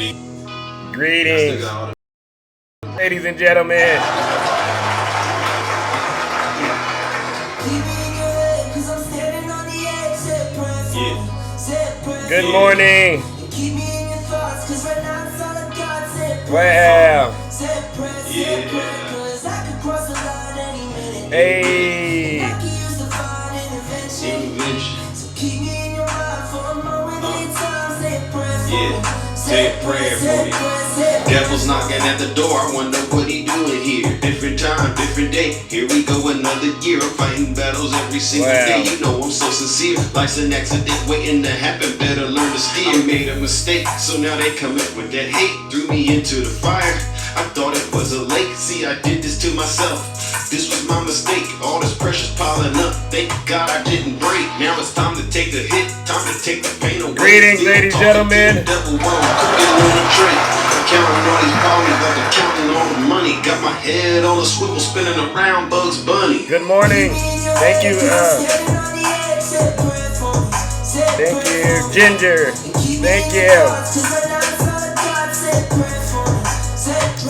Greetings, ladies and gentlemen. Good morning. Wow. Hey. Say a prayer for me. Devil's knocking at the door, I wonder what he doing here. Different time, different day, here we go another year. I'm fighting battles every single day, you know I'm so sincere. Life's an accident waiting to happen, better learn to steer. I made a mistake, so now they come up with that hate. Threw me into the fire, I thought it was a lake. See, I did this to myself, this was my mistake. All this pressure's piling up, thank God I didn't break. Now it's time to take the hit, time to take the pain away. Greetings, ladies and gentlemen. Counting all these bounties, got to counting all the money. Got my head on a swivel, spinning around Bugs Bunny. Good morning. Thank you. Thank you, Ginger. Thank you.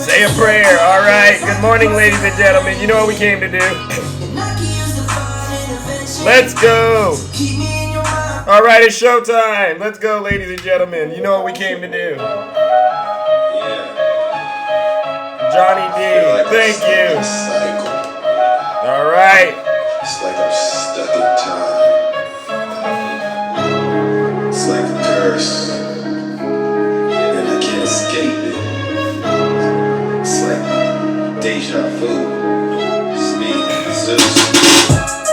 Say a prayer. All right. Good morning, ladies and gentlemen. You know what we came to do. Let's go. All right, it's showtime. Let's go, ladies and gentlemen. You know what we came to do. Johnny D, thank you. All right. It's like I'm stuck in time. It's like a curse, and I can't escape it. It's like deja vu. It's me, Zeus.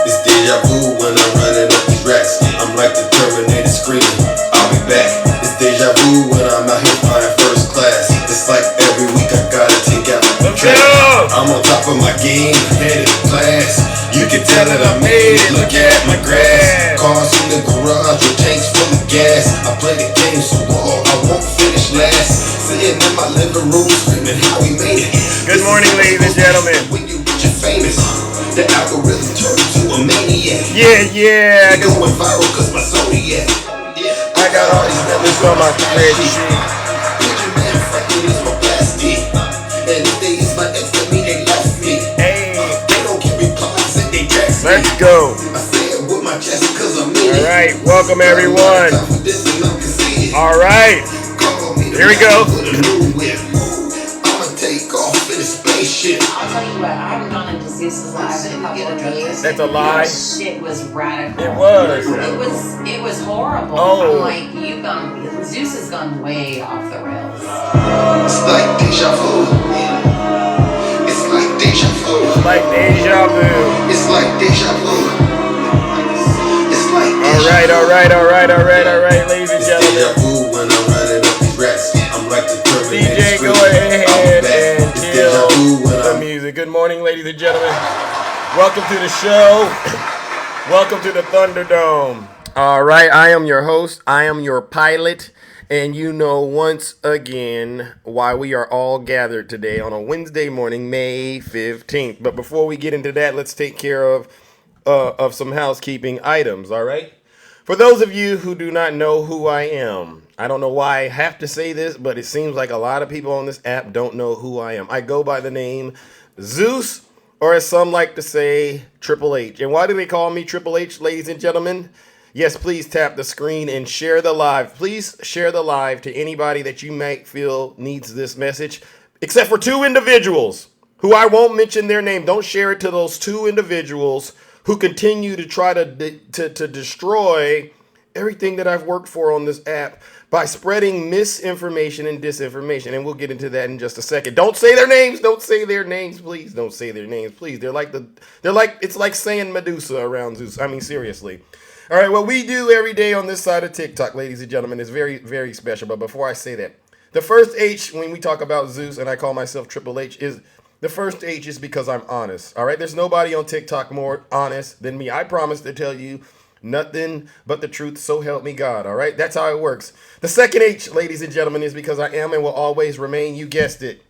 It's deja vu when I'm running up these racks. I'm like the Terminator screaming, I'll be back. It's deja vu when I'm out here flying first class. It's like every week I gotta take out the trash. I'm on top of my game, head in class. You can tell that I made it, look at my grass. Cars in the garage with tanks full of gas. I play the game so long, I won't finish last. Sitting in my living room screaming how we made it. Good morning, ladies and gentlemen. When you get your famous, the algorithm turns to a maniac. Yeah. Going viral cause my zodiac. I got all these numbers on my spreadsheet. Picture man fucking is my plastic. And if they is my ex, that mean they left me. Hey. They don't give me replies and they text me. Let's go. I say it with my chest cause I'm in it. All right, welcome everyone. All right. Here we go. I'ma take off in a spaceship. I'll tell you what, I've gone into Zeus's live in a couple of days. That's a lie. That shit was radical. It was. It was horrible. Oh. I'm like, Zeus has gone way off the rails. It's like deja vu. It's like deja vu. Like deja vu. It's like deja vu. It's like All right, ladies and gentlemen. deja vu when I'm running up these racks. I'm like the Terminator. DJ, go ahead and kill the music. Good morning, ladies and gentlemen. Welcome to the show. Welcome to the Thunderdome. All right, I am your host. I am your pilot. And you know once again why we are all gathered today on a Wednesday morning, May 15th. But before we get into that, let's take care of some housekeeping items, all right? For those of you who do not know who I am, I don't know why I have to say this, but it seems like a lot of people on this app don't know who I am. I go by the name Zeus, or as some like to say, Triple H. And why do they call me Triple H, ladies and gentlemen? Yes, please tap the screen and share the live. Please share the live to anybody that you might feel needs this message, except for two individuals who I won't mention their name. Don't share it to those two individuals who continue to try to destroy everything that I've worked for on this app by spreading misinformation and disinformation. And we'll get into that in just a second. Don't say their names. Don't say their names, please. Don't say their names, please. It's like saying Medusa around Zeus. I mean, seriously. All right, what we do every day on this side of TikTok, ladies and gentlemen, is very, very special. But before I say that, the first H when we talk about Zeus, and I call myself Triple H, is the first H is because I'm honest. All right, there's nobody on TikTok more honest than me. I promise to tell you nothing but the truth, so help me God. All right, that's how it works. The second H, ladies and gentlemen, is because I am and will always remain, you guessed it,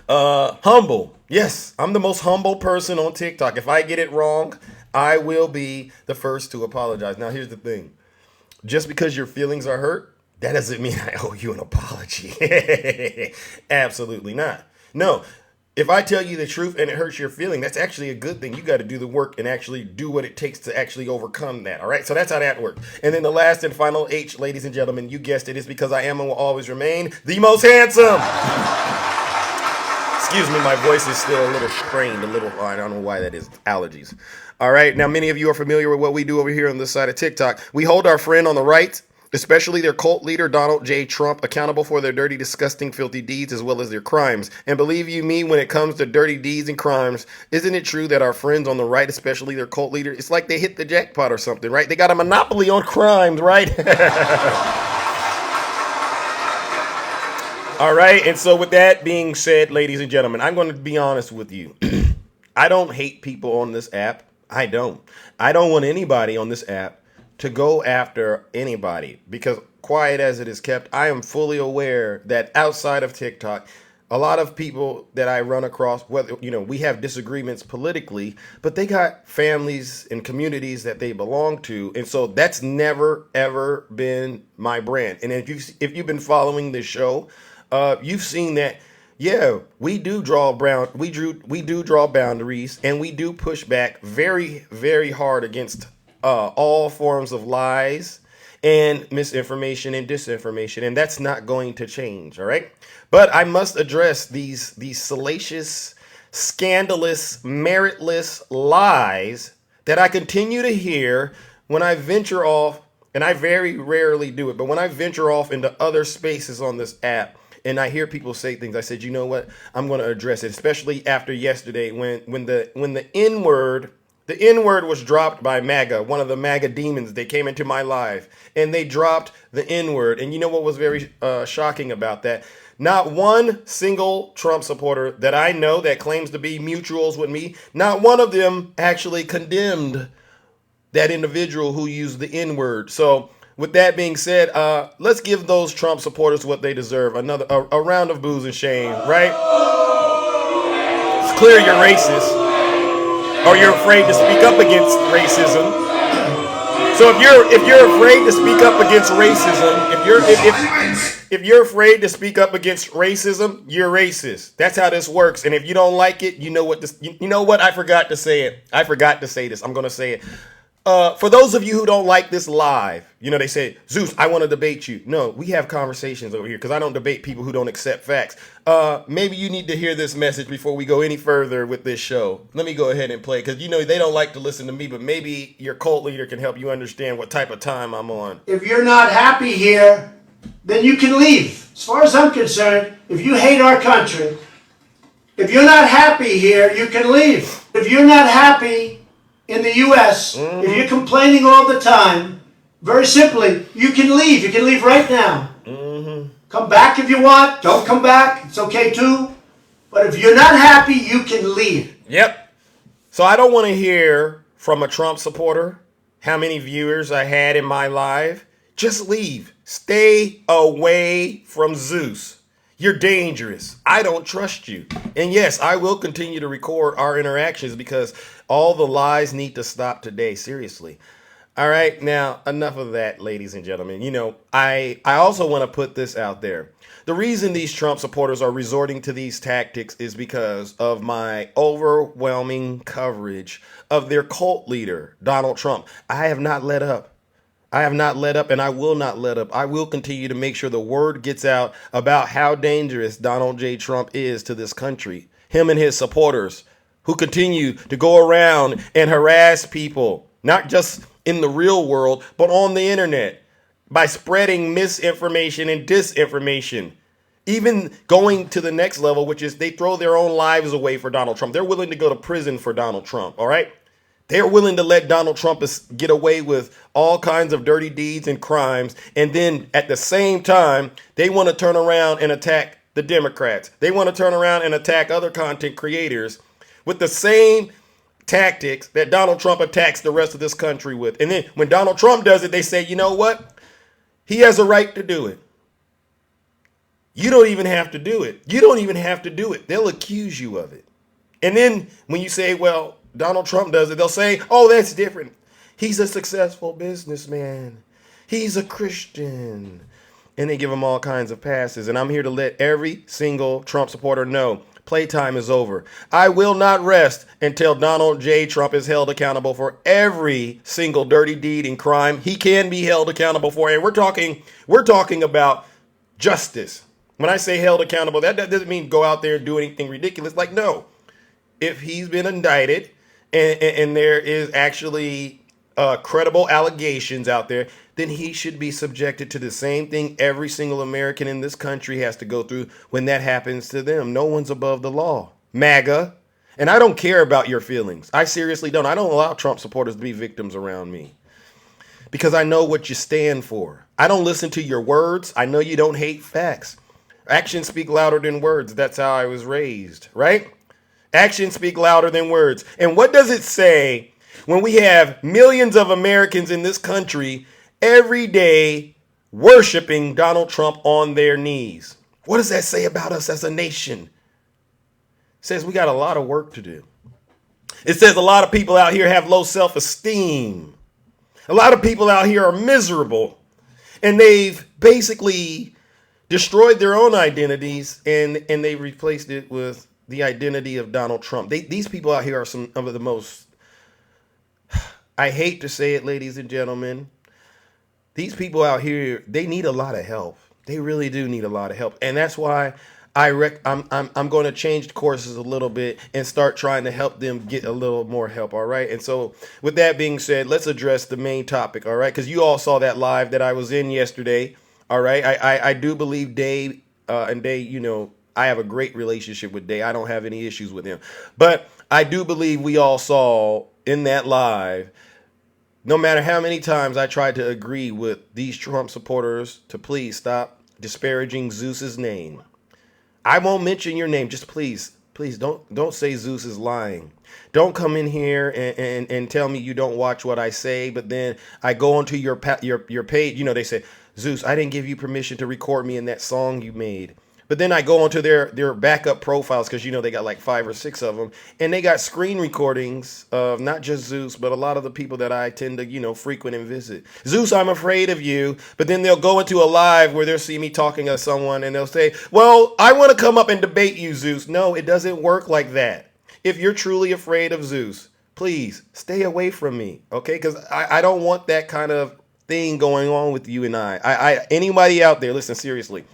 humble. Yes, I'm the most humble person on TikTok. If I get it wrong, I will be the first to apologize. Now, here's the thing. Just because your feelings are hurt that doesn't mean I owe you an apology. Absolutely not. No. If I tell you the truth and it hurts your feeling, that's actually a good thing. You got to do the work and actually do what it takes to actually overcome that. All right. So that's how that works. And then the last and final H, ladies and gentlemen, you guessed it, is because I am and will always remain the most handsome. Excuse me, my voice is still a little strained, I don't know why that is. Allergies. All right. Now, many of you are familiar with what we do over here on this side of TikTok. We hold our friend on the right, especially their cult leader, Donald J. Trump, accountable for their dirty, disgusting, filthy deeds as well as their crimes. And believe you me, when it comes to dirty deeds and crimes, isn't it true that our friends on the right, especially their cult leader, it's like they hit the jackpot or something, right? They got a monopoly on crimes, right? All right. And so with that being said, ladies and gentlemen, I'm going to be honest with you. I don't hate people on this app. I don't want anybody on this app to go after anybody, because quiet as it is kept, I am fully aware that outside of TikTok, a lot of people that I run across, whether, we have disagreements politically, but they got families and communities that they belong to. And so that's never, ever been my brand. And if you've been following this show, you've seen that, yeah, we do draw boundaries, and we do push back very, very hard against all forms of lies and misinformation and disinformation, and that's not going to change. All right, but I must address these salacious, scandalous, meritless lies that I continue to hear when I venture off, and I very rarely do it, but when I venture off into other spaces on this app and I hear people say things, I said, you know what, I'm going to address it, especially after yesterday when the N-word. The N-word was dropped by MAGA, one of the MAGA demons. They came into my life and they dropped the N-word. And you know what was very shocking about that? Not one single Trump supporter that I know that claims to be mutuals with me, not one of them actually condemned that individual who used the N-word. So with that being said, let's give those Trump supporters what they deserve. A round of boos and shame, right? It's clear you're racist, or you're afraid to speak up against racism. So if you're afraid to speak up against racism, if you're afraid to speak up against racism, you're racist. That's how this works. And if you don't like it, you know what? I forgot to say it. I forgot to say this. I'm going to say it. For those of you who don't like this live, they say, Zeus, I want to debate you. No, we have conversations over here because I don't debate people who don't accept facts. Maybe you need to hear this message before we go any further with this show. Let me go ahead and play, because they don't like to listen to me, but maybe your cult leader can help you understand what type of time I'm on. If you're not happy here, then you can leave. As far as I'm concerned, if you hate our country, if you're not happy here, you can leave. If you're not happy in the U.S., if you're complaining all the time, very simply, you can leave. You can leave right now. Come back if you want. Don't come back. It's okay too. But if you're not happy, you can leave. Yep. So I don't want to hear from a Trump supporter how many viewers I had in my live. Just leave. Stay away from Zeus. You're dangerous. I don't trust you. And yes, I will continue to record our interactions because all the lies need to stop today. Seriously. All right. Now, enough of that, ladies and gentlemen. I also want to put this out there. The reason these Trump supporters are resorting to these tactics is because of my overwhelming coverage of their cult leader, Donald Trump. I have not let up. I have not let up, and I will not let up. I will continue to make sure the word gets out about how dangerous Donald J. Trump is to this country. Him and his supporters who continue to go around and harass people, not just in the real world, but on the internet, by spreading misinformation and disinformation. Even going to the next level, which is they throw their own lives away for Donald Trump. They're willing to go to prison for Donald Trump, all right? They're willing to let Donald Trump get away with all kinds of dirty deeds and crimes. And then at the same time, they want to turn around and attack the Democrats. They want to turn around and attack other content creators with the same tactics that Donald Trump attacks the rest of this country with. And then when Donald Trump does it, they say, you know what? He has a right to do it. You don't even have to do it. You don't even have to do it. They'll accuse you of it. And then when you say, well, Donald Trump does it, they'll say, oh, that's different. He's a successful businessman. He's a Christian. and they give them all kinds of passes. And I'm here to let every single Trump supporter know playtime is over. I will not rest until Donald J. Trump is held accountable for every single dirty deed and crime he can be held accountable for. And we're talking about justice. When I say held accountable, that doesn't mean go out there and do anything ridiculous. Like, no. If he's been indicted and there is actually credible allegations out there, then he should be subjected to the same thing every single American in this country has to go through when that happens to them. No one's above the law. MAGA. And I don't care about your feelings. I seriously don't. I don't allow Trump supporters to be victims around me because I know what you stand for. I don't listen to your words. I know you don't hate facts. Actions speak louder than words. That's how I was raised, right? Actions speak louder than words. And what does it say when we have millions of Americans in this country every day worshiping Donald Trump on their knees? What does that say about us as a nation? It says we got a lot of work to do. It says a lot of people out here have low self-esteem. A lot of people out here are miserable. And they've basically destroyed their own identities and they replaced it with the identity of Donald Trump. These people out here are some of the most, I hate to say it, ladies and gentlemen, these people out here, they need a lot of help. They really do need a lot of help. And that's why I'm going to change courses a little bit and start trying to help them get a little more help. All right. And so with that being said, let's address the main topic. All right. Because you all saw that live that I was in yesterday. All right. I do believe Dave and Dave, I have a great relationship with Day. I don't have any issues with him. But I do believe we all saw in that live, no matter how many times I tried to agree with these Trump supporters to please stop disparaging Zeus's name. I won't mention your name. Just please don't say Zeus is lying. Don't come in here and tell me you don't watch what I say. But then I go onto your page. They say, Zeus, I didn't give you permission to record me in that song you made. But then I go onto their backup profiles because, they got like 5 or 6 of them. And they got screen recordings of not just Zeus, but a lot of the people that I tend to, frequent and visit. Zeus, I'm afraid of you. But then they'll go into a live where they'll see me talking to someone and they'll say, well, I want to come up and debate you, Zeus. No, it doesn't work like that. If you're truly afraid of Zeus, please stay away from me. OK, because I don't want that kind of thing going on with you and I. Anybody out there, listen, seriously.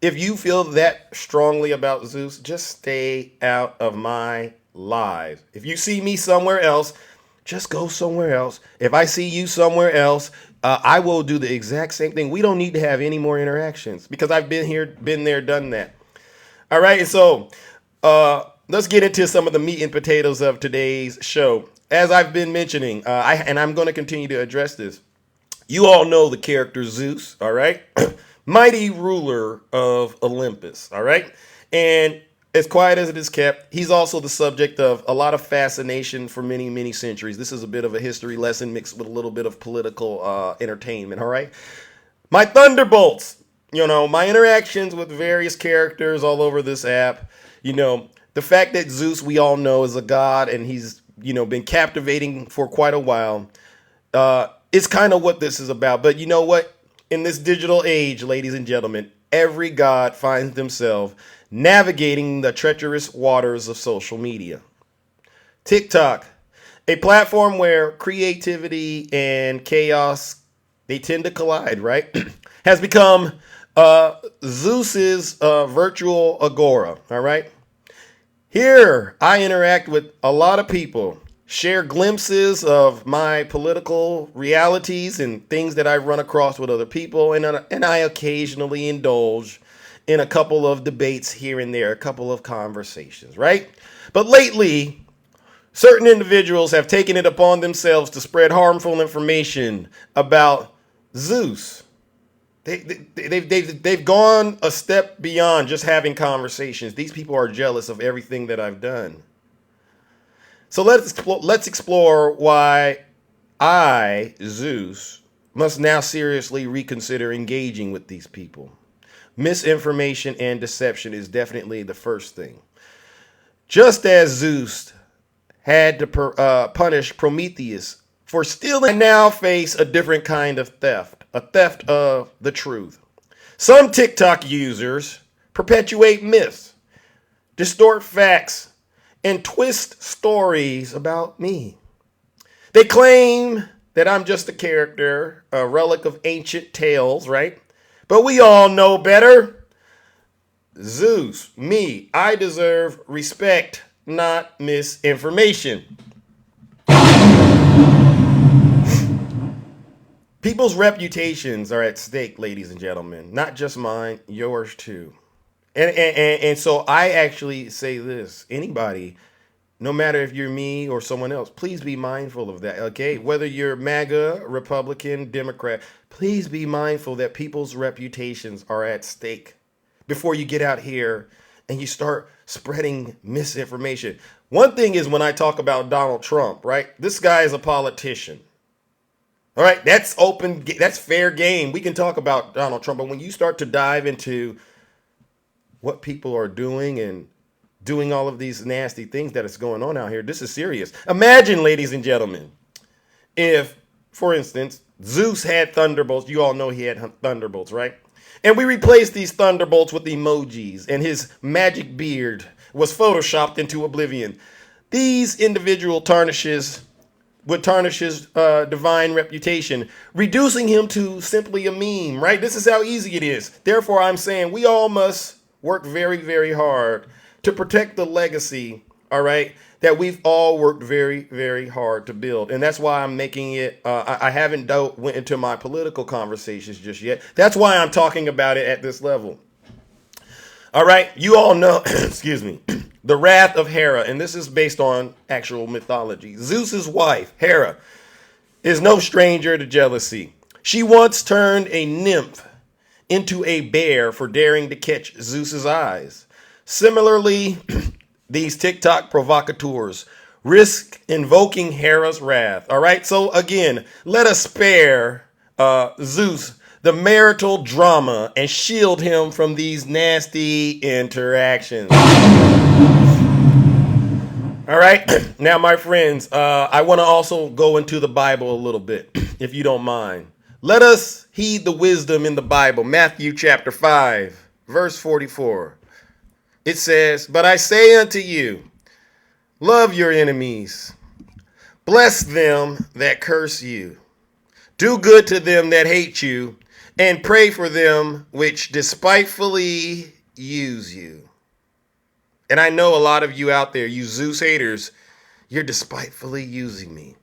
If you feel that strongly about Zeus, just stay out of my lives. If you see me somewhere else, just go somewhere else. If I see you somewhere else, I will do the exact same thing. We don't need to have any more interactions because I've been here, been there, done that. All right. So let's get into some of the meat and potatoes of today's show. As I've been mentioning, and I'm going to continue to address this. You all know the character Zeus. All right. Mighty ruler of Olympus, all right? And as quiet as it is kept, he's also the subject of a lot of fascination for many, many centuries. This is a bit of a history lesson mixed with a little bit of political entertainment, all right? My thunderbolts, my interactions with various characters all over this app, the fact that Zeus, we all know, is a god and he's, been captivating for quite a while, it's kind of what this is about. But you know what? In this digital age, ladies and gentlemen, every god finds themselves navigating the treacherous waters of social media. TikTok, a platform where creativity and chaos, they tend to collide, right? Has become Zeus's virtual agora, all right? Here, I interact with a lot of people, share glimpses of my political realities and things that I run across with other people. And I occasionally indulge in a couple of debates here and there, a couple of conversations, right? But lately, certain individuals have taken it upon themselves to spread harmful information about Zeus. They've gone a step beyond just having conversations. These people are jealous of everything that I've done. So let's explore why I, Zeus, must now seriously reconsider engaging with these people. Misinformation and deception is definitely the first thing. Just as Zeus had to punish Prometheus for stealing, I now face a different kind of theft, a theft of the truth. Some TikTok users perpetuate myths, distort facts, and twist stories about me. They claim that I'm just a character, a relic of ancient tales, right? But we all know better. Zeus, me, I deserve respect, not misinformation. People's reputations are at stake, ladies and gentlemen. Not just mine, yours too. And so I actually say this. Anybody, no matter if you're me or someone else, please be mindful of that, okay? Whether you're MAGA, Republican, Democrat, please be mindful that people's reputations are at stake before you get out here and you start spreading misinformation. One thing is when I talk about Donald Trump, right? This guy is a politician. All right, that's open, that's fair game. We can talk about Donald Trump, but when you start to dive into what people are doing and doing all of these nasty things that is going on out here, this is serious. Imagine, ladies and gentlemen, if, for instance, Zeus had thunderbolts. You all know he had thunderbolts, right? And we replaced these thunderbolts with emojis, and his magic beard was photoshopped into oblivion. These individual would tarnish his divine reputation, reducing him to simply a meme, right? This is how easy it is. Therefore, I'm saying we all must work very, very hard to protect the legacy, all right, that we've all worked very, very hard to build. And that's why I'm making it, I haven't went into my political conversations just yet. That's why I'm talking about it at this level. All right, you all know, excuse me, the wrath of Hera, and this is based on actual mythology. Zeus's wife, Hera, is no stranger to jealousy. She once turned a nymph into a bear for daring to catch Zeus's eyes. Similarly, these TikTok provocateurs risk invoking Hera's wrath. All right, so again, let us spare Zeus the marital drama and shield him from these nasty interactions. All right, now my friends, I want to also go into the Bible a little bit, if you don't mind. Let us heed the wisdom in the Bible. Matthew chapter 5, verse 44. It says, "But I say unto you, love your enemies, bless them that curse you, do good to them that hate you, and pray for them which despitefully use you." And I know a lot of you out there, you Zeus haters, you're despitefully using me.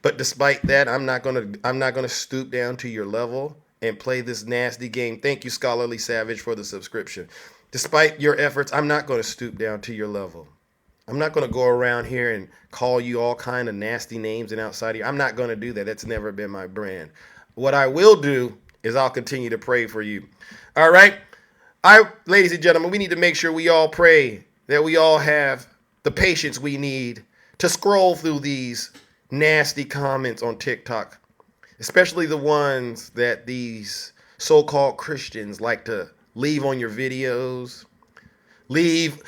But despite that, I'm not gonna stoop down to your level and play this nasty game. Thank you, Scholarly Savage, for the subscription. Despite your efforts, I'm not going to stoop down to your level. I'm not going to go around here and call you all kind of nasty names and outside of you. I'm not going to do that. That's never been my brand. What I will do is I'll continue to pray for you. All right? Ladies and gentlemen, we need to make sure we all pray that we all have the patience we need to scroll through these nasty comments on TikTok, especially the ones that these so-called Christians like to leave on your videos, leave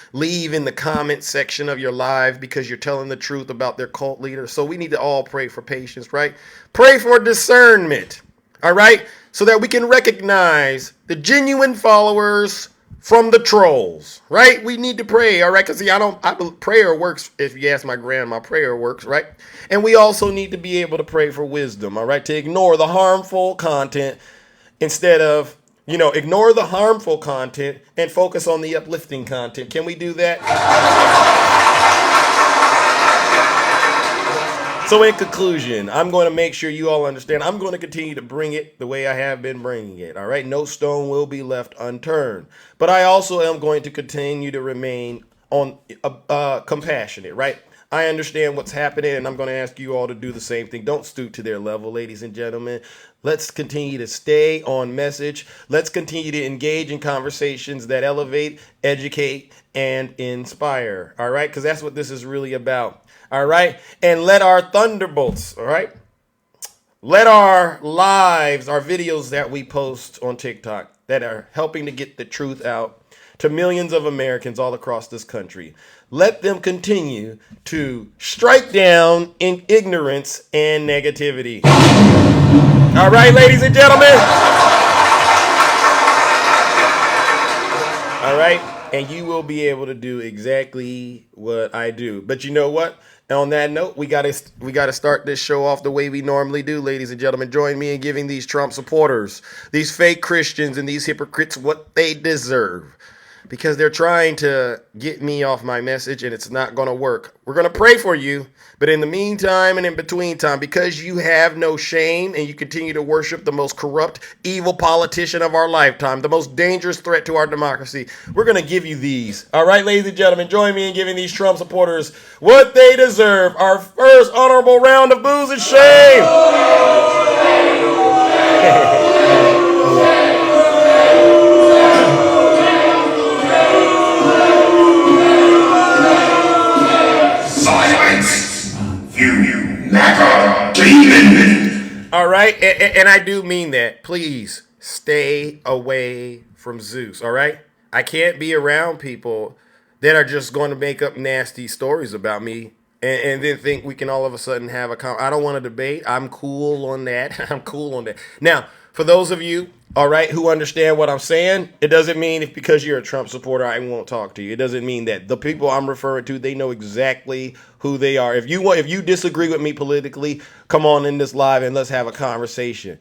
in the comment section of your live because you're telling the truth about their cult leader. So we need to all pray for patience, right? Pray for discernment, all right? So that we can recognize the genuine followers from the trolls, right? We need to pray, all right? Because prayer works. If you ask my grandma, prayer works, right? And we also need to be able to pray for wisdom, all right? To ignore the harmful content instead of, ignore the harmful content and focus on the uplifting content. Can we do that? So in conclusion, I'm going to make sure you all understand. I'm going to continue to bring it the way I have been bringing it. All right. No stone will be left unturned. But I also am going to continue to remain compassionate. Right. I understand what's happening, and I'm going to ask you all to do the same thing. Don't stoop to their level, ladies and gentlemen. Let's continue to stay on message. Let's continue to engage in conversations that elevate, educate, and inspire. All right. Because that's what this is really about. All right. And let our thunderbolts, all right, let our lives, our videos that we post on TikTok that are helping to get the truth out to millions of Americans all across this country, let them continue to strike down in ignorance and negativity. All right, ladies and gentlemen. and you will be able to do exactly what I do. But you know what? On that note, we gotta start this show off the way we normally do, ladies and gentlemen. Join me in giving these Trump supporters, these fake Christians, and these hypocrites what they deserve. Because they're trying to get me off my message, and it's not going to work. We're going to pray for you, but in the meantime and in between time, because you have no shame and you continue to worship the most corrupt, evil politician of our lifetime, the most dangerous threat to our democracy, we're going to give you these. All right, ladies and gentlemen, join me in giving these Trump supporters what they deserve. Our first honorable round of boos and shame. MAGA demon. All right, and I do mean that. Please stay away from Zeus, all right? I can't be around people that are just going to make up nasty stories about me and then think we can all of a sudden have I don't want to debate. I'm cool on that. I'm cool on that. Now, for those of you, all right, who understand what I'm saying, it doesn't mean if because you're a Trump supporter, I won't talk to you. It doesn't mean that. The people I'm referring to, they know exactly who they are. If you disagree with me politically, come on in this live and let's have a conversation.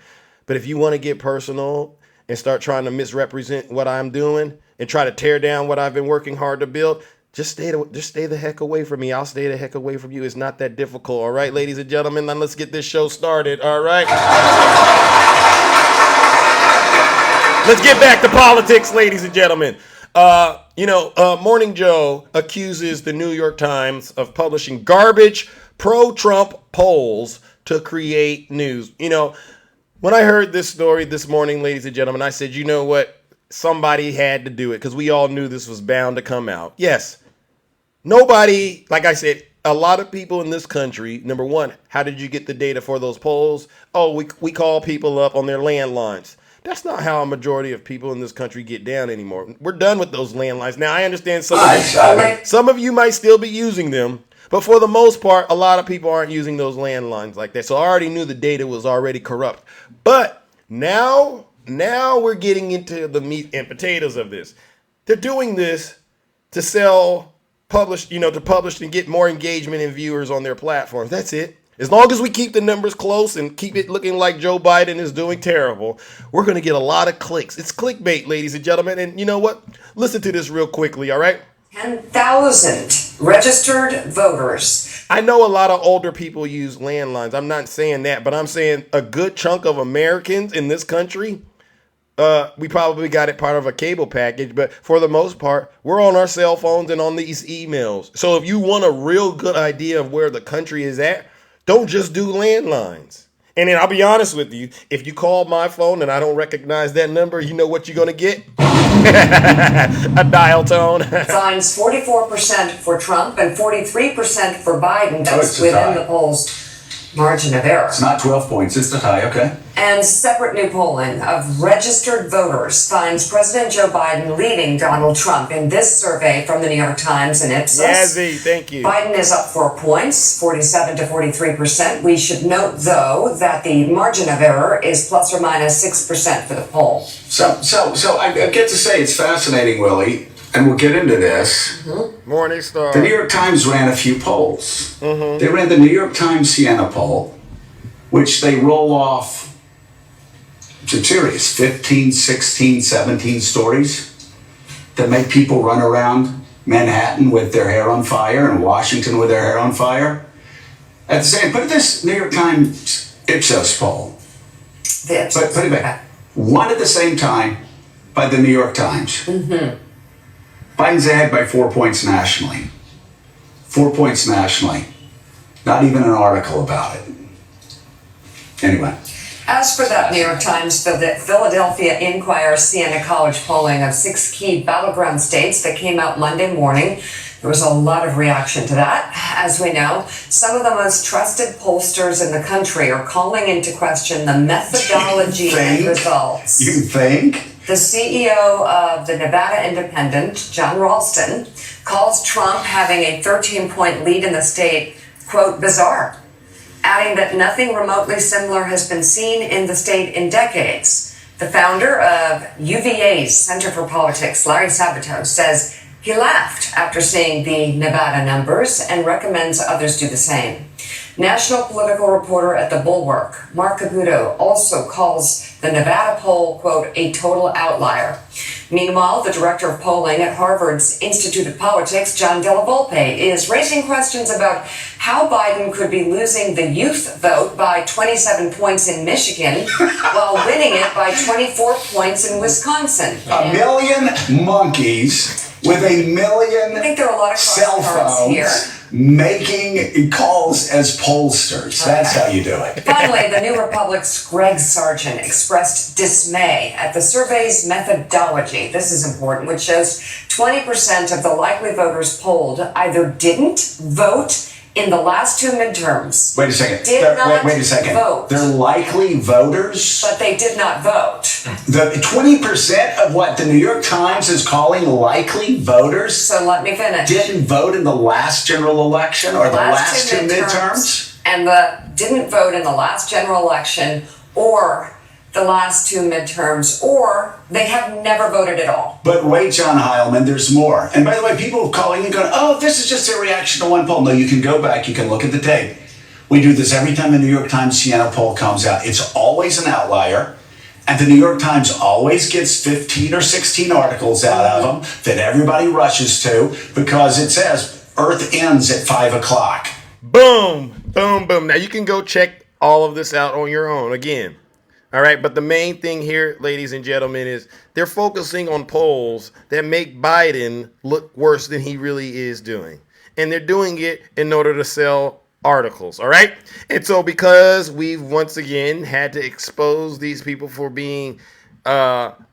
But if you want to get personal and start trying to misrepresent what I'm doing and try to tear down what I've been working hard to build, just stay the heck away from me. I'll stay the heck away from you. It's not that difficult. All right, ladies and gentlemen, then let's get this show started. All right. Let's get back to politics, ladies and gentlemen. Morning Joe accuses the New York Times of publishing garbage pro-Trump polls to create news. You know, when I heard this story this morning, ladies and gentlemen, I said, you know what? Somebody had to do it because we all knew this was bound to come out. Yes. Nobody, like I said, a lot of people in this country, number one, how did you get the data for those polls? Oh, we call people up on their landlines. That's not how a majority of people in this country get down anymore. We're done with those landlines. Now, I understand some of you might still be using them, but for the most part, a lot of people aren't using those landlines like that. So I already knew the data was already corrupt. But now we're getting into the meat and potatoes of this. They're doing this to publish and get more engagement and viewers on their platforms. That's it. As long as we keep the numbers close and keep it looking like Joe Biden is doing terrible, we're going to get a lot of clicks. It's clickbait, ladies and gentlemen. And you know what? Listen to this real quickly, all right? 10,000 registered voters. I know a lot of older people use landlines. I'm not saying that, but I'm saying a good chunk of Americans in this country, we probably got it part of a cable package, but for the most part, we're on our cell phones and on these emails. So if you want a real good idea of where the country is at, don't just do landlines. And then I'll be honest with you, if you call my phone and I don't recognize that number, you know what you're going to get? A dial tone. Signs 44% for Trump and 43% for Biden. That's within the polls. Margin of error. It's not 12 points, it's the tie, okay. And separate new polling of registered voters finds President Joe Biden leading Donald Trump in this survey from the New York Times and Ipsos. Yazzie, thank you. Biden is up 4 points, 47 to 43%. We should note, though, that the margin of error is plus or minus 6% for the poll. So I get to say it's fascinating, Willie, and we'll get into this. Mm-hmm. Morning Star. The New York Times ran a few polls. Mm-hmm. They ran the New York Times Siena poll, which they roll off, it's serious, 15, 16, 17 stories that make people run around Manhattan with their hair on fire and Washington with their hair on fire. At the same, put this New York Times Ipsos poll. Put it back. One at the same time by the New York Times. Mm-hmm. Biden's ahead by 4 points nationally. 4 points nationally. Not even an article about it. Anyway. As for that New York Times Philadelphia Inquirer Siena College polling of 6 key battleground states that came out Monday morning, there was a lot of reaction to that. As we know, some of the most trusted pollsters in the country are calling into question the methodology and results. You think? The CEO of the Nevada Independent, John Ralston, calls Trump having a 13-point lead in the state, quote, bizarre, adding that nothing remotely similar has been seen in the state in decades. The founder of UVA's Center for Politics, Larry Sabato, says He laughed after seeing the Nevada numbers and recommends others do the same. National political reporter at The Bulwark, Mark Caputo, also calls the Nevada poll, quote, a total outlier. Meanwhile, the director of polling at Harvard's Institute of Politics, John Della Volpe, is raising questions about how Biden could be losing the youth vote by 27 points in Michigan while winning it by 24 points in Wisconsin. A million monkeys with a million I think there are a lot of cell phones here. Making calls as pollsters. That's how you do it. Finally, the New Republic's Greg Sargent expressed dismay at the survey's methodology. This is important, which shows 20% of the likely voters polled either didn't vote in the last two midterms. Wait a second. Wait a second. Vote. They're likely voters? But they did not vote. The 20% of what the New York Times is calling likely voters So let me finish. didn't vote in the last general election or the last two midterms? And didn't vote in the last general election or the last two midterms, or they have never voted at all. But wait, John Heilman, there's more. And by the way, people are calling and going, oh, this is just a reaction to one poll. No, you can go back, you can look at the tape. We do this every time the New York Times Siena poll comes out. It's always an outlier. And the New York Times always gets 15 or 16 articles out of them that everybody rushes to because it says Earth ends at 5 o'clock. Boom, boom, boom. Now you can go check all of this out on your own again. All right, but the main thing here, ladies and gentlemen, is they're focusing on polls that make Biden look worse than he really is doing. And they're doing it in order to sell articles, all right? And so because we've once again had to expose these people for being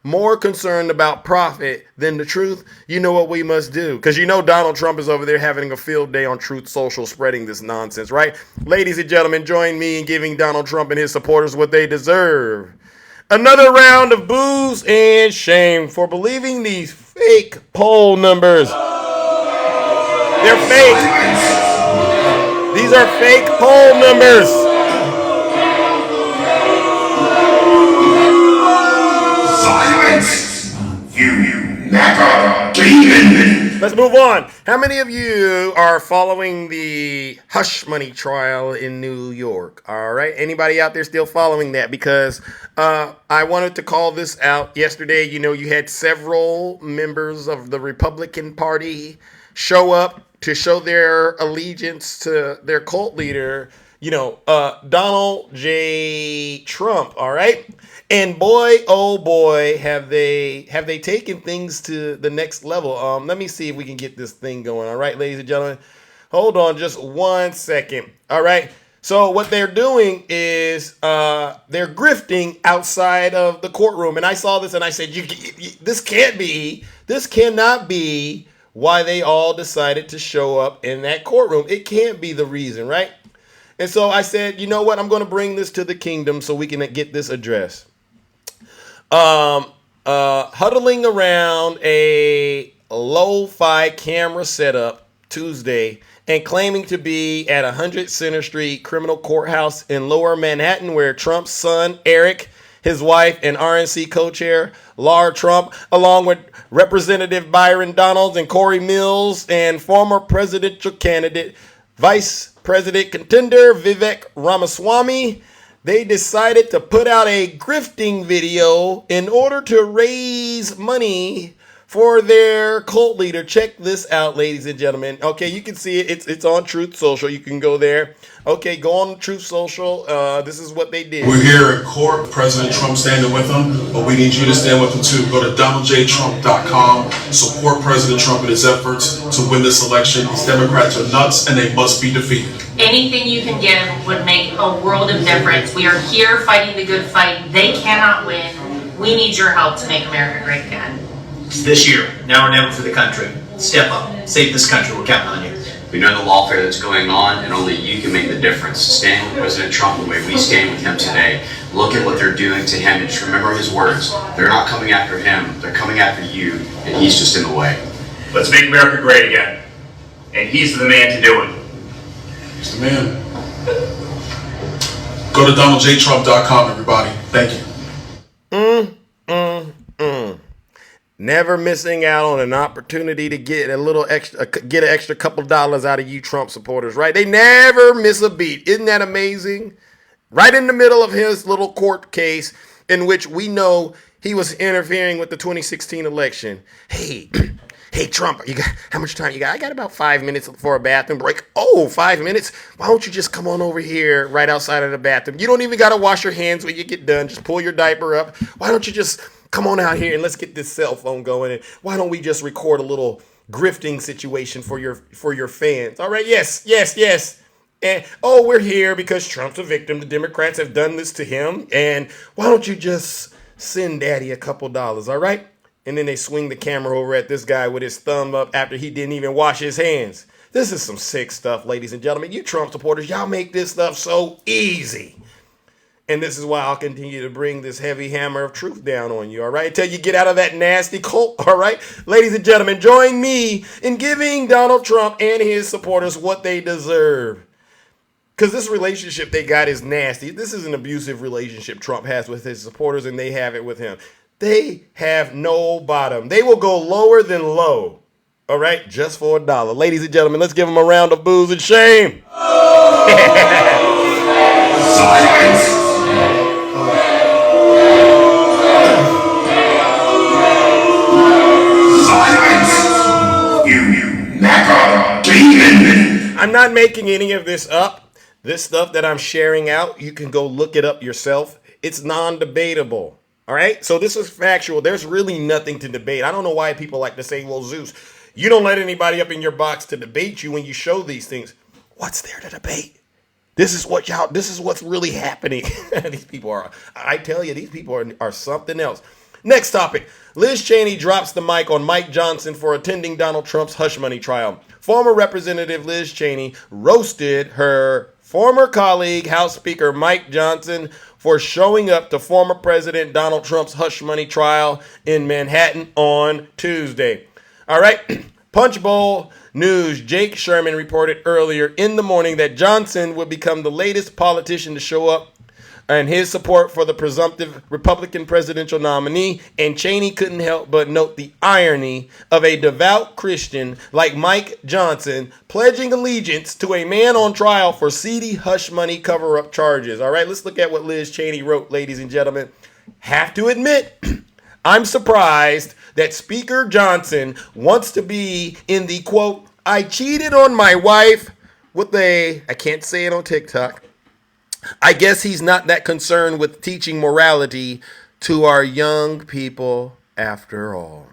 more concerned about profit than the truth, you know what we must do. Because you know Donald Trump is over there having a field day on Truth Social spreading this nonsense, right? Ladies and gentlemen, join me in giving Donald Trump and his supporters what they deserve. Another round of boos and shame for believing these fake poll numbers. They're fake. These are fake poll numbers. You MAGA demon! Let's move on. How many of you are following the hush money trial in New York? All right. Anybody out there still following that? Because I wanted to call this out yesterday. You know, you had several members of the Republican Party show up to show their allegiance to their cult leader, you know, Donald J. Trump. All right. And boy, oh boy, have they taken things to the next level. Let me see if we can get this thing going. All right, ladies and gentlemen, hold on just 1 second. All right. So what they're doing is they're grifting outside of the courtroom. And I saw this and I said, this cannot be why they all decided to show up in that courtroom. It can't be the reason, right? And so I said, you know what? I'm going to bring this to the kingdom so we can get this addressed. Huddling around a lo-fi camera setup Tuesday and claiming to be at 100 Center Street Criminal Courthouse in Lower Manhattan, where Trump's son, Eric, his wife, and RNC co-chair, Lara Trump, along with Representative Byron Donalds and Corey Mills, and former presidential candidate, Vice President contender Vivek Ramaswamy, they decided to put out a grifting video in order to raise money for their cult leader. Check this out, ladies and gentlemen. Okay, you can see it. It's on Truth Social. You can go there. Okay, go on Truth Social. This is what they did. We're here in court. President Trump standing with him, but we need you to stand with him too. Go to DonaldJTrump.com. Support President Trump in his efforts to win this election. These Democrats are nuts, and they must be defeated. Anything you can give would make a world of difference. We are here fighting the good fight. They cannot win. We need your help to make America great again. It's this year, now or never for the country. Step up, save this country, we're counting on you. We know the lawfare that's going on, and only you can make the difference. Stand with President Trump the way we stand with him today. Look at what they're doing to him, and just remember his words. They're not coming after him, they're coming after you, and he's just in the way. Let's make America great again. And he's the man to do it. He's the man. Go to DonaldJTrump.com, everybody. Thank you. Never missing out on an opportunity to get get an extra couple dollars out of you Trump supporters, right? They never miss a beat. Isn't that amazing? Right in the middle of his little court case in which we know he was interfering with the 2016 election. Hey, hey, Trump, you got how much time you got? I got about 5 minutes for a bathroom break. Oh, 5 minutes? Why don't you just come on over here right outside of the bathroom? You don't even got to wash your hands when you get done. Just pull your diaper up. Why don't you just come on out here and let's get this cell phone going? And why don't we just record a little grifting situation for your fans? All right, yes. And we're here because Trump's a victim. The Democrats have done this to him. And why don't you just send Daddy a couple dollars, all right? And then they swing the camera over at this guy with his thumb up after he didn't even wash his hands. This is some sick stuff, ladies and gentlemen. You Trump supporters, y'all make this stuff so easy. And this is why I'll continue to bring this heavy hammer of truth down on you, all right? Until you get out of that nasty cult, all right? Ladies and gentlemen, join me in giving Donald Trump and his supporters what they deserve. Because this relationship they got is nasty. This is an abusive relationship Trump has with his supporters, and they have it with him. They have no bottom. They will go lower than low, all right? Just for $1. Ladies and gentlemen, let's give them a round of boos and shame. Silence. You MAGA demon. I'm not making any of this up. This stuff that I'm sharing out, you can go look it up yourself. It's non-debatable. All right. So this is factual. There's really nothing to debate. I don't know why people like to say, well, Zeus, you don't let anybody up in your box to debate you when you show these things. What's there to debate? This is what's really happening. These people are something else. Next topic. Liz Cheney drops the mic on Mike Johnson for attending Donald Trump's hush money trial. Former Representative Liz Cheney roasted her former colleague, House Speaker Mike Johnson, for showing up to former President Donald Trump's hush money trial in Manhattan on Tuesday. All right. Punch Bowl News. Jake Sherman reported earlier in the morning that Johnson would become the latest politician to show up and his support for the presumptive Republican presidential nominee, and Cheney couldn't help but note the irony of a devout Christian like Mike Johnson pledging allegiance to a man on trial for seedy hush money cover-up charges. All right, let's look at what Liz Cheney wrote, ladies and gentlemen. Have to admit, I'm surprised that Speaker Johnson wants to be in the, quote, I cheated on my wife with I can't say it on TikTok. I guess he's not that concerned with teaching morality to our young people after all.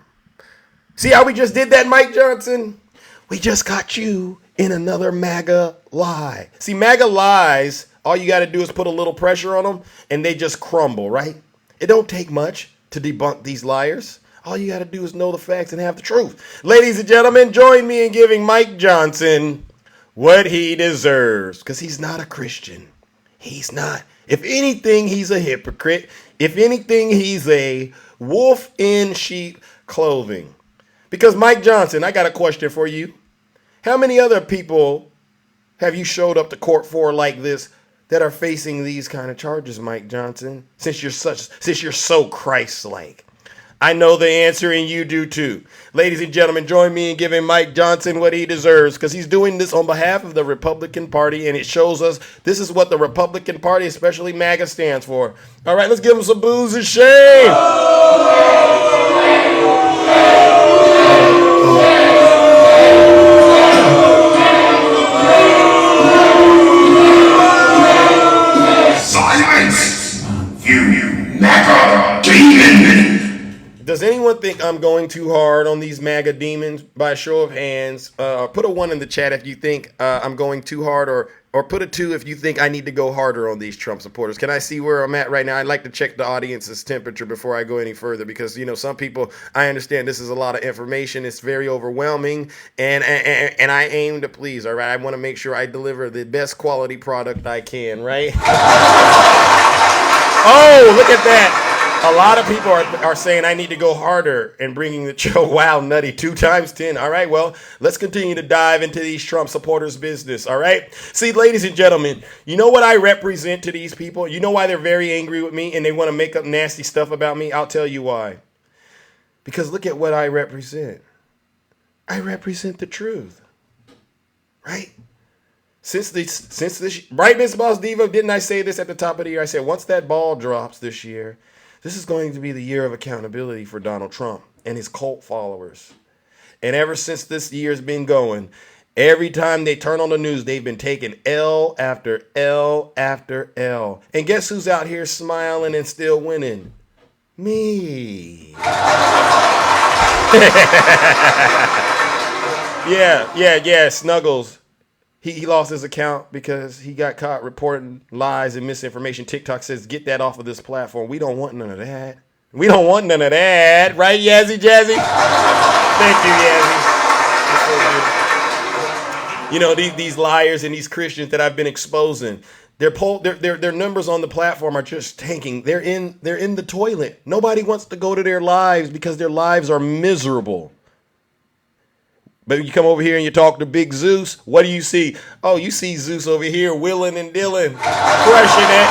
See how we just did that, Mike Johnson? We just got you in another MAGA lie. See, MAGA lies, all you got to do is put a little pressure on them and they just crumble, right? It don't take much to debunk these liars. All you got to do is know the facts and have the truth. Ladies and gentlemen, join me in giving Mike Johnson what he deserves, because he's not a Christian. He's not. If anything, he's a hypocrite. If anything, he's a wolf in sheep clothing. Because Mike Johnson, I got a question for you. How many other people have you showed up to court for like this that are facing these kind of charges, Mike Johnson? Since you're so Christ-like. I know the answer and you do too. Ladies and gentlemen, join me in giving Mike Johnson what he deserves, because he's doing this on behalf of the Republican Party, and it shows us this is what the Republican Party, especially MAGA, stands for. All right, let's give him some boos and shame. Silence! You MAGA demon! Does anyone think I'm going too hard on these MAGA demons? By a show of hands, put a 1 in the chat if you think I'm going too hard, or put a 2 if you think I need to go harder on these Trump supporters. Can I see where I'm at right now? I'd like to check the audience's temperature before I go any further, because, you know, some people, I understand this is a lot of information. It's very overwhelming, and I aim to please, all right? I want to make sure I deliver the best quality product I can, right? Oh, look at that. A lot of people are saying I need to go harder and bringing the show. Wow, nutty. 2 times 10. All right, well, let's continue to dive into these Trump supporters' business, all right? See, ladies and gentlemen, you know what I represent to these people? You know why they're very angry with me and they want to make up nasty stuff about me? I'll tell you why. Because look at what I represent. I represent the truth. Right? Since this, right, Miss Boss Diva, didn't I say this at the top of the year? I said, once that ball drops this year, this is going to be the year of accountability for Donald Trump and his cult followers. And ever since this year's been going, every time they turn on the news, they've been taking L after L after L. And guess who's out here smiling and still winning? Me. Yeah, Snuggles. He lost his account because he got caught reporting lies and misinformation. TikTok says, get that off of this platform. We don't want none of that. We don't want none of that. Right, Yazzie Jazzy? Thank you, Yazzie. You know, these liars and these Christians that I've been exposing, their numbers on the platform are just tanking. They're in the toilet. Nobody wants to go to their lives because their lives are miserable. But you come over here and you talk to Big Zeus, what do you see? Oh, you see Zeus over here willing and dealing, crushing it.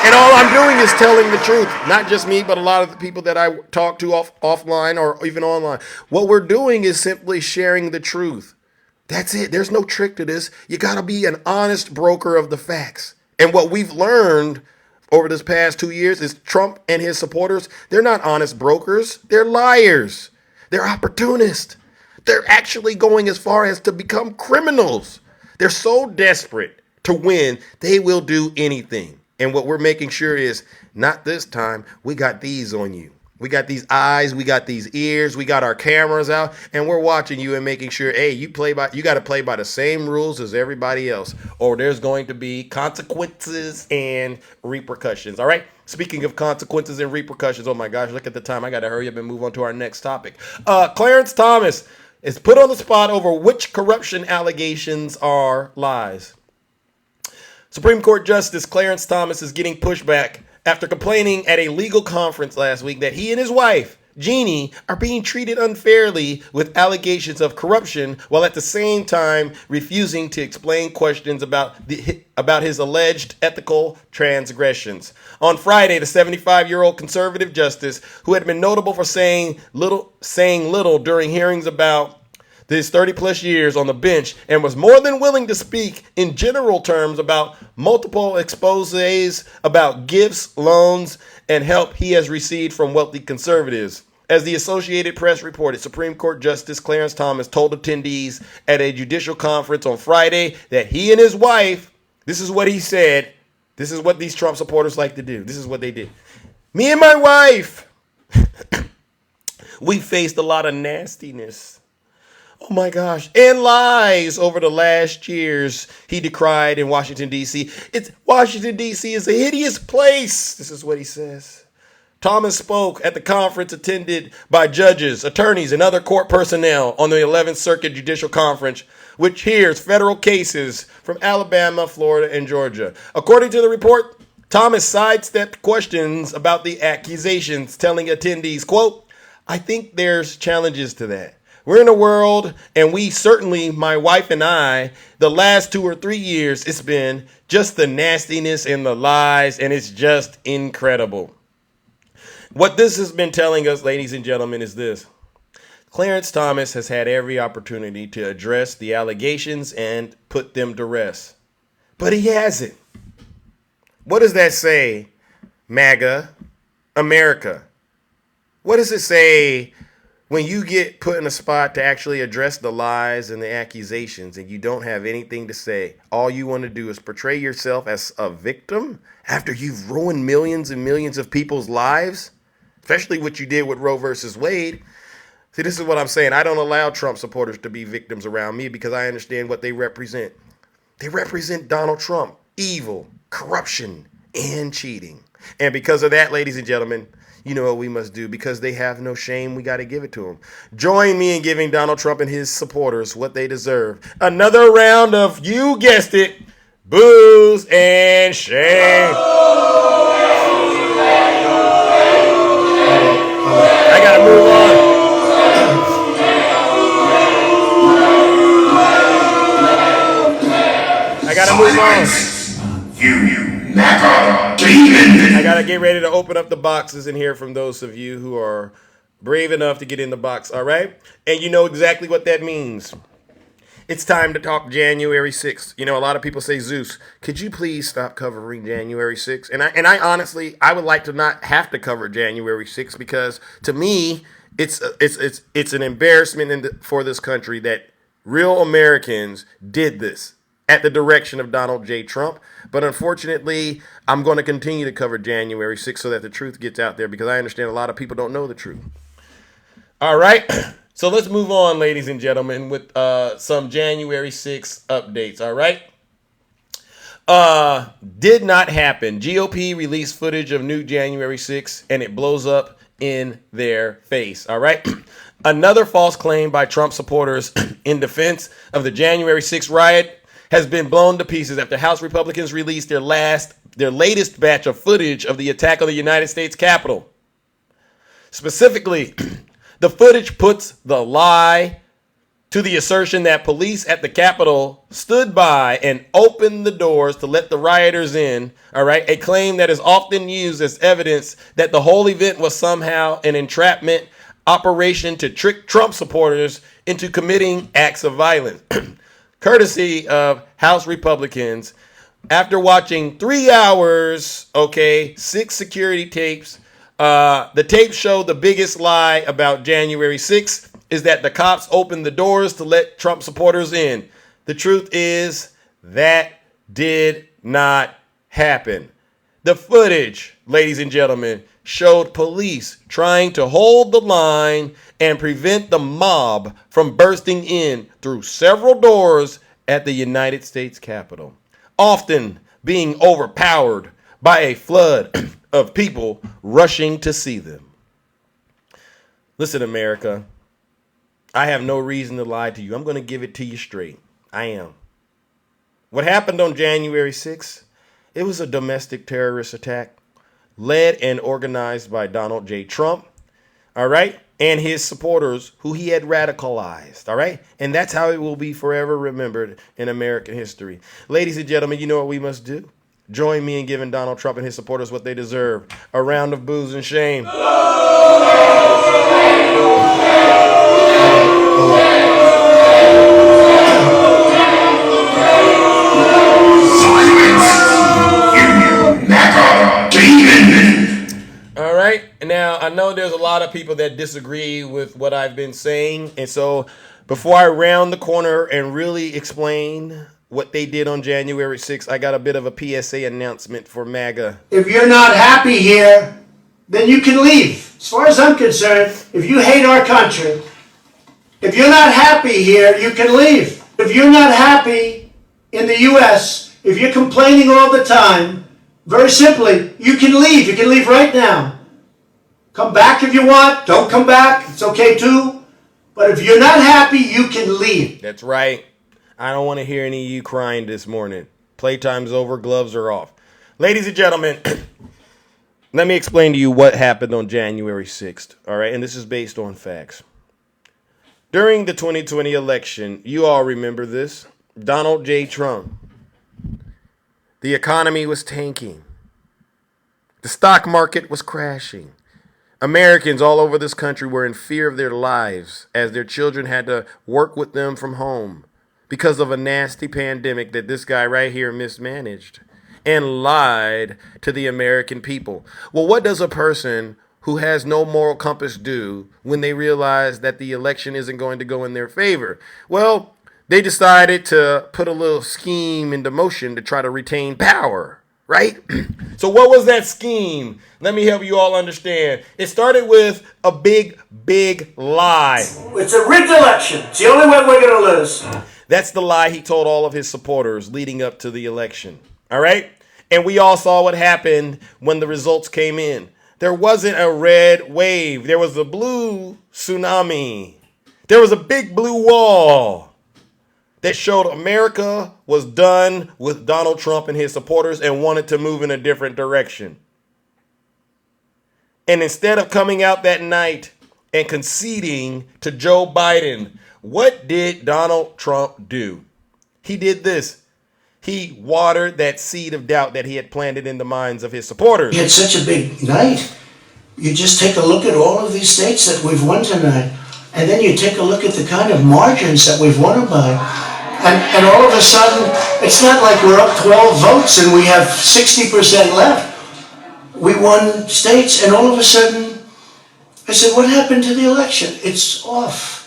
And all I'm doing is telling the truth. Not just me, but a lot of the people that I talk to offline or even online. What we're doing is simply sharing the truth. That's it. There's no trick to this. You got to be an honest broker of the facts. And what we've learned over this past 2 years is Trump and his supporters, they're not honest brokers. They're liars. They're opportunists. They're actually going as far as to become criminals. They're so desperate to win, they will do anything. And what we're making sure is, not this time, we got these on you. We got these eyes, we got these ears, we got our cameras out, and we're watching you and making sure, hey, you got to play by the same rules as everybody else, or there's going to be consequences and repercussions. All right? Speaking of consequences and repercussions, oh my gosh, look at the time. I got to hurry up and move on to our next topic. Clarence Thomas is put on the spot over which corruption allegations are lies. Supreme Court Justice Clarence Thomas is getting pushback after complaining at a legal conference last week that he and his wife, Jeannie, are being treated unfairly with allegations of corruption, while at the same time refusing to explain questions about his alleged ethical transgressions. On Friday, the 75-year-old conservative justice, who had been notable for saying little during hearings about his 30-plus years on the bench, and was more than willing to speak in general terms about multiple exposés about gifts, loans, and help he has received from wealthy conservatives. As the Associated Press reported, Supreme Court Justice Clarence Thomas told attendees at a judicial conference on Friday that he and his wife, this is what he said, this is what these Trump supporters like to do, this is what they did. Me and my wife, we faced a lot of nastiness. Oh my gosh, and lies over the last years, he decried in Washington, D.C. Washington, D.C. is a hideous place. This is what he says. Thomas spoke at the conference attended by judges, attorneys, and other court personnel on the 11th Circuit Judicial Conference, which hears federal cases from Alabama, Florida, and Georgia. According to the report, Thomas sidestepped questions about the accusations, telling attendees, quote, I think there's challenges to that. We're in a world, and we certainly, my wife and I, the last 2 or 3 years, it's been just the nastiness and the lies, and it's just incredible. What this has been telling us, ladies and gentlemen, is this. Clarence Thomas has had every opportunity to address the allegations and put them to rest. But he hasn't. What does that say, MAGA, America? What does it say when you get put in a spot to actually address the lies and the accusations and you don't have anything to say? All you want to do is portray yourself as a victim after you've ruined millions and millions of people's lives, especially what you did with Roe versus Wade. See, this is what I'm saying. I don't allow Trump supporters to be victims around me because I understand what they represent. They represent Donald Trump, evil, corruption, and cheating. And because of that, ladies and gentlemen, you know what we must do. Because they have no shame, we got to give it to them. Join me in giving Donald Trump and his supporters what they deserve. Another round of, you guessed it, boos and shame. I got to move on. I got to move on. You MAGA demon. I got to get ready to open up the boxes and hear from those of you who are Brave enough to get in the box, all right? And you know exactly what that means. It's time to talk January 6th. You know, a lot of people say, Zeus, could you please stop covering January 6th? And I honestly, I would like to not have to cover January 6th because to me, it's an embarrassment for this country that real Americans did this at the direction of Donald J. Trump. But unfortunately, I'm going to continue to cover January 6th so that the truth gets out there because I understand a lot of people don't know the truth. All right. So let's move on, ladies and gentlemen, with some January 6th updates, all right? Did not happen. GOP released footage of new January 6th, and it blows up in their face, all right? Another false claim by Trump supporters in defense of the January 6th riot has been blown to pieces after House Republicans released their latest batch of footage of the attack on the United States Capitol. Specifically, the footage puts the lie to the assertion that police at the Capitol stood by and opened the doors to let the rioters in, all right? A claim that is often used as evidence that the whole event was somehow an entrapment operation to trick Trump supporters into committing acts of violence. Courtesy of House Republicans, after watching 3 hours, 6 security tapes, the tape showed the biggest lie about January 6th is that the cops opened the doors to let Trump supporters in. The truth is that did not happen. The footage, ladies and gentlemen, showed police trying to hold the line and prevent the mob from bursting in through several doors at the United States Capitol, often being overpowered by a flood of people rushing to see them. Listen, America, I have no reason to lie to you. I'm going to give it to you straight. I am. What happened on January 6th? It was a domestic terrorist attack led and organized by Donald J. Trump, all right, and his supporters who he had radicalized, all right? And that's how it will be forever remembered in American history. Ladies and gentlemen, you know what we must do? Join me in giving Donald Trump and his supporters what they deserve. A round of boos and shame. All right. Now, I know there's a lot of people that disagree with what I've been saying. And so before I round the corner and really explain what they did on January 6th, I got a bit of a PSA announcement for MAGA. If you're not happy here, then you can leave. As far as I'm concerned, if you hate our country, if you're not happy here, you can leave. If you're not happy in the U.S., if you're complaining all the time, very simply, you can leave. You can leave right now. Come back if you want. Don't come back. It's okay too. But if you're not happy, you can leave. That's right. I don't want to hear any of you crying this morning. Playtime's over. Gloves are off. Ladies and gentlemen, let me explain to you what happened on January 6th. All right. And this is based on facts. During the 2020 election, you all remember this. Donald J. Trump. The economy was tanking. The stock market was crashing. Americans all over this country were in fear of their lives as their children had to work with them from home because of a nasty pandemic that this guy right here mismanaged and lied to the American people. Well, what does a person who has no moral compass do when they realize that the election isn't going to go in their favor? Well, they decided to put a little scheme into motion to try to retain power, right? So what was that scheme? Let me help you all understand. It started with a big, big lie. It's a rigged election. It's the only way we're going to lose. That's the lie he told all of his supporters leading up to the election, all right? And we all saw what happened when the results came in. There wasn't a red wave. There was a blue tsunami. There was a big blue wall that showed America was done with Donald Trump and his supporters and wanted to move in a different direction. And instead of coming out that night and conceding to Joe Biden, what did Donald Trump do? He did this. He watered that seed of doubt that he had planted in the minds of his supporters. You had such a big night. You just take a look at all of these states that we've won tonight, and then you take a look at the kind of margins that we've won them by. And all of a sudden, it's not like we're up 12 votes and we have 60% left. We won states, and all of a sudden, I said, what happened to the election? It's off.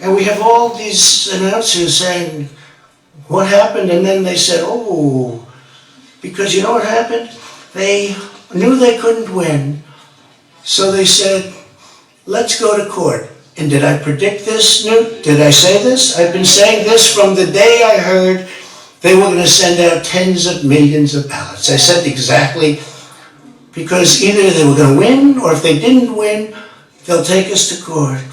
And we have all these announcers saying, what happened? And then they said, oh, because you know what happened? They knew they couldn't win. So they said, let's go to court. And did I predict this, Newt? Did I say this? I've been saying this from the day I heard they were going to send out tens of millions of ballots. I said exactly, because either they were going to win, or if they didn't win, they'll take us to court.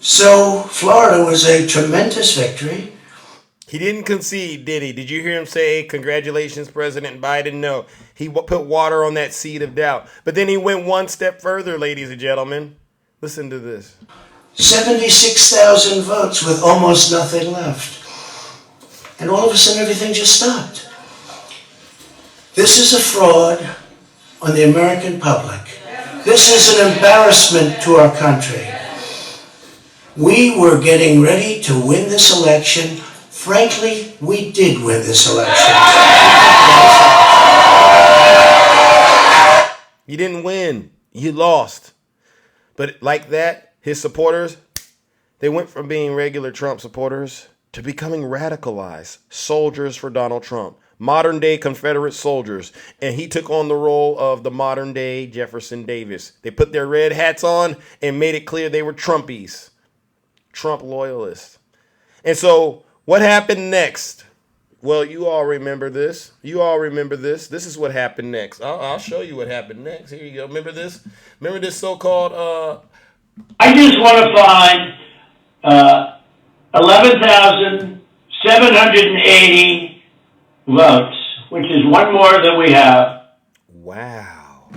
So Florida was a tremendous victory. He didn't concede, did he? Did you hear him say, congratulations, President Biden? No, he put water on that seed of doubt. But then he went one step further, ladies and gentlemen. Listen to this. 76,000 votes with almost nothing left. And all of a sudden, everything just stopped. This is a fraud on the American public. This is an embarrassment to our country. We were getting ready to win this election. Frankly, we did win this election. You didn't win. You lost. But like that, his supporters, they went from being regular Trump supporters to becoming radicalized soldiers for Donald Trump, modern day Confederate soldiers. And he took on the role of the modern day Jefferson Davis. They put their red hats on and made it clear they were Trumpies, Trump loyalists. And so what happened next? Well, you all remember this. You all remember this. This is what happened next. I'll show you what happened next. Here you go. Remember this? Remember this so-called... I just want to find 11,780 votes, which is one more than we have. Wow.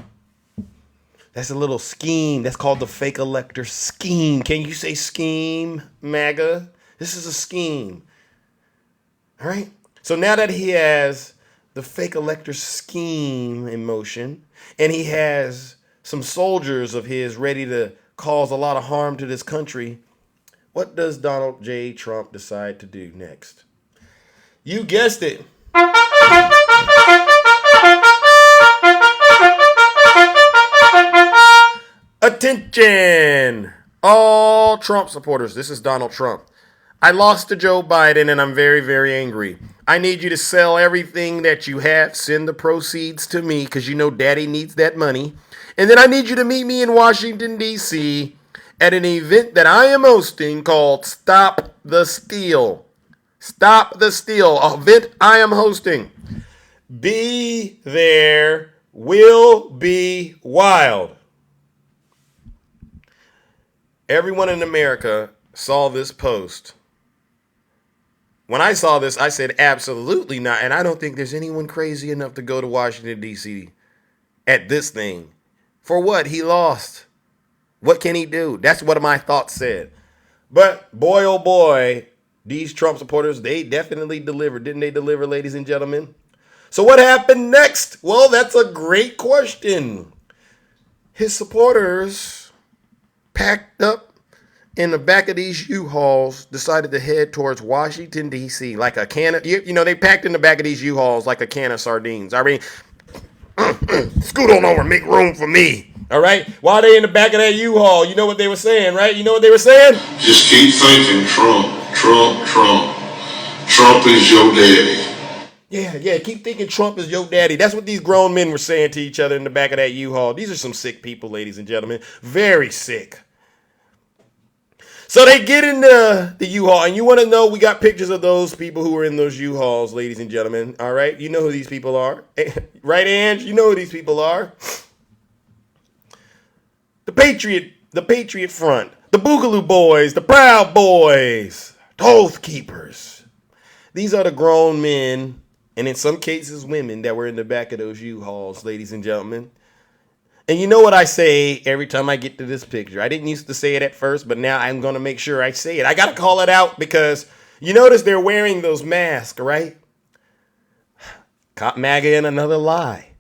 That's a little scheme. That's called the fake elector scheme. Can you say scheme, MAGA? This is a scheme. All right? So now that he has the fake elector scheme in motion, and he has some soldiers of his ready to cause a lot of harm to this country, what does Donald J. Trump decide to do next? You guessed it. Attention, all Trump supporters. This is Donald Trump. I lost to Joe Biden and I'm very, very angry. I need you to sell everything that you have. Send the proceeds to me because you know daddy needs that money. And then I need you to meet me in Washington, D.C. at an event that I am hosting called Stop the Steal. Stop the Steal, an event I am hosting. Be there, will be wild. Everyone in America saw this post. When I saw this, I said, absolutely not. And I don't think there's anyone crazy enough to go to Washington, D.C. at this thing. For what? He lost. What can he do? That's what my thoughts said. But boy, oh boy, these Trump supporters, they definitely delivered. Didn't they deliver, ladies and gentlemen? So what happened next? Well, that's a great question. His supporters packed up in the back of these U-Hauls, decided to head towards Washington, D.C. like a can of, you know, they packed in the back of these U-Hauls like a can of sardines. I mean, scoot on over, make room for me. All right? While they in the back of that U-Haul, you know what they were saying, right? You know what they were saying? Just keep thinking Trump, Trump, Trump. Trump is your daddy. Yeah, keep thinking Trump is your daddy. That's what these grown men were saying to each other in the back of that U-Haul. These are some sick people, ladies and gentlemen. Very sick. So they get in the U-Haul, and you want to know, we got pictures of those people who were in those U-Hauls, ladies and gentlemen. All right, you know who these people are. Right, Ange? You know who these people are. The Patriot Front, the Boogaloo Boys, the Proud Boys, the Oath Keepers. These are the grown men, and in some cases women, that were in the back of those U-Hauls, ladies and gentlemen. And you know what I say every time I get to this picture? I didn't used to say it at first, but now I'm going to make sure I say it. I got to call it out because you notice they're wearing those masks, right? Caught MAGA in another lie.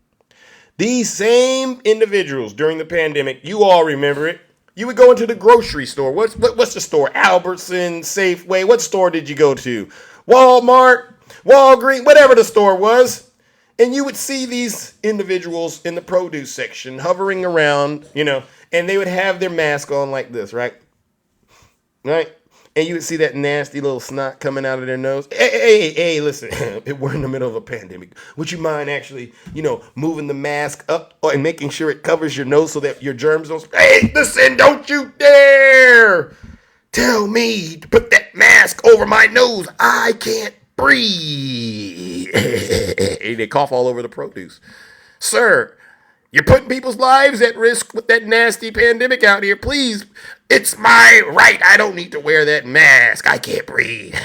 These same individuals during the pandemic, you all remember it. You would go into the grocery store. What's the store? Albertson, Safeway. What store did you go to? Walmart, Walgreens, whatever the store was. And you would see these individuals in the produce section hovering around, and they would have their mask on like this, right? Right? And you would see that nasty little snot coming out of their nose. Hey, listen, we're in the middle of a pandemic. Would you mind actually, moving the mask up and making sure it covers your nose so that your germs don't... Hey, listen, don't you dare tell me to put that mask over my nose. I can't breathe. They cough all over the produce. Sir, you're putting people's lives at risk with that nasty pandemic out here. Please, it's my right. I don't need to wear that mask. I can't breathe.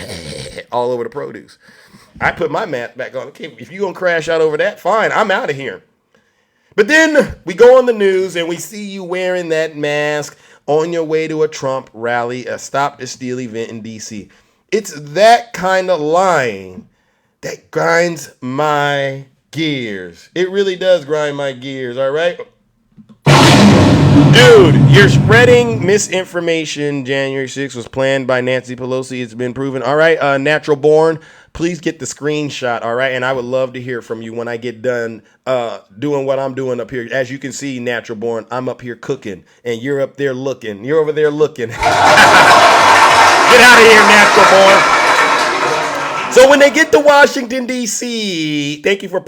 All over the produce. I put my mask back on. Okay, if you're going to crash out over that, fine. I'm out of here. But then we go on the news and we see you wearing that mask on your way to a Trump rally, a Stop the Steal event in D.C. It's that kind of lying that grinds my gears. It really does grind my gears, all right? Dude, you're spreading misinformation. January 6th was planned by Nancy Pelosi. It's been proven. All right, Natural Born, please get the screenshot, all right? And I would love to hear from you when I get done doing what I'm doing up here. As you can see, Natural Born, I'm up here cooking, and you're up there looking. You're over there looking. Get out of here, Natural Born. So when they get to Washington, D.C., thank you for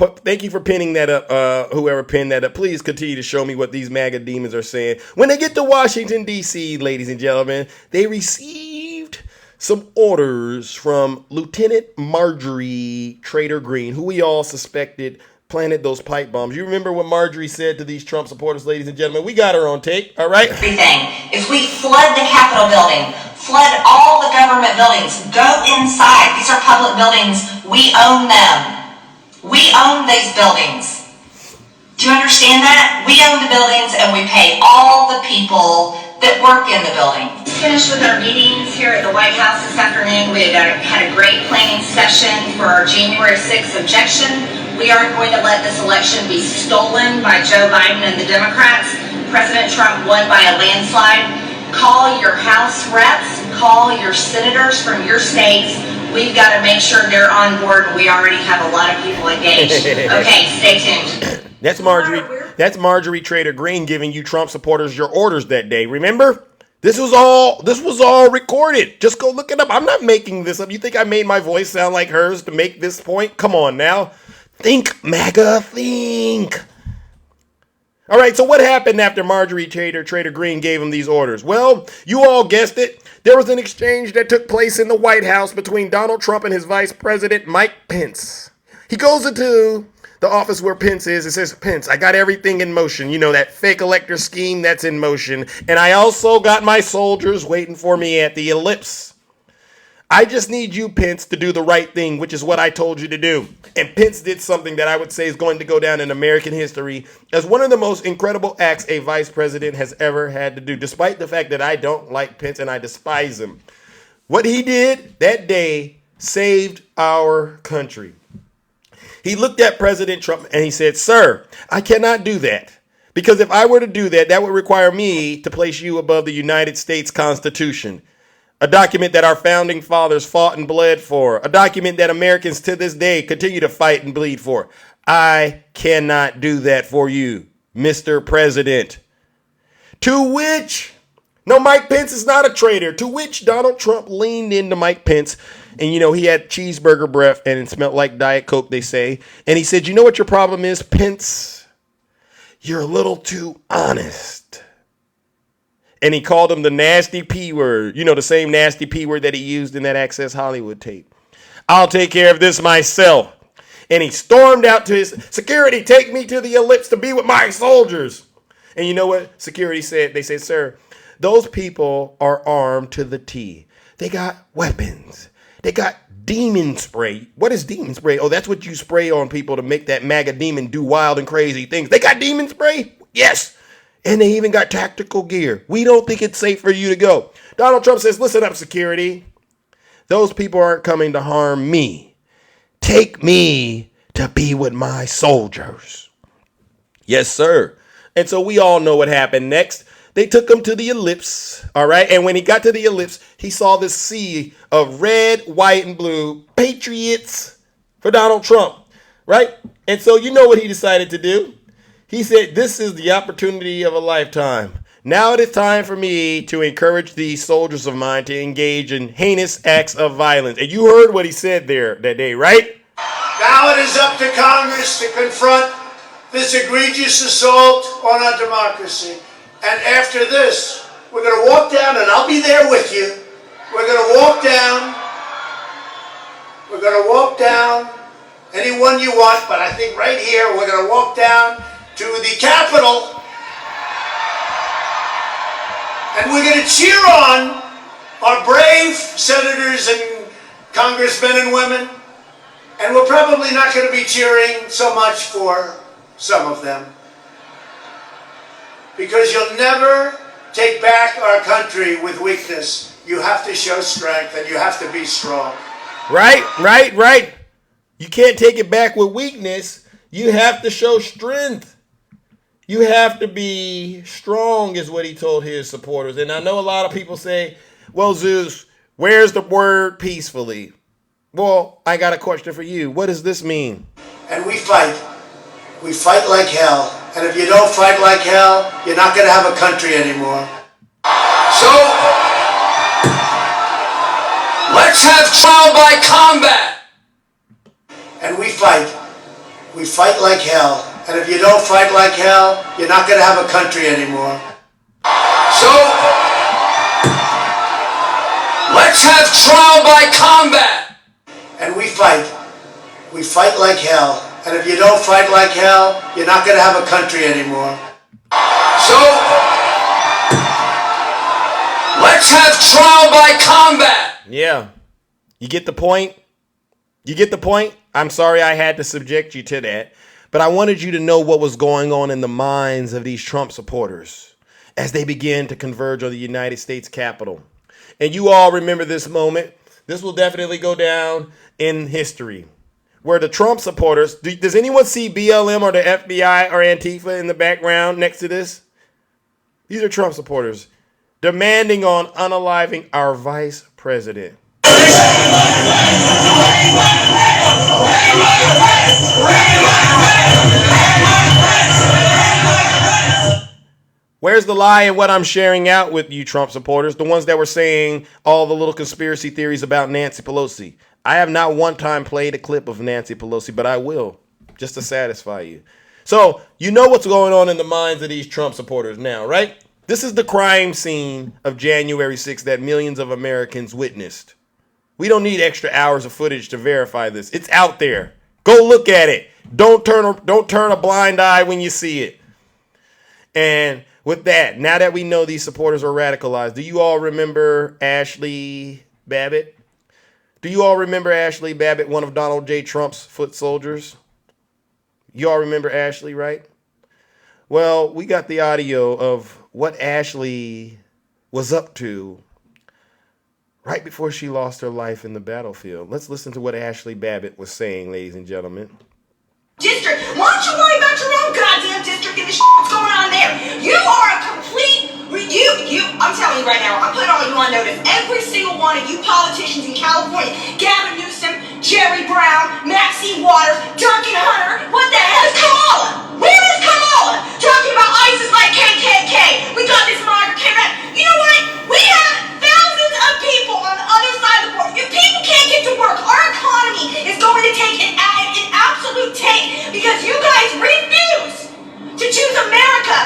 pinning that up, whoever pinned that up. Please continue to show me what these MAGA demons are saying. When they get to Washington, D.C., ladies and gentlemen, they received some orders from Lieutenant Marjorie Trader Greene, who we all suspected planted those pipe bombs. You remember what Marjorie said to these Trump supporters, ladies and gentlemen? We got her on tape, all right? Everything. If we flood the Capitol building, flood all the government buildings, go inside. These are public buildings. We own them. We own these buildings. Do you understand that? We own the buildings and we pay all the people that work in the building. Finished with our meetings here at the White House this afternoon. We had a great planning session for our January 6th objection. We aren't going to let this election be stolen by Joe Biden and the Democrats. President Trump won by a landslide. Call your House reps, call your senators from your states. We've got to make sure they're on board. We already have a lot of people engaged. Okay, stay tuned. That's Marjorie Trader Greene giving you Trump supporters your orders that day. Remember? This was all recorded. Just go look it up. I'm not making this up. You think I made my voice sound like hers to make this point? Come on now. Think, MAGA, think. All right, so what happened after Marjorie Trader Greene gave him these orders? Well, you all guessed it. There was an exchange that took place in the White House between Donald Trump and his vice president, Mike Pence. He goes into the office where Pence is and says, Pence, I got everything in motion. You know, that fake Elector scheme, that's in motion. And I also got my soldiers waiting for me at the ellipse. I just need you, Pence, to do the right thing, which is what I told you to do. And Pence did something that I would say is going to go down in American history as one of the most incredible acts a vice president has ever had to do, despite the fact that I don't like Pence and I despise him. What he did that day saved our country. He looked at President Trump and he said, sir, I cannot do that. Because if I were to do that, that would require me to place you above the United States Constitution. A document that our founding fathers fought and bled for. A document that Americans to this day continue to fight and bleed for. I cannot do that for you, Mr. President. To which, no, Mike Pence is not a traitor. To which Donald Trump leaned into Mike Pence. And, you know, he had cheeseburger breath and it smelled like Diet Coke, they say. And he said, you know what your problem is, Pence? You're a little too honest. And he called him the nasty P word. You know, the same nasty P word that he used in that Access Hollywood tape. I'll take care of this myself. And he stormed out to his security, take me to the ellipse to be with my soldiers. And you know what security said? They said, sir, those people are armed to the T. They got weapons. They got demon spray. What is demon spray? Oh, that's what you spray on people to make that MAGA demon do wild and crazy things. They got demon spray? Yes. And they even got tactical gear. We don't think it's safe for you to go. Donald Trump says, listen up, security. Those people aren't coming to harm me. Take me to be with my soldiers. Yes, sir. And so we all know what happened next. They took him to the ellipse, all right? And when he got to the ellipse, he saw this sea of red, white, and blue patriots for Donald Trump, right? And so you know what he decided to do. He said, this is the opportunity of a lifetime. Now it is time for me to encourage these soldiers of mine to engage in heinous acts of violence. And you heard what he said there that day, right? Now it is up to Congress to confront this egregious assault on our democracy. And after this, we're going to walk down, and I'll be there with you. We're going to walk down. We're going to walk down anyone you want, but I think right here, we're going to walk down to the Capitol. And we're going to cheer on our brave senators and congressmen and women. And we're probably not going to be cheering so much for some of them. Because you'll never take back our country with weakness. You have to show strength, and you have to be strong. Right. You can't take it back with weakness. You have to show strength. You have to be strong, is what he told his supporters. And I know a lot of people say, well, Zeus, where's the word peacefully? Well, I got a question for you. What does this mean? And we fight. We fight like hell. And if you don't fight like hell, you're not going to have a country anymore. So, let's have trial by combat. And we fight. We fight like hell. And if you don't fight like hell, you're not going to have a country anymore. So, let's have trial by combat. And we fight. We fight like hell. And if you don't fight like hell, you're not going to have a country anymore. So, let's have trial by combat. Yeah. You get the point? You get the point? I'm sorry I had to subject you to that. But I wanted you to know what was going on in the minds of these Trump supporters as they began to converge on the United States Capitol. And you all remember this moment. This will definitely go down in history. Where the Trump supporters, does anyone see BLM or the FBI or Antifa in the background next to this? These are Trump supporters demanding on unaliving our vice president. Where's the lie in what I'm sharing out with you, Trump supporters? The ones that were saying all the little conspiracy theories about Nancy Pelosi. I have not one time played a clip of Nancy Pelosi, but I will, just to satisfy you. So, you know what's going on in the minds of these Trump supporters now, right? This is the crime scene of January 6th that millions of Americans witnessed. We don't need extra hours of footage to verify this. It's out there. Go look at it. Don't turn a blind eye when you see it. And with that, now that we know these supporters are radicalized, do you all remember Ashley Babbitt? Do you all remember Ashley Babbitt, one of Donald J. Trump's foot soldiers? You all remember Ashley, right? Well, we got the audio of what Ashley was up to right before she lost her life in the battlefield. Let's listen to what Ashley Babbitt was saying, ladies and gentlemen. District, why don't you worry about your own goddamn district and the shit that's going on there? You are a complete, I'm telling you right now, I'm putting all you on notice. Every single one of you politicians in California, Gavin Newsom, Jerry Brown, Maxine Waters, Duncan Hunter, what the hell is Kamala? Where is Kamala? Talking about ISIS like KKK. We got this Margaret Karen. You know what? We have thousands of people on the other side of the border. If people can't get to work, our economy is going to take an absolute tank because you guys refuse to choose America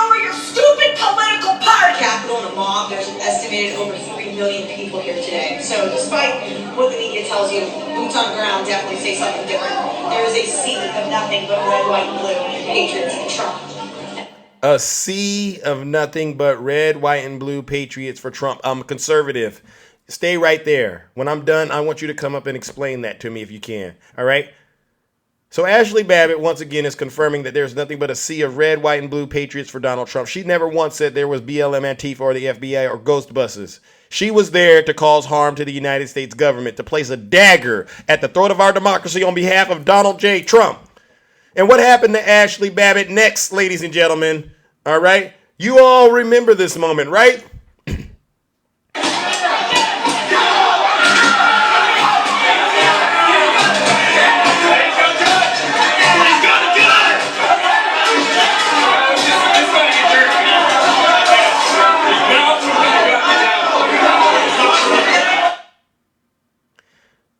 over your stupid political party. Capitol and a mob, there's an estimated over 3 million people here today. So despite what the media tells you, boots on the ground definitely say something different. There is a sea of nothing but red, white, and blue patriots for Trump. A sea of nothing but red, white, and blue patriots for Trump. I'm a conservative. Stay right there. When I'm done, I want you to come up and explain that to me if you can. All right? So Ashley Babbitt, once again, is confirming that there's nothing but a sea of red, white, and blue patriots for Donald Trump. She never once said there was BLM, Antifa, or the FBI, or Ghostbusters. She was there to cause harm to the United States government, to place a dagger at the throat of our democracy on behalf of Donald J. Trump. And what happened to Ashley Babbitt next, ladies and gentlemen? All right. You all remember this moment, right?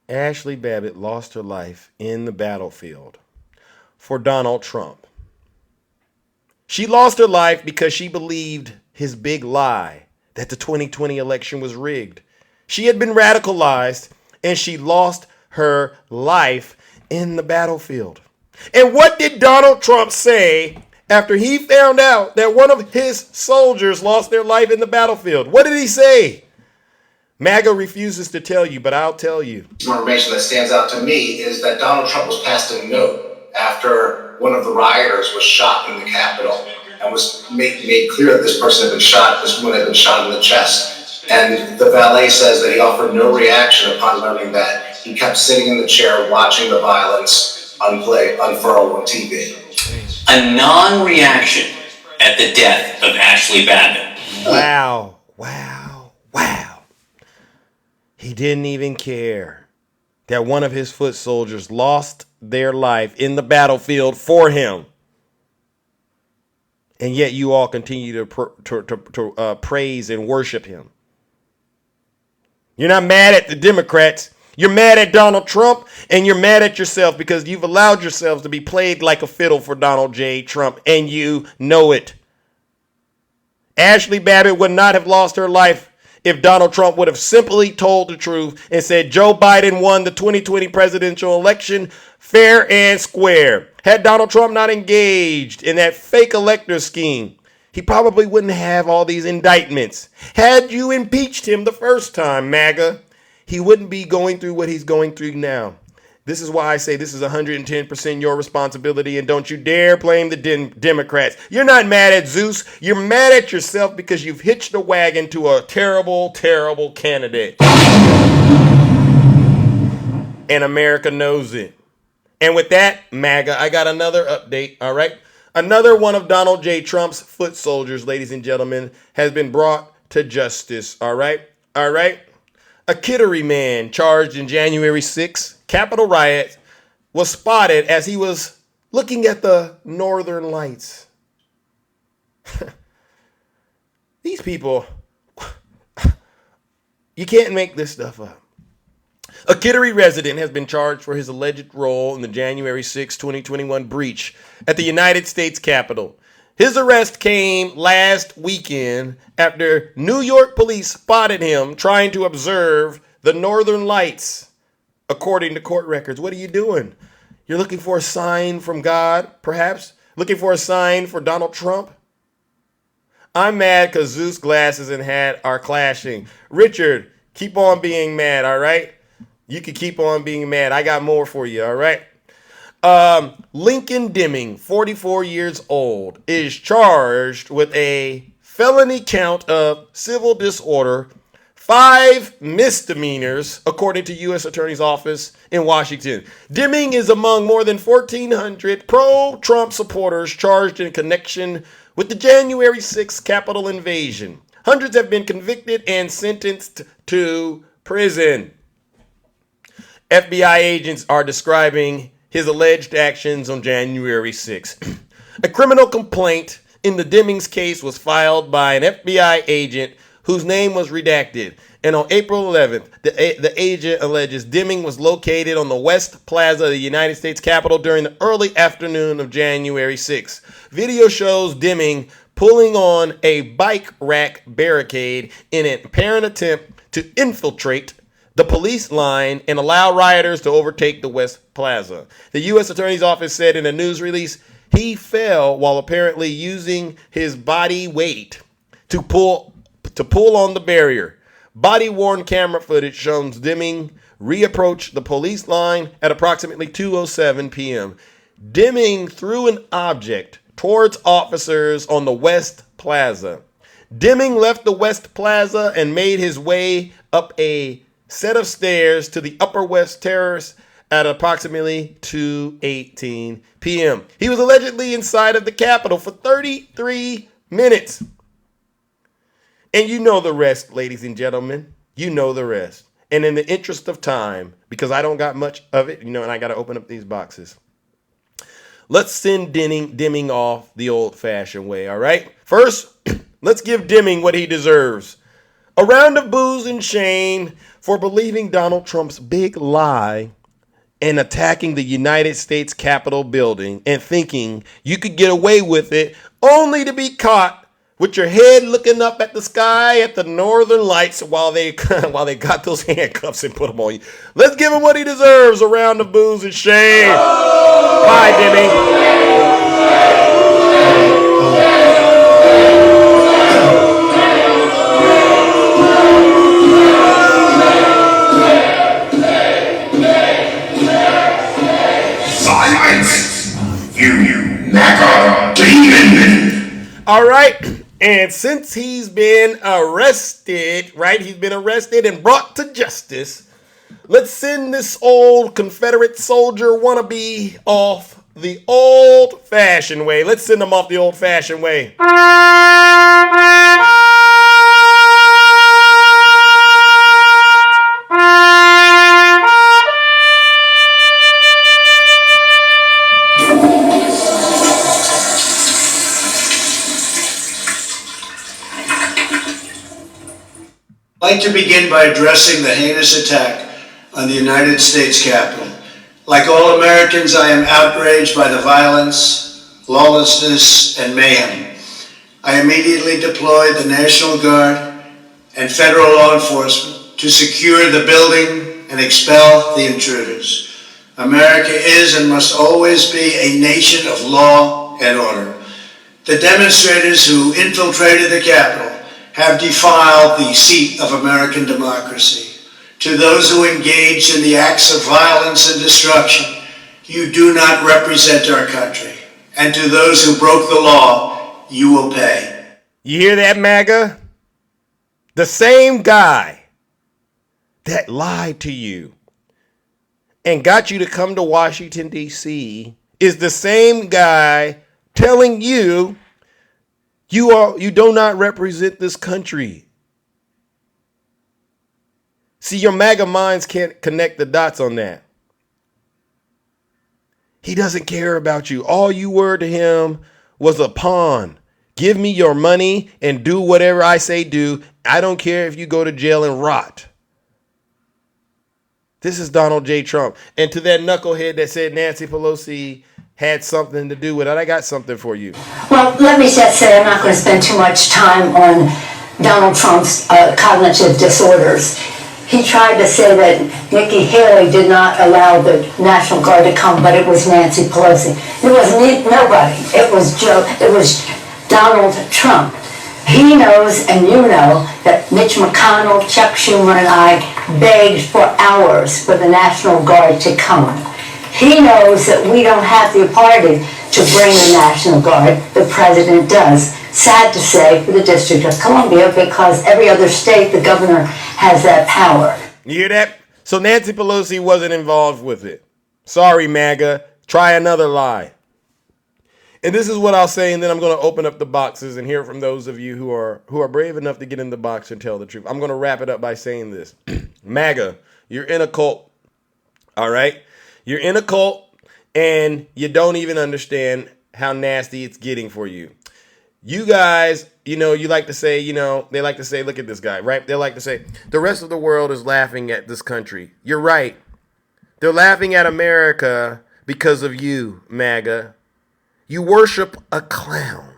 Ashley Babbitt lost her life in the battlefield for Donald Trump. She lost her life because she believed his big lie that the 2020 election was rigged. She had been radicalized and she lost her life in the battlefield. And what did Donald Trump say after he found out that one of his soldiers lost their life in the battlefield? What did he say? MAGA refuses to tell you, but I'll tell you. Some information that stands out to me is that Donald Trump was passed a note after one of the rioters was shot in the Capitol and was made clear that this person had been shot, this woman had been shot in the chest. And the valet says that he offered no reaction upon learning that. He kept sitting in the chair watching the violence unfurl on TV. A non-reaction at the death of Ashley Babbitt. Wow. He didn't even care that one of his foot soldiers lost their life in the battlefield for him. And yet you all continue to praise and worship him. You're not mad at the Democrats. You're mad at Donald Trump, and you're mad at yourself because you've allowed yourselves to be played like a fiddle for Donald J. Trump, and you know it. Ashley Babbitt would not have lost her life if Donald Trump would have simply told the truth and said Joe Biden won the 2020 presidential election fair and square. Had Donald Trump not engaged in that fake elector scheme, he probably wouldn't have all these indictments. Had you impeached him the first time, MAGA, he wouldn't be going through what he's going through now. This is why I say this is 110% your responsibility, and don't you dare blame the Democrats. You're not mad at Zeus. You're mad at yourself because you've hitched a wagon to a terrible, terrible candidate. And America knows it. And with that, MAGA, I got another update, all right? Another one of Donald J. Trump's foot soldiers, ladies and gentlemen, has been brought to justice, all right? All right? A Kittery man charged in January 6th Capitol riot was spotted as he was looking at the northern lights. These people, you can't make this stuff up. A Kittery resident has been charged for his alleged role in the January 6, 2021 breach at the United States Capitol. His arrest came last weekend after New York police spotted him trying to observe the northern lights. According to court records, what are you doing? You're looking for a sign from God, perhaps? Looking for a sign for Donald Trump? I'm mad because Zeus' glasses and hat are clashing. Richard, keep on being mad, all right? You can keep on being mad. I got more for you, all right? Lincoln Deming, 44 years old, is charged with a felony count of civil disorder, 5 misdemeanors, according to U.S. Attorney's Office in Washington. Deming is among more than 1,400 pro-Trump supporters charged in connection with the January 6th Capitol invasion. Hundreds have been convicted and sentenced to prison. FBI agents are describing his alleged actions on January 6th. A criminal complaint in the Demings case was filed by an FBI agent whose name was redacted. And on April 11th, the agent alleges Deming was located on the West Plaza of the United States Capitol during the early afternoon of January 6th. Video shows Deming pulling on a bike rack barricade in an apparent attempt to infiltrate the police line and allow rioters to overtake the West Plaza. The U.S. Attorney's Office said in a news release, he fell while apparently using his body weight to pull on the barrier. Body-worn camera footage shows Deming reapproach the police line at approximately 2:07 p.m. Deming threw an object towards officers on the West Plaza. Deming left the West Plaza and made his way up a set of stairs to the Upper West Terrace at approximately 2:18 p.m. He was allegedly inside of the Capitol for 33 minutes. And you know the rest, ladies and gentlemen. You know the rest. And in the interest of time, because I don't got much of it, and I got to open up these boxes. Let's send Deming off the old-fashioned way, all right? First, let's give Deming what he deserves. A round of boos and shame for believing Donald Trump's big lie and attacking the United States Capitol building and thinking you could get away with it only to be caught with your head looking up at the sky at the northern lights while they got those handcuffs and put them on you. Let's give him what he deserves, a round of boos and shame. Bye, Deming. You MAGA demon! All right, and since he's been arrested, right? He's been arrested and brought to justice. Let's send this old Confederate soldier wannabe off the old-fashioned way. Let's send him off the old-fashioned way. I'd like to begin by addressing the heinous attack on the United States Capitol. Like all Americans, I am outraged by the violence, lawlessness, and mayhem. I immediately deployed the National Guard and federal law enforcement to secure the building and expel the intruders. America is and must always be a nation of law and order. The demonstrators who infiltrated the Capitol have defiled the seat of American democracy. To those who engaged in the acts of violence and destruction, you do not represent our country. And to those who broke the law, you will pay. You hear that, MAGA? The same guy that lied to you and got you to come to Washington, D.C. is the same guy telling you you do not represent this country. See, your MAGA minds can't connect the dots on that. He doesn't care about you. All you were to him was a pawn. Give me your money and do whatever I say do. I don't care if you go to jail and rot. This is Donald J. Trump. And to that knucklehead that said Nancy Pelosi had something to do with it, I got something for you. Well, let me just say I'm not going to spend too much time on Donald Trump's cognitive disorders. He tried to say that Nikki Haley did not allow the National Guard to come, but it was Nancy Pelosi. It was nobody. It was Donald Trump. He knows, and you know, that Mitch McConnell, Chuck Schumer, and I begged for hours for the National Guard to come. He knows that we don't have the authority to bring the National Guard. The president does. Sad to say for the District of Columbia, because every other state, the governor has that power. You hear that? So Nancy Pelosi wasn't involved with it. Sorry, MAGA. Try another lie. And this is what I'll say, and then I'm going to open up the boxes and hear from those of you who are brave enough to get in the box and tell the truth. I'm going to wrap it up by saying this. MAGA, you're in a cult. All right? You're in a cult, and you don't even understand how nasty it's getting for you. You guys, you like to say, they like to say, look at this guy, right? They like to say, the rest of the world is laughing at this country. You're right. They're laughing at America because of you, MAGA. You worship a clown.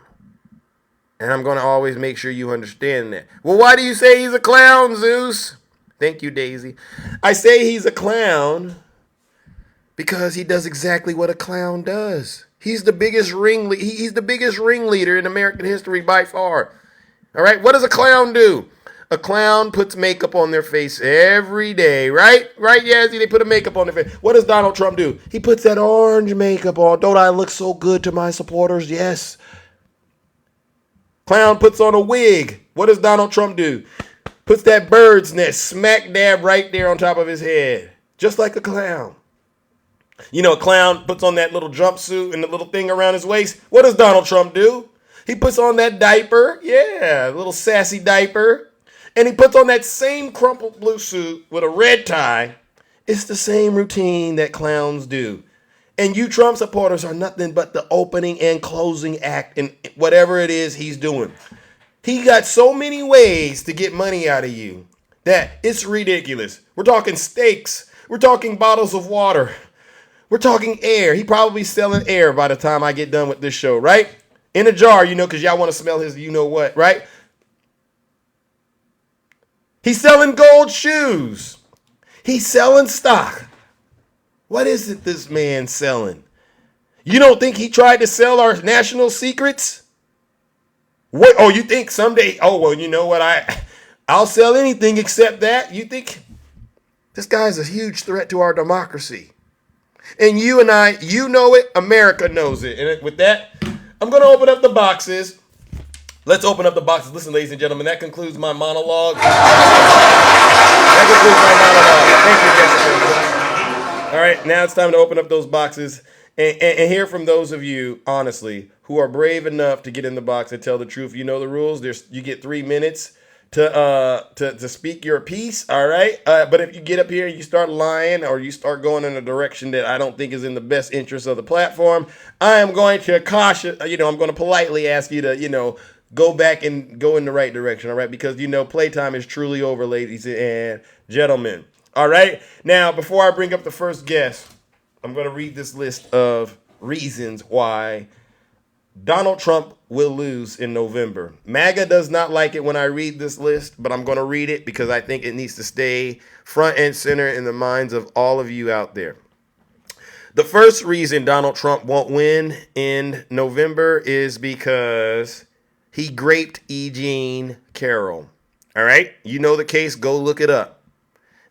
And I'm going to always make sure you understand that. Well, why do you say he's a clown, Zeus? Thank you, Daisy. I say he's a clown because he does exactly what a clown does. He's the biggest ringleader in American history by far. All right, what does a clown do? A clown puts makeup on their face every day, right? Right, Yazzie? They put a makeup on their face. What does Donald Trump do? He puts that orange makeup on. Don't I look so good to my supporters? Yes. Clown puts on a wig. What does Donald Trump do? Puts that bird's nest smack dab right there on top of his head. Just like a clown. You know, a clown puts on that little jumpsuit and the little thing around his waist. What does Donald Trump do? He puts on that diaper. Yeah, a little sassy diaper. And he puts on that same crumpled blue suit with a red tie. It's the same routine that clowns do. And you Trump supporters are nothing but the opening and closing act in whatever it is he's doing. He got so many ways to get money out of you that it's ridiculous. We're talking steaks. We're talking bottles of water. We're talking air. He probably selling air by the time I get done with this show, right? In a jar, you know, because y'all want to smell his you know what, right? He's selling gold shoes. He's selling stock. What is it this man's selling? You don't think he tried to sell our national secrets? What? Oh, you think someday, oh, well, you know what? I'll sell anything except that. You think this guy's a huge threat to our democracy. And you and I, you know it, America knows it. And with that, I'm going to open up the boxes. Let's open up the boxes. Listen, ladies and gentlemen, that concludes my monologue. That concludes my monologue. Thank you, Jessica. All right, now it's time to open up those boxes and hear from those of you, honestly, who are brave enough to get in the box and tell the truth. You know the rules. You get 3 minutes to speak your piece, all right? But if you get up here and you start lying or you start going in a direction that I don't think is in the best interest of the platform, I am going to caution, I'm going to politely ask you to, go back and go in the right direction, all right? Because, playtime is truly over, ladies and gentlemen. All right. Now, before I bring up the first guest, I'm going to read this list of reasons why Donald Trump will lose in November. MAGA does not like it when I read this list, but I'm going to read it because I think it needs to stay front and center in the minds of all of you out there. The first reason Donald Trump won't win in November is because he graped E. Jean Carroll. All right. You know the case. Go look it up.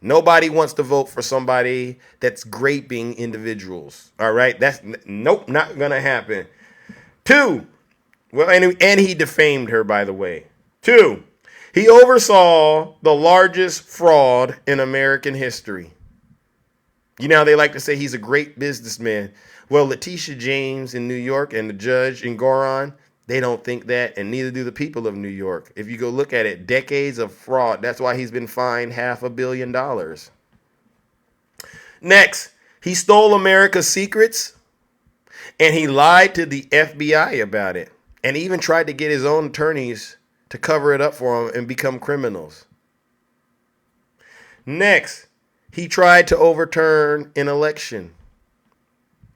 Nobody wants to vote for somebody that's graping individuals. All right. That's nope, not going to happen. 2, well, and he defamed her, by the way. 2, he oversaw the largest fraud in American history. You know, they like to say he's a great businessman. Well, Letitia James in New York and the judge in Goron, they don't think that, and neither do the people of New York. If you go look at it, decades of fraud. That's why he's been fined $500 million. Next, he stole America's secrets, and he lied to the FBI about it, and even tried to get his own attorneys to cover it up for him and become criminals. Next, he tried to overturn an election.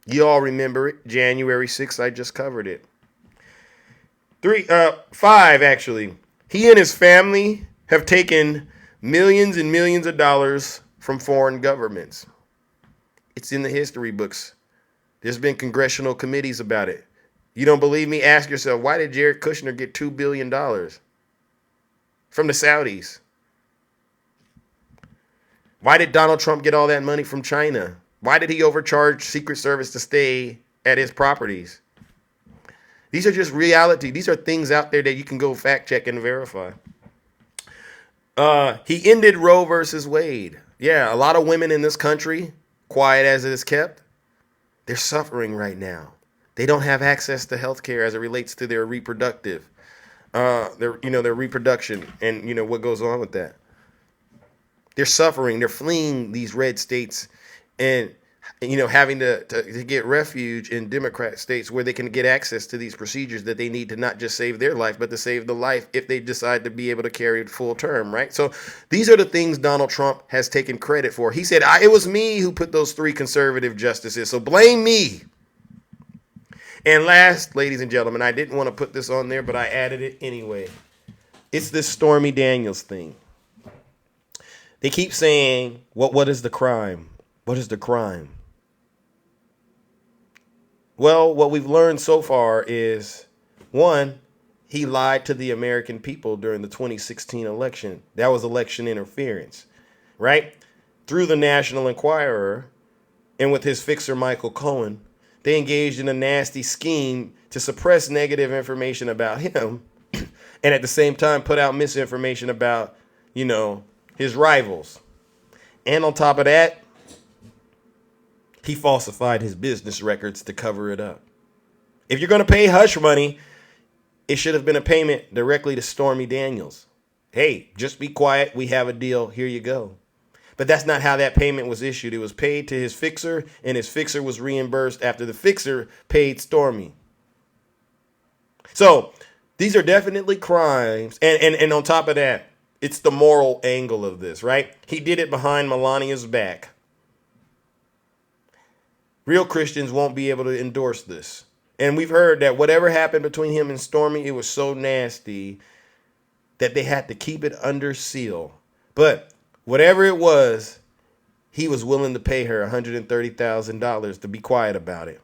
You all remember it, January 6th, I just covered it. 5, actually. He and his family have taken millions and millions of dollars from foreign governments. It's in the history books. There's been congressional committees about it. You don't believe me? Ask yourself, why did Jared Kushner get $2 billion from the Saudis? Why did Donald Trump get all that money from China? Why did he overcharge Secret Service to stay at his properties? These are just reality. These are things out there that you can go fact check and verify. He ended Roe versus Wade. Yeah, a lot of women in this country, quiet as it is kept, they're suffering right now. They don't have access to health care as it relates to their reproductive, their reproduction and, what goes on with that. They're suffering. They're fleeing these red states and, having to get refuge in Democrat states where they can get access to these procedures that they need to not just save their life, but to save the life if they decide to be able to carry it full term, right? So these are the things Donald Trump has taken credit for. He said, it was me who put those 3 conservative justices, so blame me. And last, ladies and gentlemen, I didn't want to put this on there, but I added it anyway. It's this Stormy Daniels thing. They keep saying, what is the crime? What is the crime? Well, what we've learned so far is, 1, he lied to the American people during the 2016 election. That was election interference, right? Through the National Enquirer and with his fixer, Michael Cohen, they engaged in a nasty scheme to suppress negative information about him and at the same time put out misinformation about, his rivals. And on top of that, He falsified his business records to cover it up. If you're going to pay hush money, it should have been a payment directly to Stormy Daniels. Hey, just be quiet. We have a deal. Here you go. But that's not how that payment was issued. It was paid to his fixer, and his fixer was reimbursed after the fixer paid Stormy. So these are definitely crimes. And on top of that, it's the moral angle of this, right? He did it behind Melania's back. Real Christians won't be able to endorse this. And we've heard that whatever happened between him and Stormy, it was so nasty that they had to keep it under seal. But whatever it was, he was willing to pay her $130,000 to be quiet about it.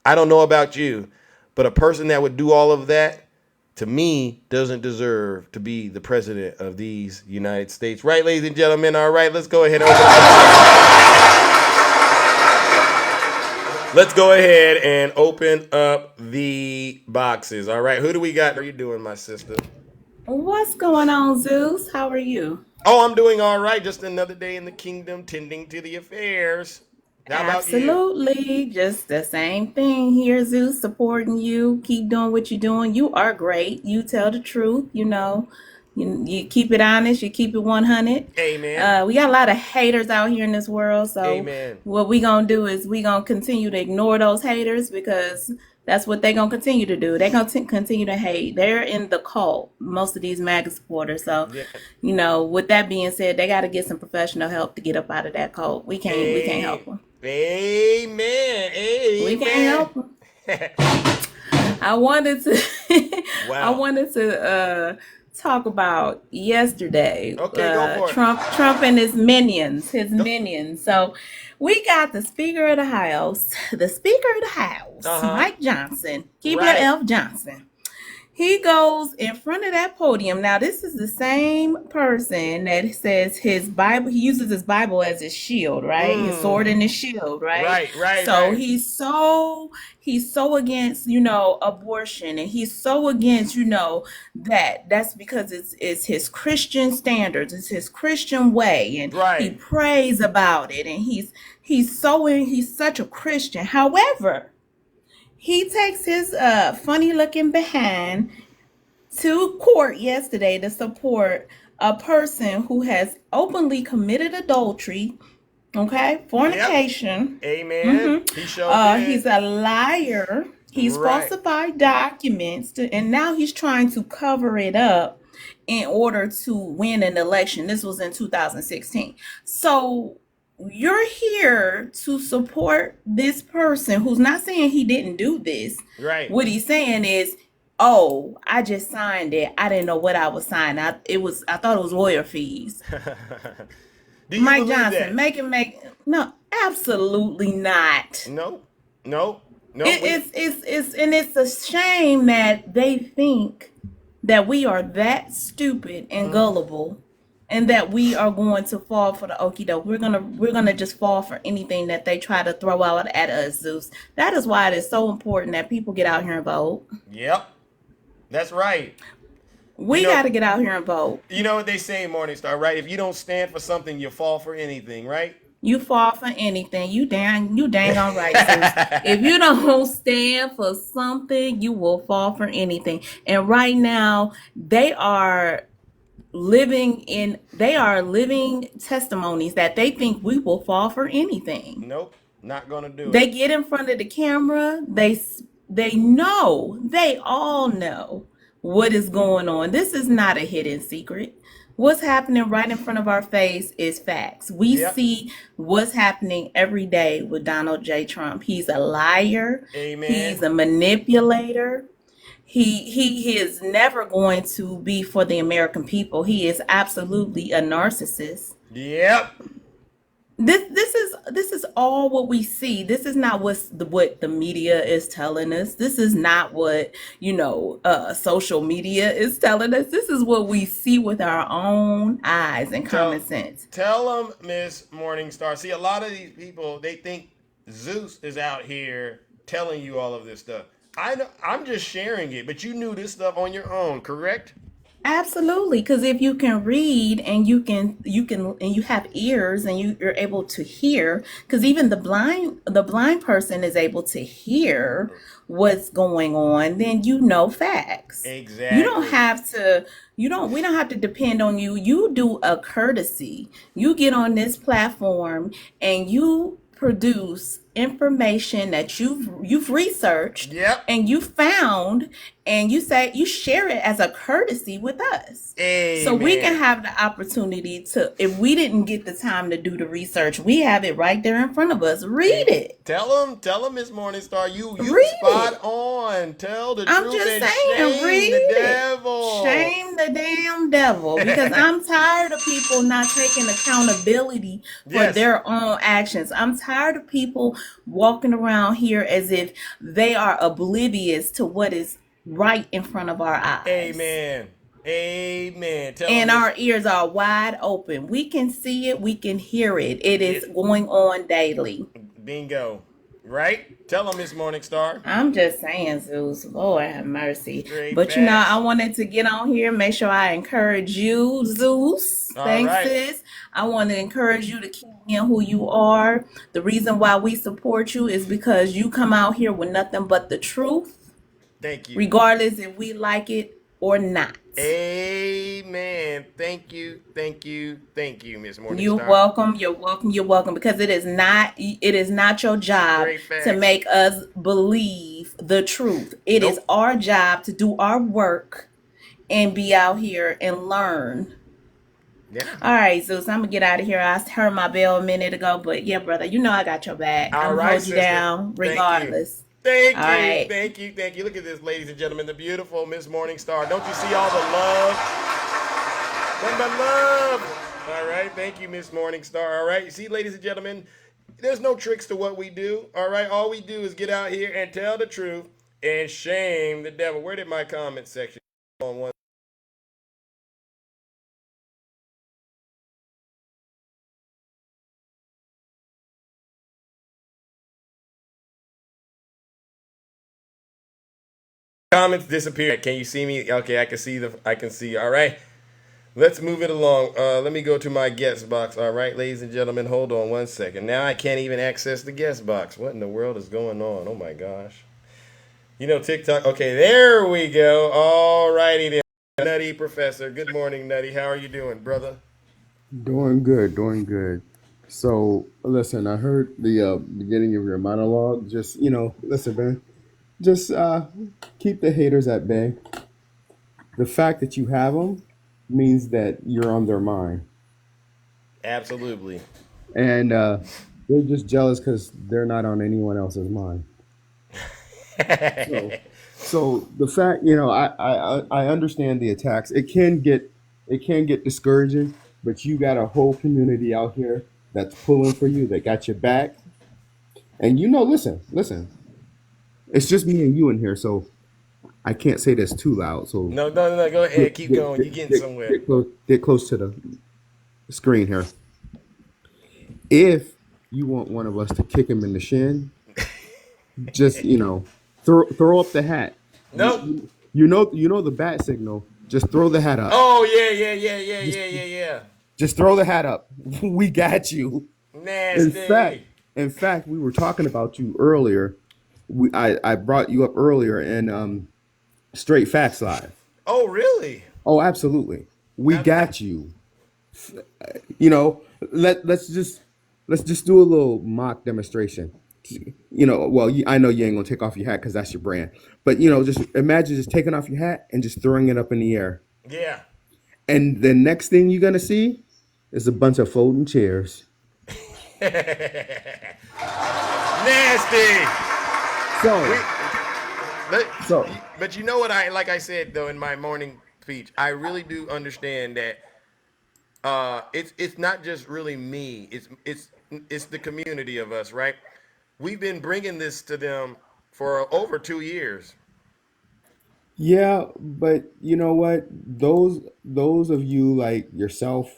I don't know about you, but a person that would do all of that, to me, doesn't deserve to be the president of these United States. Right, ladies and gentlemen? All right, let's go ahead and open up. Let's go ahead and open up the boxes. All right, who do we got? How are you doing, my sister? What's going on, Zeus? How are you? Oh, I'm doing all right. Just another day in the kingdom, tending to the affairs. How about you? Absolutely. Just the same thing here, Zeus, supporting you. Keep doing what you're doing. You are great. You tell the truth, you know. You keep it honest. You keep it 100. Amen. We got a lot of haters out here in this world. So Amen. What we going to do is we going to continue to ignore those haters because that's what they're going to continue to do. They're going to continue to hate. They're in the cult, most of these MAGA supporters. So, you know, with that being said, they got to get some professional help to get up out of that cult. We can't help them. Amen. Amen. We can't help them. I wanted to talk about yesterday. Okay, go for it. Trump and his minions. So we got the Speaker of the House, Mike Johnson, keep it F. Johnson. He goes in front of that podium. Now, this is the same person that says his Bible, he uses his Bible as his shield, right? His sword and his shield, right? Right. So he's so against, you know, abortion, and he's so against, you know, that's because it's his Christian standards, it's his Christian way, and he prays about it, and he's such a Christian. However, he takes his funny looking behind to court yesterday to support a person who has openly committed adultery, fornication. Yep. Amen. Mm-hmm. He's a liar. He's falsified documents, and now he's trying to cover it up in order to win an election. This was in 2016. So you're here to support this person who's not saying he didn't do this. Right. What he's saying is, oh, I just signed it. I didn't know what I was signing. I thought it was lawyer fees. Do you Mike believe Johnson, that? No, absolutely not. No. It's a shame that they think that we are that stupid and gullible, and that we are going to fall for the okie doke. We're gonna just fall for anything that they try to throw out at us, Zeus. That is why it is so important that people get out here and vote. Yep, that's right. We got to get out here and vote. You know what they say, Morningstar, right? If you don't stand for something, you fall for anything, right? You fall for anything. You dang on right, Zeus. If you don't stand for something, you will fall for anything. And right now, they are living testimonies that they think we will fall for anything. Nope, not gonna do it. They get in front of the camera. They all know what is going on. This is not a hidden secret. What's happening right in front of our face is facts. We see what's happening every day with Donald J. Trump. He's a liar. Amen. He's a manipulator. He is never going to be for the American people. He is absolutely a narcissist. Yep. This is all what we see. This is not what the media is telling us. This is not what, social media is telling us. This is what we see with our own eyes and common sense. Tell them, Miss Morningstar. See, a lot of these people, they think Zeus is out here telling you all of this stuff. I'm just sharing it, but you knew this stuff on your own, correct? Absolutely, because if you can read and and you have ears and you're able to hear, because even the blind person is able to hear what's going on, then you know facts. You don't Exactly. have to we don't have to depend on you. You do a courtesy. You get on this platform and you produce information that you've researched Yep. and you found, and you share it as a courtesy with us. So we can Amen. have the opportunity to, if we didn't get the time to do the research, we have it right there in front of us. Read it. Tell them, Miss Morningstar, you Read spot it. on. Tell the I'm truth just and saying, shame read the it. devil. Shame the damn devil, because I'm tired of people not taking accountability for Yes. their own actions. I'm tired of people walking around here as if they are oblivious to what is right in front of our eyes. Amen. Amen. Tell them, And Miss. our ears are wide open. We can see it, we can hear it. It is going on daily. Bingo. Right? Tell them, Miss Morningstar. I'm just saying, Zeus, Lord have mercy. Straight But facts. I wanted to get on here, make sure I encourage you, Zeus. All Thanks, right. sis. I want to encourage you to keep being who you are. The reason why we support you is because you come out here with nothing but the truth, Thank you. regardless if we like it or not. Amen. Thank you, Miss You're Morningstar. welcome. You're welcome. You're welcome. Because it is not your job Straight facts. to make us believe the truth. It is our job to do our work and be out here and learn. Yeah. All right, Zeus, I'm gonna get out of here. I heard my bell a minute ago, but yeah, brother, you know I got your back. All I'm gonna right, hold you sister. down Thank you. regardless. Thank All you, right. thank you, thank you. Look at this, ladies and gentlemen, the beautiful Miss Morningstar. Don't you see all the love? Nothing but love. All right, thank you, Miss Morningstar. All right, you see, ladies and gentlemen, there's no tricks to what we do. All right, all we do is get out here and tell the truth and shame the devil. Where did my comment section on one? Comments disappeared. Can you see me? Okay, I can see. All right. Let's move it along. Let me go to my guest box. All right, ladies and gentlemen, hold on one second. Now I can't even access the guest box. What in the world is going on? Oh my gosh. You know, TikTok. Okay, there we go. All righty then. Nutty Professor. Good morning, Nutty. How are you doing, brother? Doing good, doing good. So, listen, I heard the beginning of your monologue. Just, listen, man, just keep the haters at bay. The fact that you have them means that you're on their mind. Absolutely. And they're just jealous because they're not on anyone else's mind. So the fact, I understand the attacks. It can get discouraging, but you got a whole community out here that's pulling for you, that got your back. And listen, it's just me and you in here, so I can't say this too loud. So No. Go ahead. Keep going. You're getting somewhere. get close to the screen here. If you want one of us to kick him in the shin, just throw up the hat. Nope. You know the bat signal. Just throw the hat up. Oh yeah. Just throw the hat up. We got you. Nasty. In fact, we were talking about you earlier. I brought you up earlier in Straight Facts Live. Oh really? Oh, absolutely. We got you. Let's just do a little mock demonstration. I know you ain't gonna take off your hat because that's your brand. But just imagine just taking off your hat and just throwing it up in the air. Yeah. And the next thing you're gonna see is a bunch of folding chairs. Nasty. So, but you know what like I said though in my morning speech, I really do understand that it's not just really me. It's the community of us, right? We've been bringing this to them for over 2 years. yeah, but you know what? Those of you like yourself,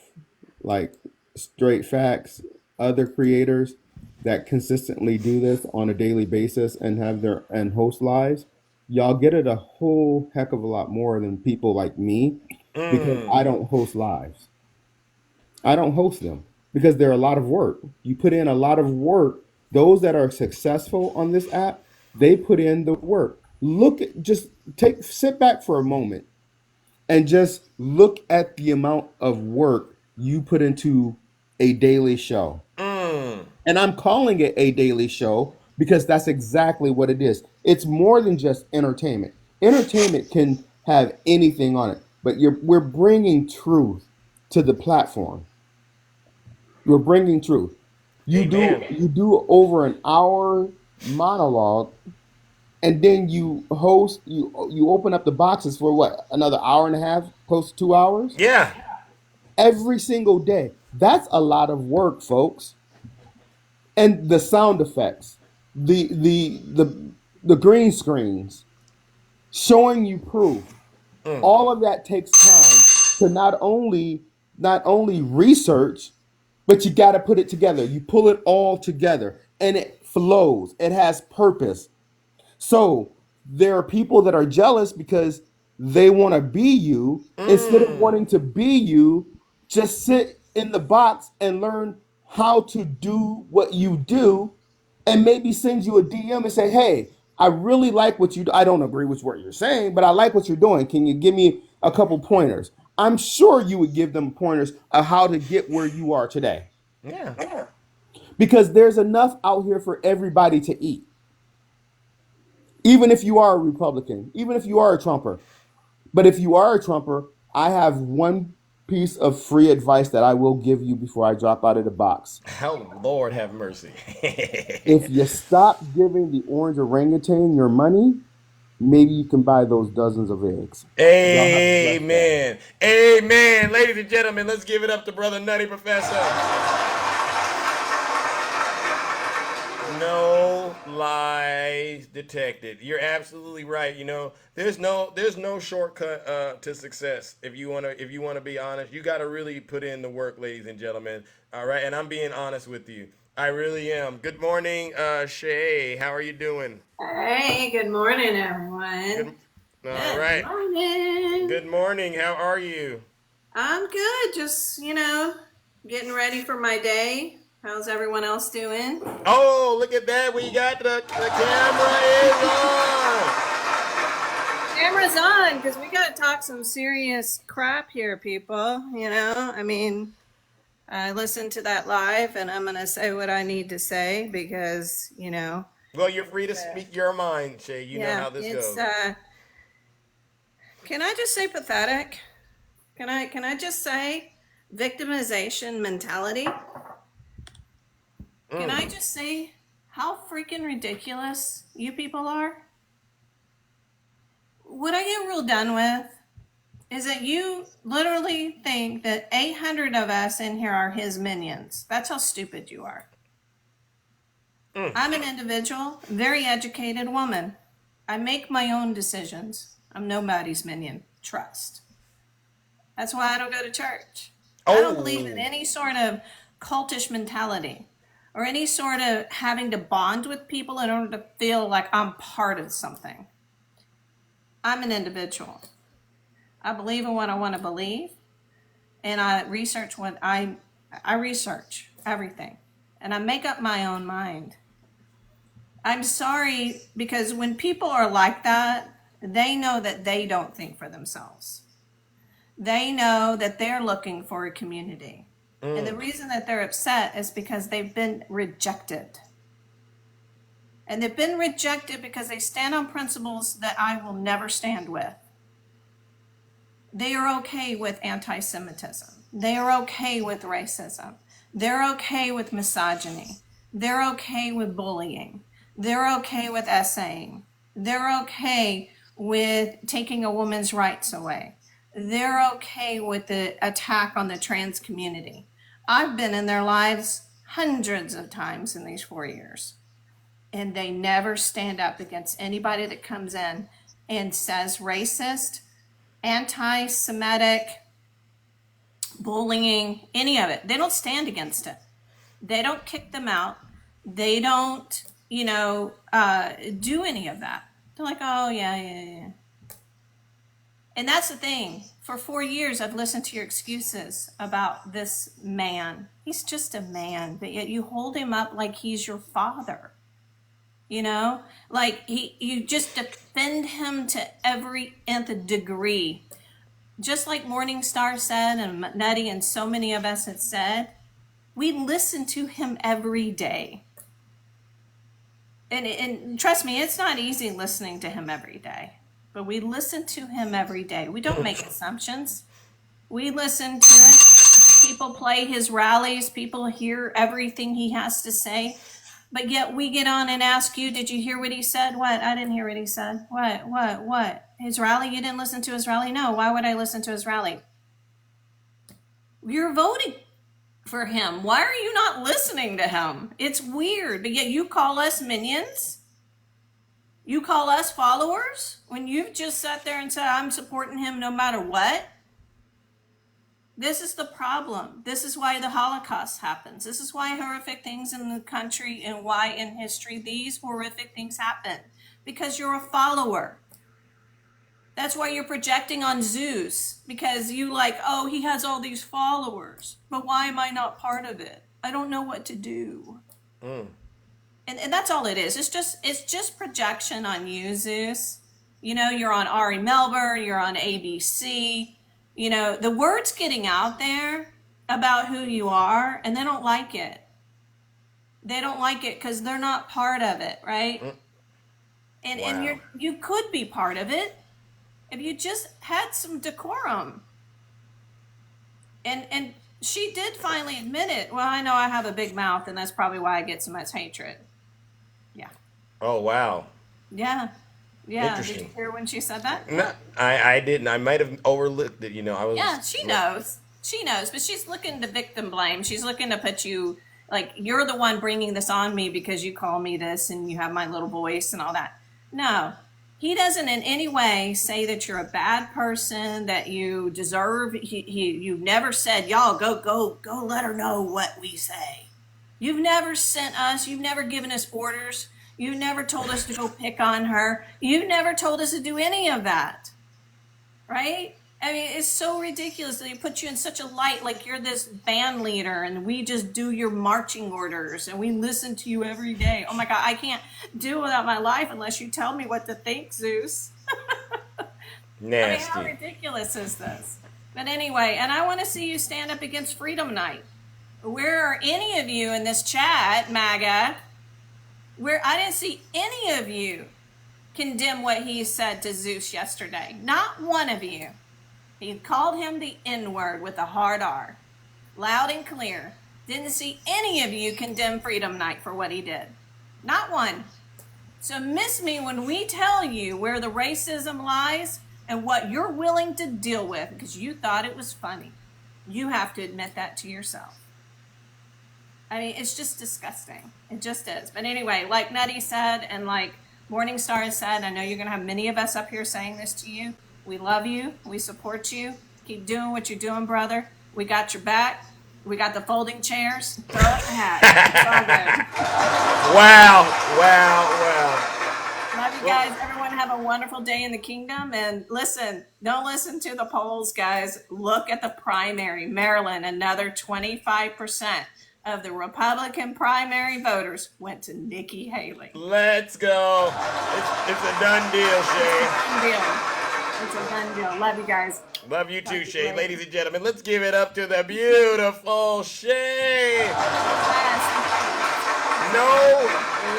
like Straight Facts, other creators that consistently do this on a daily basis and host lives, y'all get it a whole heck of a lot more than people like me because I don't host lives. I don't host them because they're a lot of work. You put in a lot of work. Those that are successful on this app, they put in the work. Sit back for a moment and just look at the amount of work you put into a daily show. And I'm calling it a daily show because that's exactly what it is. It's more than just entertainment. Entertainment can have anything on it, but we're bringing truth to the platform. You're bringing truth. You do over an hour monologue, and then you host. You open up the boxes for what, another hour and a half, close to 2 hours. Yeah. Every single day. That's a lot of work, folks. And the sound effects, the green screens, showing you proof. All of that takes time to not only research, but you got to put it together. You pull it all together and it flows. It has purpose. So there are people that are jealous because they want to be you. Instead of wanting to be you, just sit in the box and learn how to do what you do, and maybe send you a DM and say, hey, I really like what you do. I don't agree with what you're saying, but I like what you're doing. Can you give me a couple pointers? I'm sure you would give them pointers of how to get where you are today. Yeah. Because there's enough out here for everybody to eat. Even if you are a Republican, even if you are a Trumper. But if you are a Trumper, I have one piece of free advice that I will give you before I drop out of the box. Hell, Lord have mercy. If you stop giving the orange orangutan your money, maybe you can buy those dozens of eggs. Amen. Amen. Ladies and gentlemen, let's give it up to Brother Nutty Professor. No lies detected. You're absolutely right. You know, there's no shortcut to success. If you wanna be honest, you got to really put in the work, ladies and gentlemen. All right, and I'm being honest with you. I really am. Good morning, Shay. How are you doing? Hey, good morning, everyone. All right. Good morning. Good morning. How are you? I'm good. Just, getting ready for my day. How's everyone else doing? Oh, look at that. We got the camera is on. Camera's on because we got to talk some serious crap here, people. I listened to that live and I'm going to say what I need to say because, Well, you're free to speak your mind, Shay. You know how this goes. Can I just say pathetic? Can I just say victimization mentality? Can I just say how freaking ridiculous you people are? What I get real done with is that you literally think that 800 of us in here are his minions. That's how stupid you are. I'm an individual, very educated woman. I make my own decisions. I'm nobody's minion. Trust. That's why I don't go to church. I don't believe in any sort of cultish mentality or any sort of having to bond with people in order to feel like I'm part of something. I'm an individual. I believe in what I want to believe, and I research I research everything, and I make up my own mind. I'm sorry, because when people are like that, they know that they don't think for themselves. They know that they're looking for a community. And the reason that they're upset is because they've been rejected. And they've been rejected because they stand on principles that I will never stand with. They are okay with anti-Semitism. They are okay with racism. They're okay with misogyny. They're okay with bullying. They're okay with essaying. They're okay with taking a woman's rights away. They're okay with the attack on the trans community. I've been in their lives hundreds of times in these 4 years, and they never stand up against anybody that comes in and says racist, anti-Semitic, bullying, any of it. They don't stand against it. They don't kick them out. They don't, do any of that. They're like, oh, yeah. And that's the thing. For 4 years, I've listened to your excuses about this man. He's just a man, but yet you hold him up like he's your father. You know, like you just defend him to every nth degree. Just like Morningstar said, and Nutty and so many of us have said, we listen to him every day. And trust me, it's not easy listening to him every day. But we listen to him every day. We don't make assumptions. We listen to it. People play his rallies. People hear everything he has to say. But yet we get on and ask you, did you hear what he said? What? I didn't hear what he said. What? His rally? You didn't listen to his rally? No. Why would I listen to his rally? You're voting for him. Why are you not listening to him? It's weird. But yet you call us minions? You call us followers when you've just sat there and said, I'm supporting him no matter what? This is the problem. This is why the Holocaust happens. This is why horrific things in the country and why in history these horrific things happen. Because you're a follower. That's why you're projecting on Zeus. Because you like, oh, he has all these followers. But why am I not part of it? I don't know what to do. And that's all it is. It's just projection on you, Zeus. You know, you're on Ari Melber, you're on ABC. You know, the word's getting out there about who you are, and they don't like it. They don't like it because they're not part of it, right? And you could be part of it if you just had some decorum. And she did finally admit it. Well, I know I have a big mouth, and that's probably why I get so much hatred. Yeah. Oh, wow. Yeah. Did you hear when she said that? No, I didn't. I might have overlooked it. You know, I was. Yeah, she knows. She knows, but she's looking to victim blame. She's looking to put you, like, you're the one bringing this on me because you call me this and you have my little voice and all that. No, he doesn't in any way say that you're a bad person, that you deserve. You never said, y'all go let her know what we say. You've never sent us. You've never given us orders. You never told us to go pick on her. You never told us to do any of that, right? I mean, it's so ridiculous that they put you in such a light, like you're this band leader and we just do your marching orders and we listen to you every day. Oh my God, I can't do without my life unless you tell me what to think, Zeus. Nasty. I mean, how ridiculous is this? But anyway, and I want to see you stand up against Freedom Night. Where are any of you in this chat, MAGA, where I didn't see any of you condemn what he said to Zeus yesterday? Not one of you. He called him the N-word with a hard R. Loud and clear. Didn't see any of you condemn Freedom Night for what he did. Not one. So miss me when we tell you where the racism lies and what you're willing to deal with because you thought it was funny. You have to admit that to yourself. I mean, it's just disgusting. It just is. But anyway, like Nutty said and like Morningstar said, I know you're going to have many of us up here saying this to you. We love you. We support you. Keep doing what you're doing, brother. We got your back. We got the folding chairs. Throw up the hat. It's all good. Wow. Love you guys. Everyone have a wonderful day in the kingdom. And listen, don't listen to the polls, guys. Look at the primary. Maryland, another 25% of the Republican primary voters went to Nikki Haley. Let's go. It's a done deal, Shay. It's a done deal. Love you guys. Love you too, Shay. Ladies and gentlemen, let's give it up to the beautiful Shay. No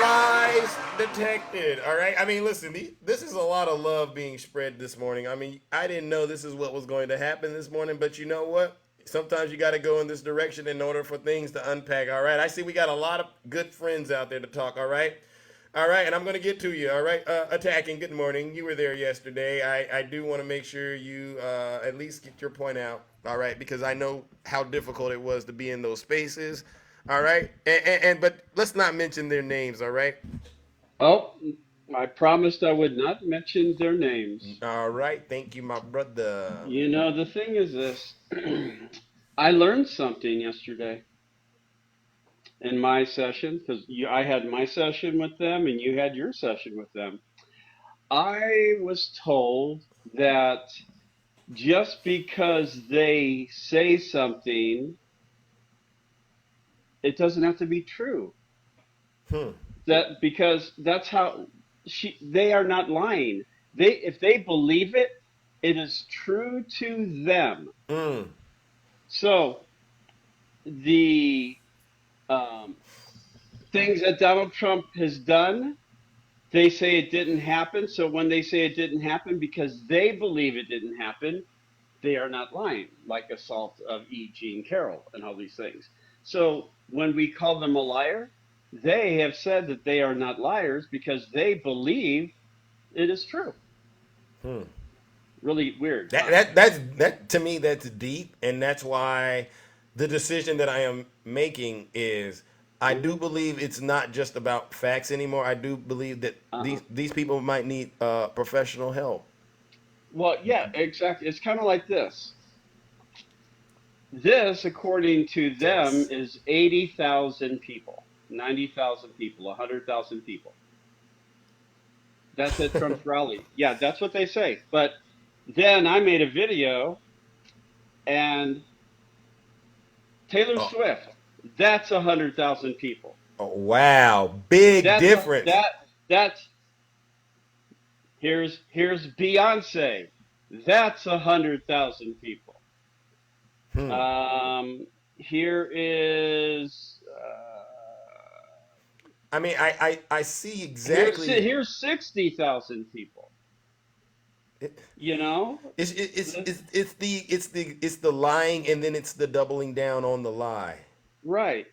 lies detected. All right. I mean, listen, this is a lot of love being spread this morning. I mean, I didn't know this is what was going to happen this morning, but you know what? Sometimes you got to go in this direction in order for things to unpack. All right. I see we got a lot of good friends out there to talk. All right. All right. And I'm going to get to you. All right. Attacking. Good morning. You were there yesterday. I do want to make sure you at least get your point out. All right. Because I know how difficult it was to be in those spaces. All right. But let's not mention their names. All right. Oh, I promised I would not mention their names. All right. Thank you, my brother. You know, the thing is this. I learned something yesterday in my session, because I had my session with them and you had your session with them. I was told that just because they say something, it doesn't have to be true. That because that's how they are not lying. If they believe it, it is true to them. So the things that Donald Trump has done, they say it didn't happen. So when they say it didn't happen because they believe it didn't happen, they are not lying, like assault of E. Jean Carroll and all these things. So when we call them a liar, they have said that they are not liars because they believe it is true. Really weird. That to me, that's deep, and that's why the decision that I am making is I do believe it's not just about facts anymore. I do believe that these people might need professional help. Well, yeah, exactly. It's kind of like this. This, according to them, is 80,000 people, 90,000 people, 100,000 people. That's at Trump's rally. Yeah, that's what they say. But then I made a video, and Taylor Swift, that's 100,000 people. Oh, wow, big difference. That's here's Beyonce. That's 100,000 people. Here is. I mean, I see exactly. Here's 60,000 people. You know, it's the lying, and then it's the doubling down on the lie. Right.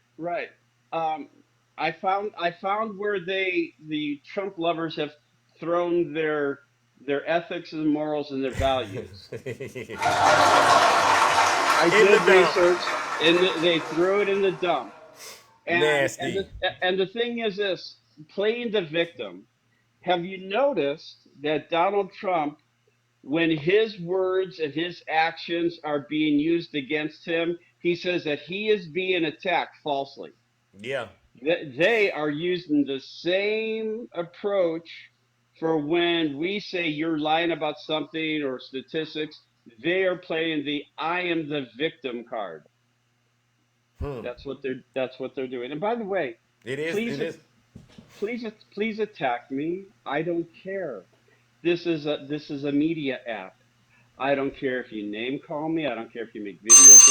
I found where the Trump lovers have thrown their ethics and morals and their values. I did research, and they threw it in the dump. Nasty. And the thing is this, playing the victim. Have you noticed that Donald Trump, when his words and his actions are being used against him, he says that he is being attacked falsely? Yeah. They are using the same approach for when we say you're lying about something or statistics. They are playing the I am the victim card. That's what they're doing. And by the way, please attack me. I don't care. This is a media app. I don't care if you name call me. I don't care if you make videos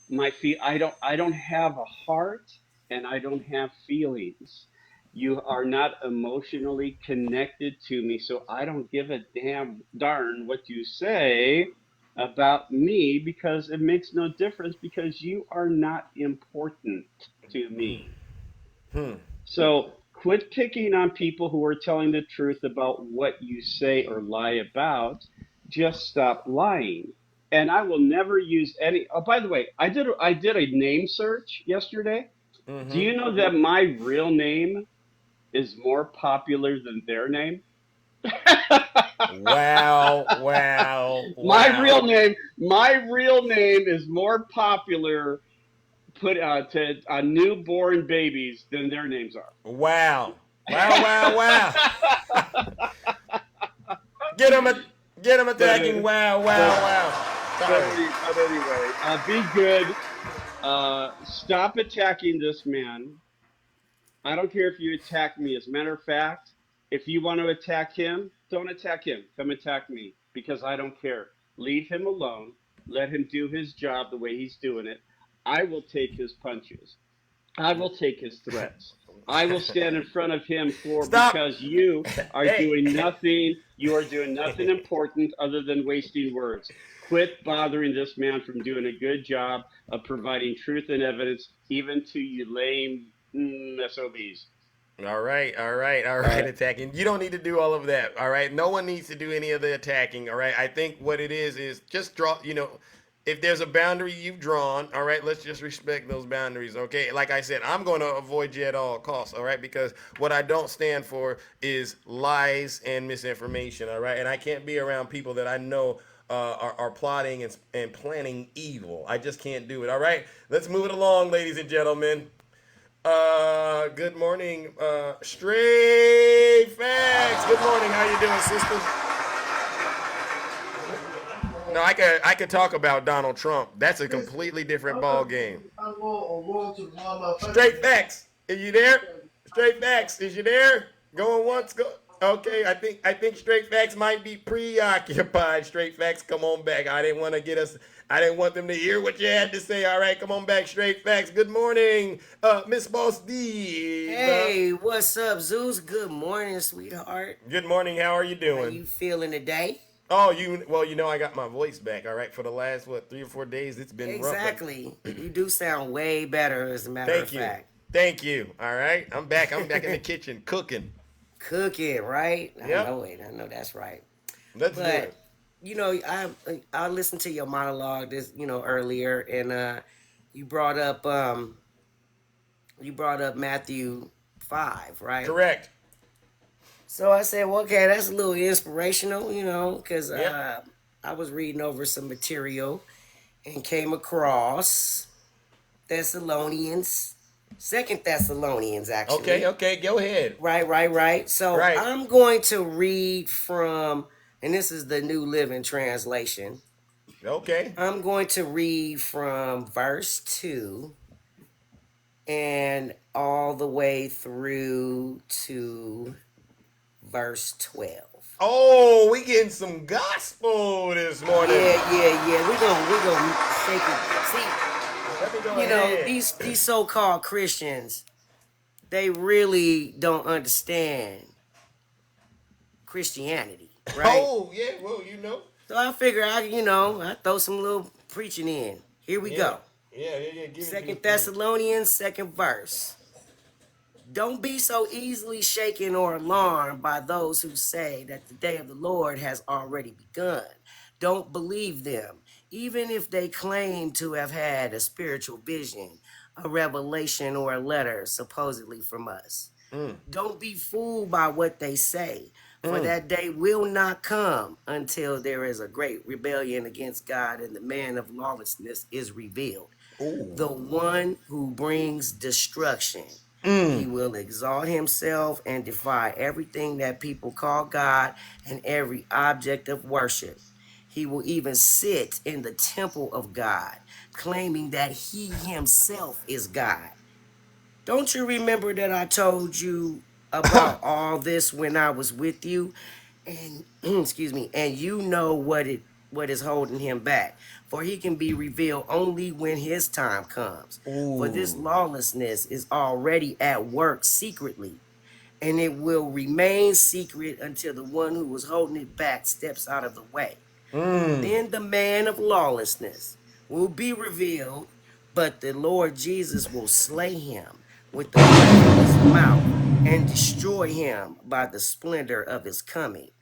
about me. I don't have a heart, and I don't have feelings. You are not emotionally connected to me, so I don't give a darn what you say about me, because it makes no difference, because you are not important to me. So quit picking on people who are telling the truth about what you say or lie about. Just stop lying. And I will never use any. Oh, by the way, I did a name search yesterday. Do you know that my real name is more popular than their name? Wow. My real name is more popular to newborn babies than their names are. Wow. Get them attacking. Wow. But anyway, be good. Stop attacking this man. I don't care if you attack me. As a matter of fact, if you want to attack him, don't attack him. Come attack me, because I don't care. Leave him alone. Let him do his job the way he's doing it. I will take his punches. I will take his threats. I will stand in front of him because you are doing nothing. You are doing nothing important other than wasting words. Quit bothering this man from doing a good job of providing truth and evidence, even to you lame SOBs. All right. Attacking. You don't need to do all of that. All right. No one needs to do any of the attacking. All right. I think what it is just draw. If there's a boundary you've drawn, all right, let's just respect those boundaries, okay? Like I said, I'm going to avoid you at all costs, all right? Because what I don't stand for is lies and misinformation, all right? And I can't be around people that I know are plotting and planning evil. I just can't do it, all right? Let's move it along, ladies and gentlemen. Good morning, Straight Facts. Good morning. How you doing, sister? No, I could talk about Donald Trump. That's a completely different ball game. Straight facts. Is you there? Straight facts. Is you there? Going once. Go. Okay. I think Straight Facts might be preoccupied. Straight Facts, come on back. I didn't want to get us. I didn't want them to hear what you had to say. All right, come on back. Straight Facts. Good morning, Miss Boss D. Hey, what's up, Zeus? Good morning, sweetheart. Good morning. How are you doing? How you feeling today? Oh, I got my voice back. All right, for the last 3 or 4 days, it's been exactly. You do sound way better, as a matter of fact. Thank you. All right, I'm back. I'm back in the kitchen cooking. Cooking, right? Yep. I know that's right. Let's do it. You know, I listened to your monologue earlier, and you brought up Matthew 5, right? Correct. So I said, well, okay, that's a little inspirational, because I was reading over some material and came across Thessalonians. 2 Thessalonians, actually. Okay, go ahead. Right. So I'm going to read from, and this is the New Living Translation. Okay. I'm going to read from verse 2 and all the way through to verse 12. Oh, we getting some gospel this morning. Yeah. We're gonna shake it. See, these so-called Christians, they really don't understand Christianity, right? Oh, yeah, well, So I figure I throw some little preaching in. Here we go. Yeah. 2 Thessalonians, 2nd verse. Don't be so easily shaken or alarmed by those who say that the day of the Lord has already begun. Don't believe them, even if they claim to have had a spiritual vision, a revelation, or a letter supposedly from us. Don't be fooled by what they say, for that day will not come until there is a great rebellion against God and the man of lawlessness is revealed. The one who brings destruction. He will exalt himself and defy everything that people call God and every object of worship. He will even sit in the temple of God, claiming that he himself is God. Don't you remember that I told you about all this when I was with you? And excuse me, and you know what is holding him back. For he can be revealed only when his time comes. For this lawlessness is already at work secretly, and it will remain secret until the one who was holding it back steps out of the way. Then the man of lawlessness will be revealed, but the Lord Jesus will slay him with the breath of his mouth and destroy him by the splendor of his coming.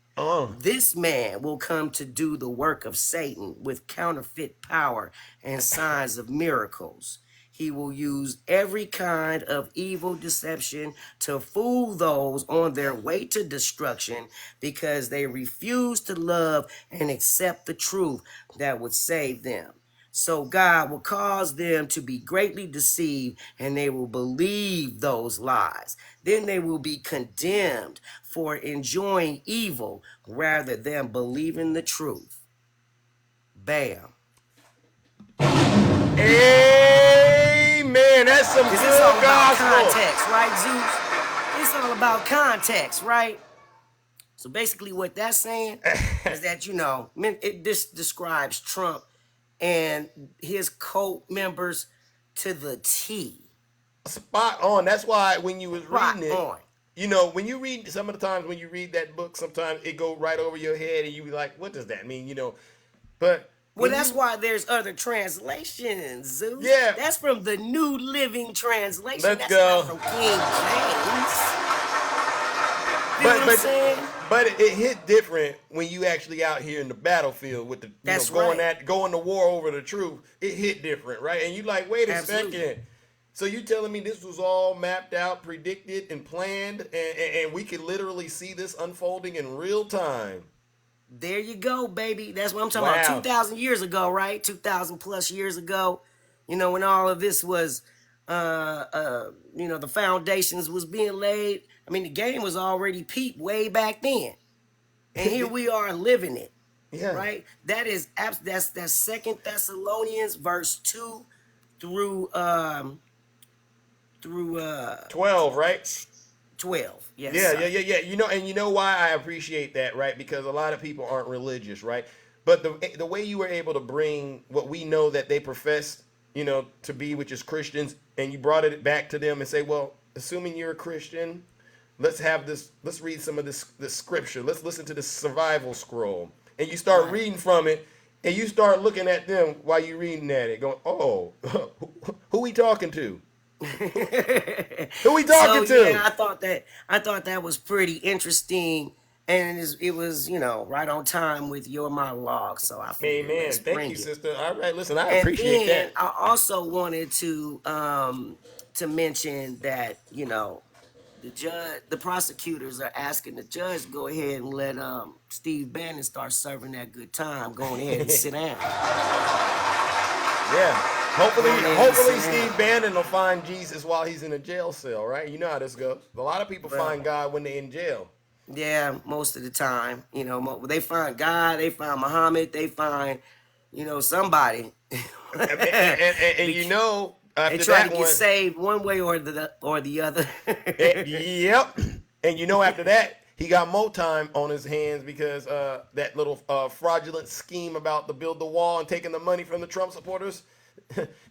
This man will come to do the work of Satan with counterfeit power and signs of miracles. He will use every kind of evil deception to fool those on their way to destruction because they refuse to love and accept the truth that would save them. So God will cause them to be greatly deceived, and they will believe those lies. Then they will be condemned for enjoying evil rather than believing the truth. Bam. Amen. That's some good it's all about gospel. Context, right, Zeus? It's all about context, right? So basically what that's saying is that, this describes Trump and his cult members to the T. Spot on. That's why when you was reading it, when you read, some of the times when you read that book, sometimes it go right over your head and you be like, what does that mean? But well, that's why there's other translations, Zeus. Yeah. That's from the New Living Translation. Let's that's go. Not from King James. What I'm saying? But it hit different when you actually out here in the battlefield with the going to war over the truth. It hit different, right? And you like, wait a second. So you telling me this was all mapped out, predicted, and planned, and we could literally see this unfolding in real time? There you go, baby. That's what I'm talking about. 2,000 years ago, right? 2,000 plus years ago. When all of this was, the foundations was being laid. I mean, the game was already peeped way back then. And here we are living it. Yeah. Right? That's 2 Thessalonians verse 2 through 12, right? 12. Yes, Yeah, sir. yeah, yeah, yeah. And you know why I appreciate that, right? Because a lot of people aren't religious, right? But the way you were able to bring what we know that they profess, to be, which is Christians, and you brought it back to them and say, well, assuming you're a Christian, let's have this. Let's read some of this scripture. Let's listen to the survival scroll, and you start reading from it, and you start looking at them while you're reading at it, going, oh, who we talking to? Who we talking to? Yeah, I thought that was pretty interesting, and it was right on time with your monologue. So I figured Amen. let's Thank bring you, it. sister. All right, listen, I And appreciate then that. I also wanted to mention that the prosecutors are asking the judge to go ahead and let Steve Bannon start serving that good time. Going ahead and sit down. Yeah. Hopefully Steve Bannon will find Jesus while he's in a jail cell, right? You know how this goes. A lot of people find God when they're in jail. Yeah, most of the time. They find God, they find Muhammad, they find, somebody. and after they try that to get saved one way or the other. Yep. And after that, he got more time on his hands because that little fraudulent scheme about to build the wall and taking the money from the Trump supporters.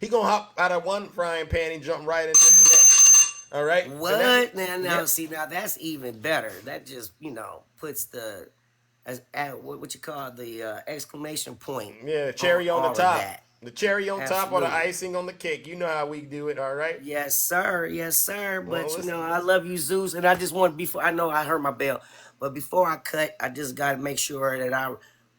He gonna hop out of one frying pan and jump right into the next. All right. What? Now, see, now that's even better. That just puts the what you call the exclamation point. Yeah, cherry on the top. The cherry on top or the Absolutely. icing on the cake. You know how we do it, all right? Yes, sir. Yes, sir. Well, But listen. I love you, Zeus, and I just want before I know I heard my bell, but before I cut, I just got to make sure that I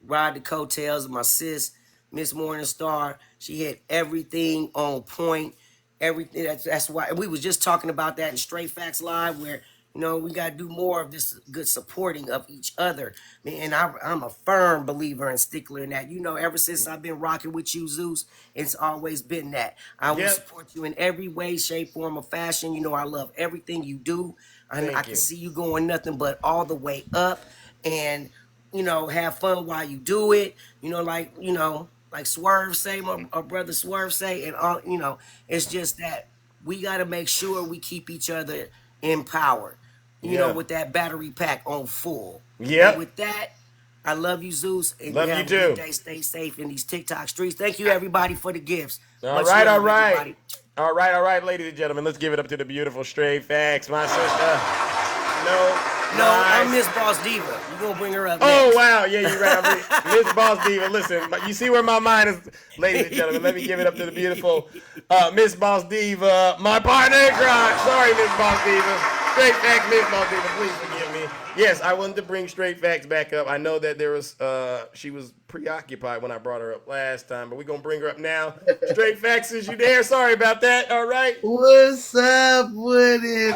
ride the coattails of my sis, Miss Morningstar. She had everything on point. Everything. That's why we was just talking about that in Straight Facts Live, where we got to do more of this good supporting of each other. And I'm a firm believer and stickler in that. Ever since I've been rocking with you, Zeus, it's always been that. I will support you in every way, shape, form, or fashion. I love everything you do. I can see you going nothing but all the way up. And, have fun while you do it. Like Swerve say, my brother Swerve say, and all, it's just that we got to make sure we keep each other empowered. With that battery pack on full. Yep. And with that, I love you, Zeus. And love you have too. a good day. Stay safe in these TikTok streets. Thank you, everybody, for the gifts. All right. All right, ladies and gentlemen. Let's give it up to the beautiful Straight Facts, my sister. No, I'm Miss Boss Diva. You gonna bring her up next. Oh, wow. Yeah, you're right. Miss Boss Diva. Listen, you see where my mind is, ladies and gentlemen. Let me give it up to the beautiful Miss Boss Diva, my partner in crime. Sorry, Miss Boss Diva. Straight Facts, Miss Boss Diva. Please forgive me. Yes, I wanted to bring Straight Facts back up. I know that there was, she was preoccupied when I brought her up last time, but we're going to bring her up now. Straight Facts, is you there? Sorry about that. All right. What's up with it?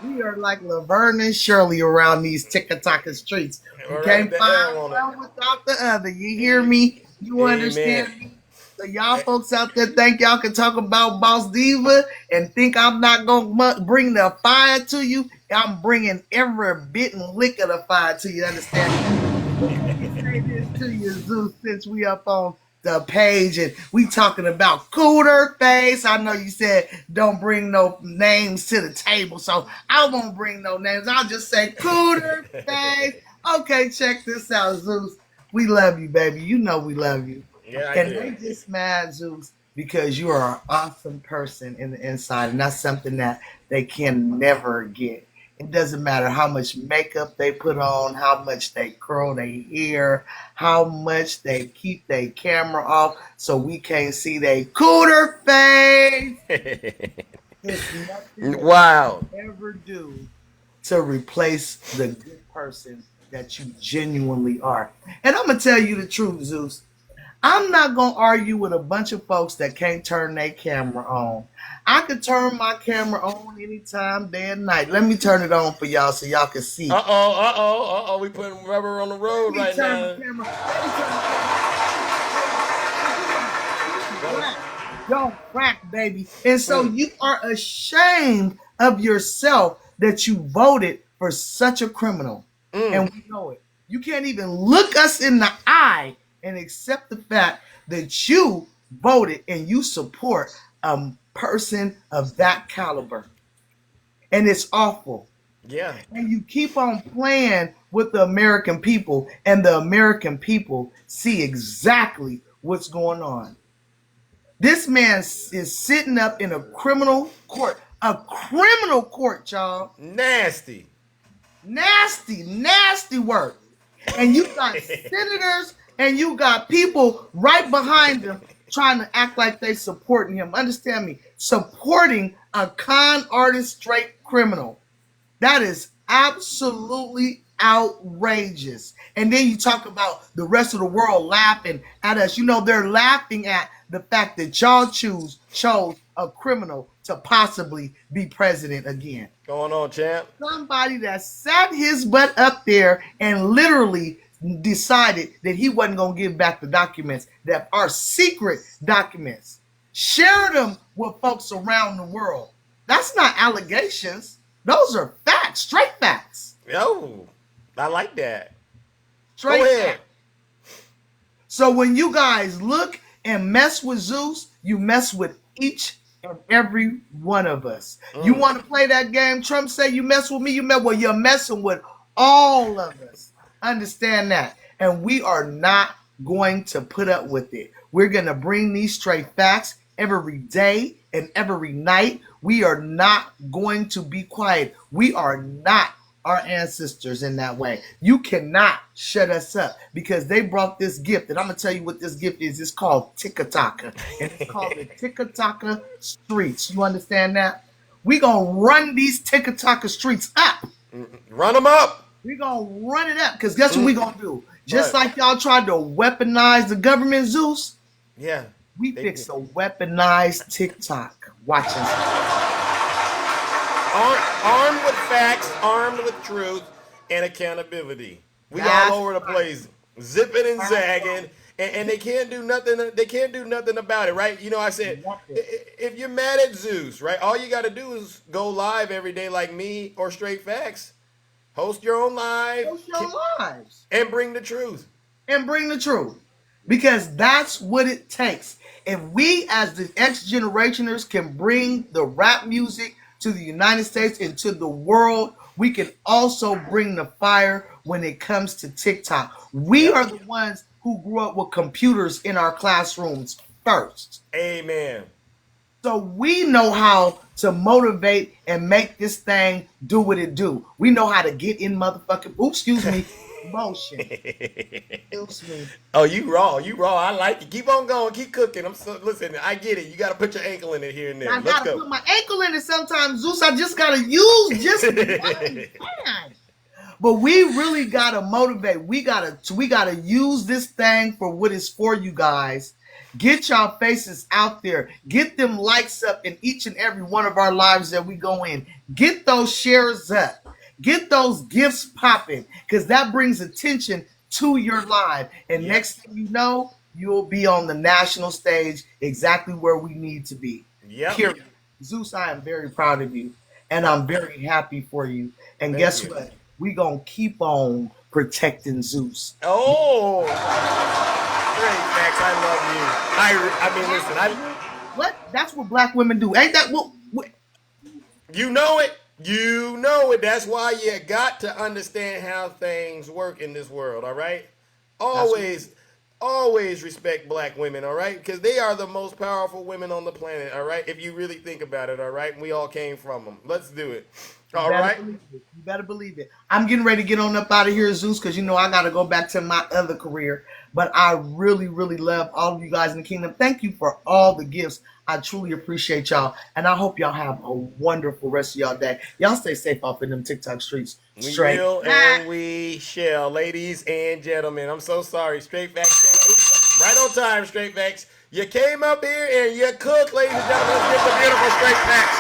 We are like Laverne and Shirley around these TikTok streets. We can't find one without the other. You hear me? You understand me? So y'all folks out there think y'all can talk about Boss Diva and think I'm not going to bring the fire to you? I'm bringing every bit and lick of the fire to you. Understand? Let me say this to you, Zeus, since we up on the page and we talking about cooter face. I know you said don't bring no names to the table, so I won't bring no names. I'll just say cooter face. Okay, check this out, Zeus. We love you, baby. You know we love you. Yeah, and they just mad, Zeus, because you are an awesome person in the inside, and that's something that they can never get. It doesn't matter how much makeup they put on, how much they curl their hair, how much they keep their camera off so we can't see their cooter face. It's nothing wow. you can ever do to replace the good person that you genuinely are. And I'm going to tell you the truth, Zeus. I'm not going to argue with a bunch of folks that can't turn their camera on. I could turn my camera on anytime, day and night. Let me turn it on for y'all so y'all can see. Uh-oh. We putting rubber on the road right now. Don't crack, baby. And so you are ashamed of yourself that you voted for such a criminal. And we know it. You can't even look us in the eye and accept the fact that you voted and you support a person of that caliber. And it's awful. Yeah. And you keep on playing with the American people, and the American people see exactly what's going on. This man is sitting up in a criminal court. A criminal court, y'all. Nasty. Nasty, nasty work. And you got senators and you got people right behind them trying to act like they supporting him. Understand me? Supporting a con artist, straight criminal. That is absolutely outrageous. And then you talk about the rest of the world laughing at us. You know, they're laughing at the fact that y'all chose a criminal to possibly be president again. Going on, champ? Somebody that sat his butt up there and literally decided that he wasn't going to give back the documents that are secret documents. Shared them with folks around the world. That's not allegations. Those are facts, straight facts. Yo, I like that. Straight facts. So when you guys look and mess with Zeus, you mess with each and every one of us. You want to play that game? Trump say you mess with me, you're messing with all of us. Understand that. And we are not going to put up with it. We're going to bring these straight facts every day and every night. We are not going to be quiet. We are not our ancestors in that way. You cannot shut us up because they brought this gift. And I'm going to tell you what this gift is. It's called Tikataka. And it's called the Tikataka streets. You understand that? We're going to run these Tikataka streets up. Run them up. We're going to run it up because guess what we're going to do? Just like y'all tried to weaponize the government, Zeus. Yeah. We fix a weaponized TikTok. Watch us. Armed with facts, armed with truth, and accountability. We all over the place, zipping and zagging, and they can't do nothing. They can't do nothing about it, right? You know, I said, if you're mad at Zeus, right, all you got to do is go live every day, like me or Straight Facts. Host your own live. Host your lives. And bring the truth. And bring the truth. Because that's what it takes. If we as the X-generationers can bring the rap music to the United States and to the world, we can also bring the fire when it comes to TikTok. We are the ones who grew up with computers in our classrooms first. Amen. So we know how to motivate and make this thing do what it do. We know how to get in motherfucking, motion. Excuse me. Oh, you raw. I like it. Keep on going. Keep cooking. Listen, I get it. You got to put your ankle in it here and there. I got to put my ankle in it sometimes, Zeus. I just got to use just one hand. But we really got to motivate. We got to use this thing for what it's for, you guys. Get y'all faces out there. Get them likes up in each and every one of our lives that we go in. Get those shares up. Get those gifts popping because that brings attention to your live. And next thing you know, you'll be on the national stage exactly where we need to be. Period. Zeus, I am very proud of you. And I'm very happy for you. And guess what? We're going to keep on protecting Zeus. Oh, great, Max. I love you. I mean, listen. What? That's what black women do. Ain't that what? You know it. You know it. That's why you got to understand how things work in this world, all right? Always respect black women, all right? Because they are the most powerful women on the planet, all right? If you really think about it, all right? We all came from them. Let's do it. All right? You better believe it. I'm getting ready to get on up out of here, Zeus, because you know I got to go back to my other career. But I really, really love all of you guys in the kingdom. Thank you for all the gifts. I truly appreciate y'all. And I hope y'all have a wonderful rest of y'all day. Y'all stay safe off in them TikTok streets. We will and we shall, ladies and gentlemen. I'm so sorry. Straight Facts. Right on time, Straight Facts. You came up here and you cooked, ladies and gentlemen. Let's get the beautiful Straight Facts.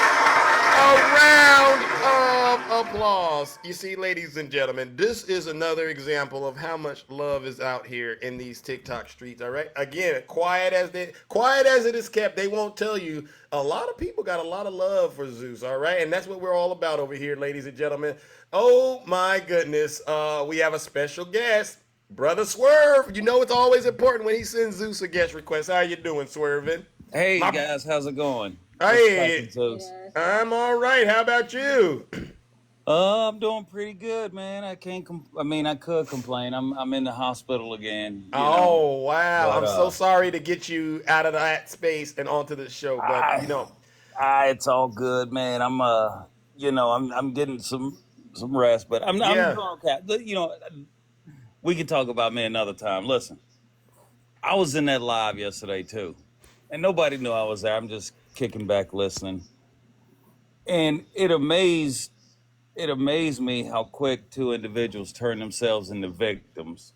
round of applause. You see, ladies and gentlemen, this is another example of how much love is out here in these TikTok streets. All right. Again, quiet as it is kept, they won't tell you. A lot of people got a lot of love for Zeus. All right, and that's what we're all about over here, ladies and gentlemen. Oh my goodness, we have a special guest. Brother Swerve, you know it's always important when he sends Zeus a guest request. How you doing, Swerving? Hey guys, how's it going? Hey, I'm all right. How about you? I'm doing pretty good, man. I could complain. I'm in the hospital again. Oh wow! I'm so sorry to get you out of that space and onto the show, but it's all good, man. I'm getting some rest, but I'm doing okay. We can talk about me another time. Listen, I was in that live yesterday too, and nobody knew I was there. I'm just kicking back listening, and it amazed me how quick two individuals turn themselves into victims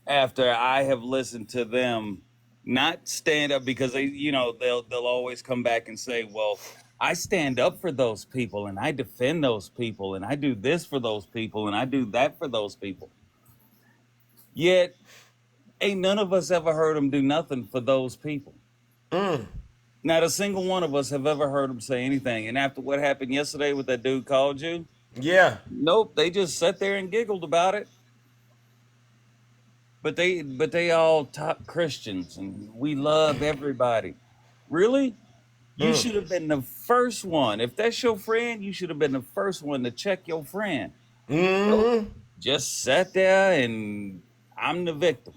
after I have listened to them not stand up, because they'll always come back and say, well, I stand up for those people and I defend those people and I do this for those people and I do that for those people. Yet ain't none of us ever heard them do nothing for those people. Not a single one of us have ever heard them say anything. And after what happened yesterday with that dude called you, nope, they just sat there and giggled about it. But they all top Christians and we love everybody. Really? You should have been the first one. If that's your friend, you should have been the first one to check your friend. Just sat there and I'm the victim.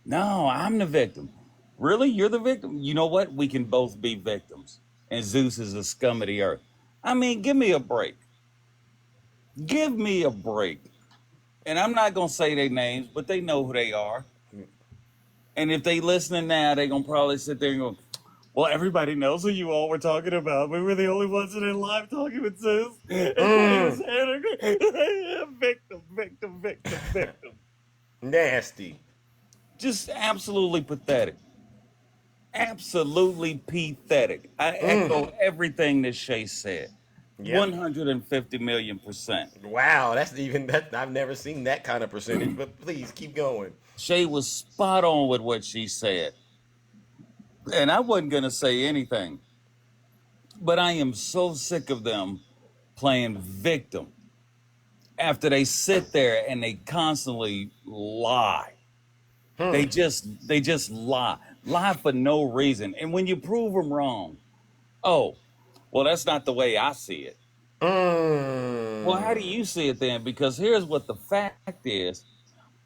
No, I'm the victim. Really? You're the victim? You know what? We can both be victims. And Zeus is the scum of the earth. I mean, give me a break. Give me a break. And I'm not going to say their names, but they know who they are. And if they listening now, they're going to probably sit there and go, well, everybody knows who you all were talking about. We were the only ones that in live talking with Zeus. Victim. Nasty. Just absolutely pathetic. Absolutely pathetic. I echo everything that Shay said. 150 million%. Wow, I've never seen that kind of percentage, but please keep going. Shay was spot on with what she said. And I wasn't going to say anything. But I am so sick of them playing victim after they sit there and they constantly lie. They just lie for no reason. And when you prove them wrong, oh, well, that's not the way I see it. Well, how do you see it then? Because here's what the fact is.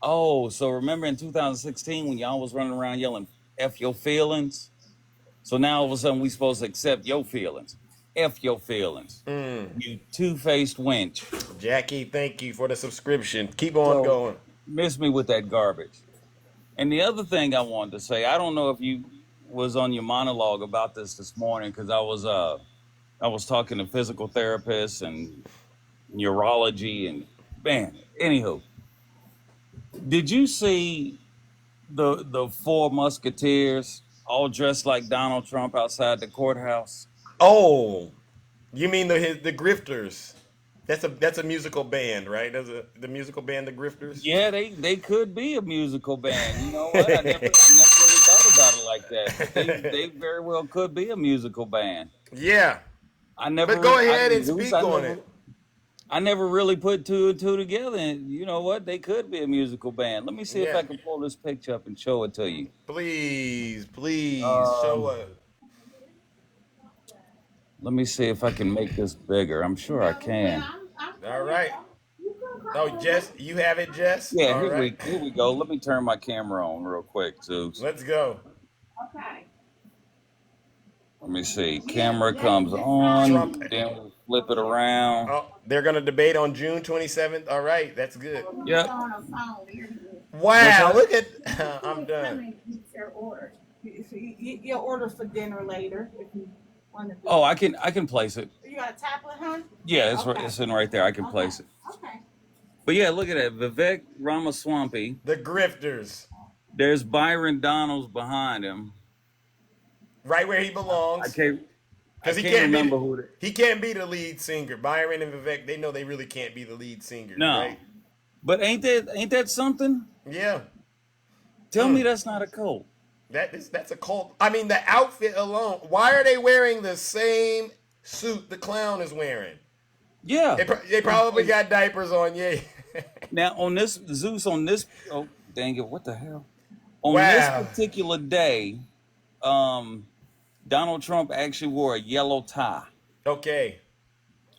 Oh, so remember in 2016 when y'all was running around yelling, F your feelings? So now all of a sudden we supposed to accept your feelings. F your feelings. You two-faced wench. Jackie, thank you for the subscription. Keep on going. Miss me with that garbage. And the other thing I wanted to say, I don't know if you was on your monologue about this morning, because I was talking to physical therapists and neurology and man. Anywho, did you see the four musketeers all dressed like Donald Trump outside the courthouse? Oh, you mean the Grifters? That's a musical band, right? The musical band, the Grifters. Yeah, they could be a musical band. You know what? I never really thought about it like that. They very well could be a musical band. Yeah. But go ahead and speak on it. I never really put two and two together, and you know what? They could be a musical band. Let me see if I can pull this picture up and show it to you. Please, show it. Let me see if I can make this bigger. I'm sure I can. All right. Oh, Jess, you have it, Jess? Yeah, here we go. Let me turn my camera on real quick, Zeus. Let's go. Okay. Let me see. Camera comes on. Then we flip it around. Oh, they're going to debate on June 27th. All right. That's good. Yep. Wow. Look at... I'm done. Your order for dinner later if you want to. Oh, I can place it. You got a tablet, huh? Yeah, it's in right there. I can place it. Okay. But yeah, look at that. Vivek Ramaswamy. The Grifters. There's Byron Donalds behind him. Right where he belongs. Because he can't be the lead singer. Byron and Vivek, they know they really can't be the lead singer, No. right? But ain't that something? Yeah. Tell me that's not a cult. That's a cult. I mean, the outfit alone. Why are they wearing the same suit the clown is wearing? Yeah. They probably got diapers on, yeah. Now, on this, Zeus, oh, dang it, what the hell? On this particular day, Donald Trump actually wore a yellow tie. Okay.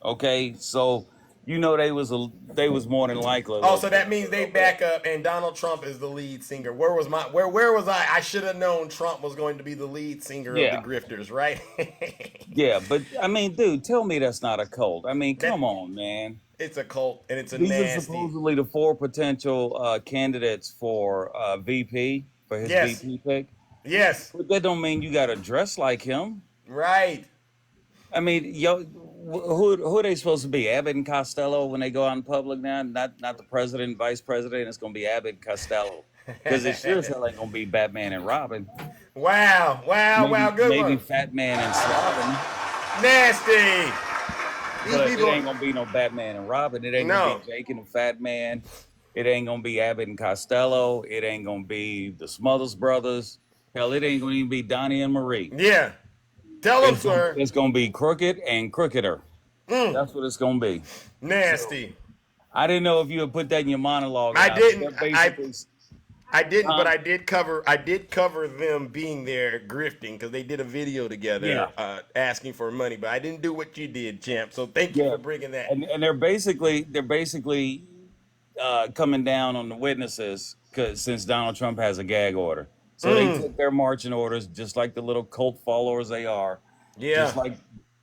Okay, so you know they was more than likely. Oh, so that means they back up, and Donald Trump is the lead singer. Where was I? I should have known Trump was going to be the lead singer of the Grifters, right? Yeah, but I mean, dude, tell me that's not a cult. I mean, come on, man. It's a cult, and it's a These nasty. are supposedly the 4 potential candidates for VP for his VP pick. Yes, but that don't mean you got to dress like him, right? I mean, who are they supposed to be? Abbott and Costello when they go out in public now? Not the president and vice president. It's going to be Abbott and Costello because it sure as hell ain't going to be Batman and Robin. Wow, good one. Maybe Fat Man and Slobbin. Nasty. But it ain't going to be no Batman and Robin. It ain't going to be Jake and the Fat Man. It ain't going to be Abbott and Costello. It ain't going to be the Smothers Brothers. Hell, it ain't going to even be Donnie and Marie. Yeah. Tell them, sir. It's going to be Crooked and Crookeder. That's what it's going to be. Nasty. So, I didn't know if you had put that in your monologue. I didn't. I didn't, but I did cover them being there grifting because they did a video together asking for money. But I didn't do what you did, champ. So thank you for bringing that. And they're basically coming down on the witnesses since Donald Trump has a gag order. So they took their marching orders just like the little cult followers they are. Yeah.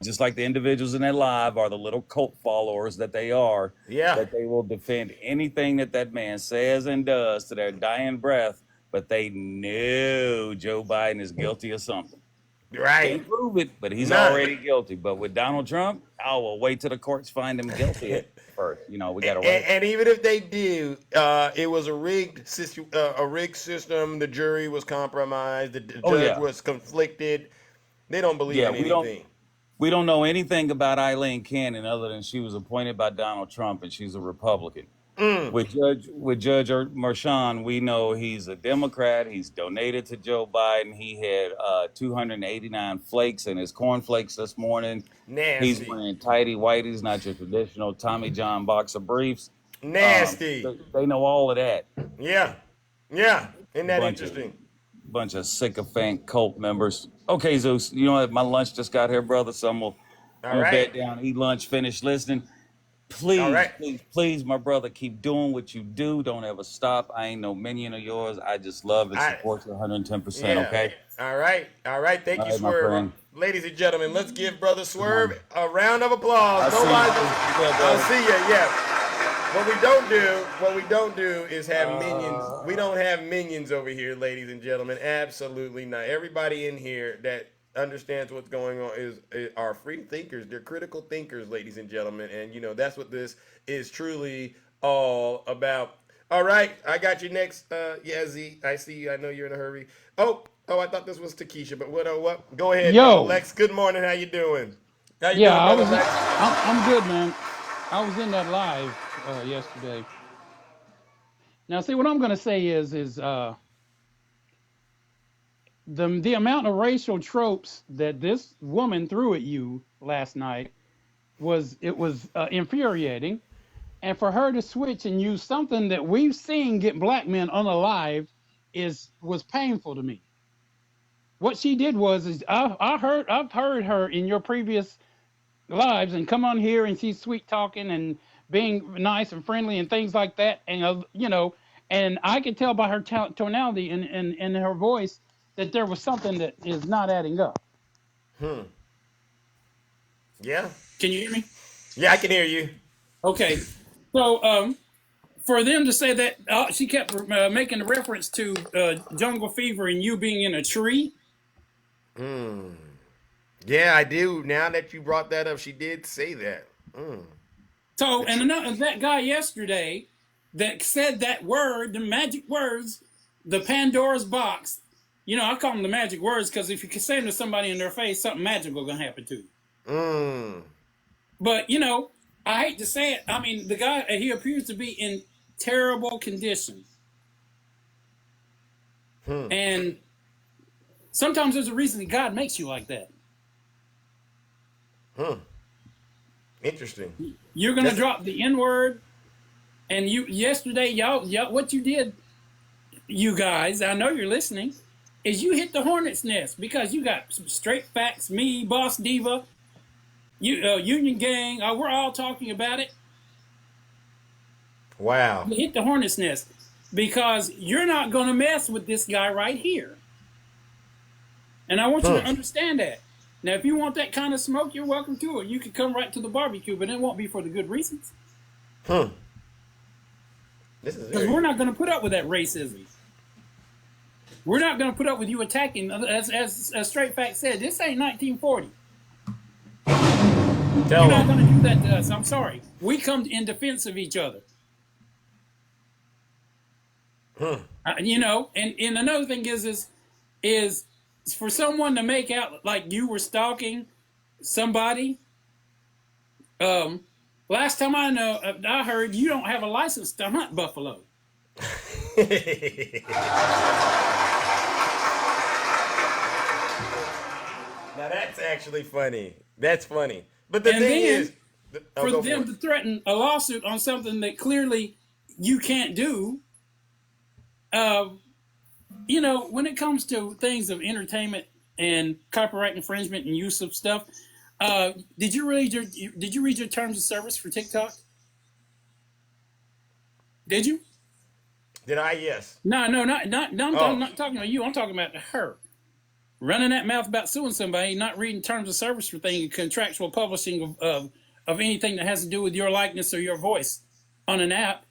Just like the individuals in their live are the little cult followers that they are. Yeah. That they will defend anything that man says and does to their dying breath, but they know Joe Biden is guilty of something. Right. Can't prove it, but he's already guilty. But with Donald Trump, we'll wait till the courts find him guilty first. You know, we got to wait. And even if they do, it was a rigged system. The jury was compromised. The judge was conflicted. They don't believe in anything. We don't know anything about Eileen Cannon other than she was appointed by Donald Trump and she's a Republican. With Judge Merchan, we know he's a Democrat. He's donated to Joe Biden. He had 289 flakes in his cornflakes this morning. Nasty. He's wearing tighty whities, not your traditional Tommy John boxer briefs. Nasty. They know all of that. Yeah. Isn't that interesting? Bunch of sycophant cult members. Okay, Zeus, you know what? My lunch just got here, brother, so I'm going to bed down, eat lunch, finish listening. Please, my brother, keep doing what you do. Don't ever stop. I ain't no minion of yours. I just love and support you 110%, okay? All right. Thank you, Swerve. Ladies and gentlemen, let's give Brother Swerve a round of applause. I'll see you, yeah. What we don't do is have minions. We don't have minions over here, ladies and gentlemen. Absolutely not. Everybody in here that understands what's going on are free thinkers. They're critical thinkers, ladies and gentlemen. And that's what this is truly all about. All right, I got you next. Z, I see you. I know you're in a hurry. Oh, I thought this was Takesha, but what? Go ahead, Lex. Good morning. How you doing? How you doing, brother Lex? I'm good, man. I was in that live yesterday. Now, see, what I'm going to say is the amount of racial tropes that this woman threw at you last night was infuriating, and for her to switch and use something that we've seen get black men unalived was painful to me. What she did I've heard her in your previous lives and come on here and she's sweet talking and being nice and friendly and things like that, and and I could tell by her tonality and her voice that there was something that is not adding up. Yeah. Can you hear me? Yeah, I can hear you. Okay. So for them to say that she kept making a reference to jungle fever and you being in a tree. Yeah, I do. Now that you brought that up, she did say that. So, and that guy yesterday that said that word, the magic words, the Pandora's box, You know, I call them the magic words because if you can say them to somebody in their face, something magical gonna happen to you. But you know, I hate to say it. I mean, the guy, he appears to be in terrible condition, and sometimes there's a reason that God makes you like that. Interesting. You're gonna drop the N word, and yesterday, y'all, what you did, you guys, I know you're listening, is you hit the hornet's nest because you got some straight facts, me, Boss Diva, Union Gang, we're all talking about it. Wow. You hit the hornet's nest because you're not going to mess with this guy right here. And I want you to understand that. Now, if you want that kind of smoke, you're welcome to it. You can come right to the barbecue, but it won't be for the good reasons. This is because we're not going to put up with that racism. We're not going to put up with you attacking, as Straight Fact said, this ain't 1940. You're not going to do that to us. I'm sorry. We come in defense of each other. You know, and another thing is for someone to make out like you were stalking somebody. Last time I heard you don't have a license to hunt buffalo. Now that's actually funny. That's funny. But the thing is, for them to threaten a lawsuit on something that clearly you can't do, you know, when it comes to things of entertainment and copyright infringement and use of stuff, did you read your terms of service for TikTok? Did you? Did I? Yes. No, I'm not talking about you. I'm talking about her. Running that mouth about suing somebody, not reading terms of service for things, contractual publishing of anything that has to do with your likeness or your voice on an app.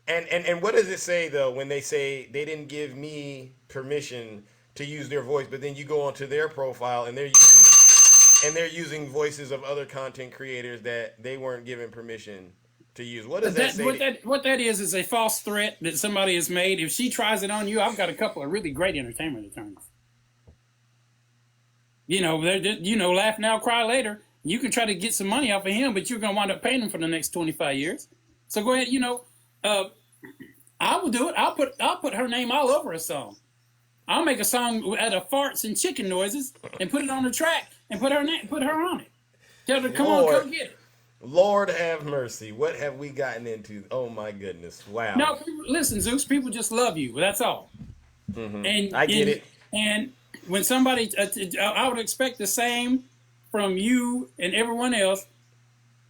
And what does it say though when they say they didn't give me permission to use their voice, but then you go onto their profile and they're using voices of other content creators that they weren't given permission to use? What does that say? What that is a false threat that somebody has made. If she tries it on you, I've got a couple of really great entertainment attorneys. You know, laugh now, cry later. You can try to get some money off of him, but you're going to wind up paying him for the next 25 years. So go ahead, I will do it. I'll put her name all over a song. I'll make a song out of farts and chicken noises and put it on the track and put her on it. Tell her, come on, come get it. Lord have mercy. What have we gotten into? Oh my goodness. Wow. No, listen, Zeus, people just love you. That's all. And I get it. And when somebody, I would expect the same from you and everyone else.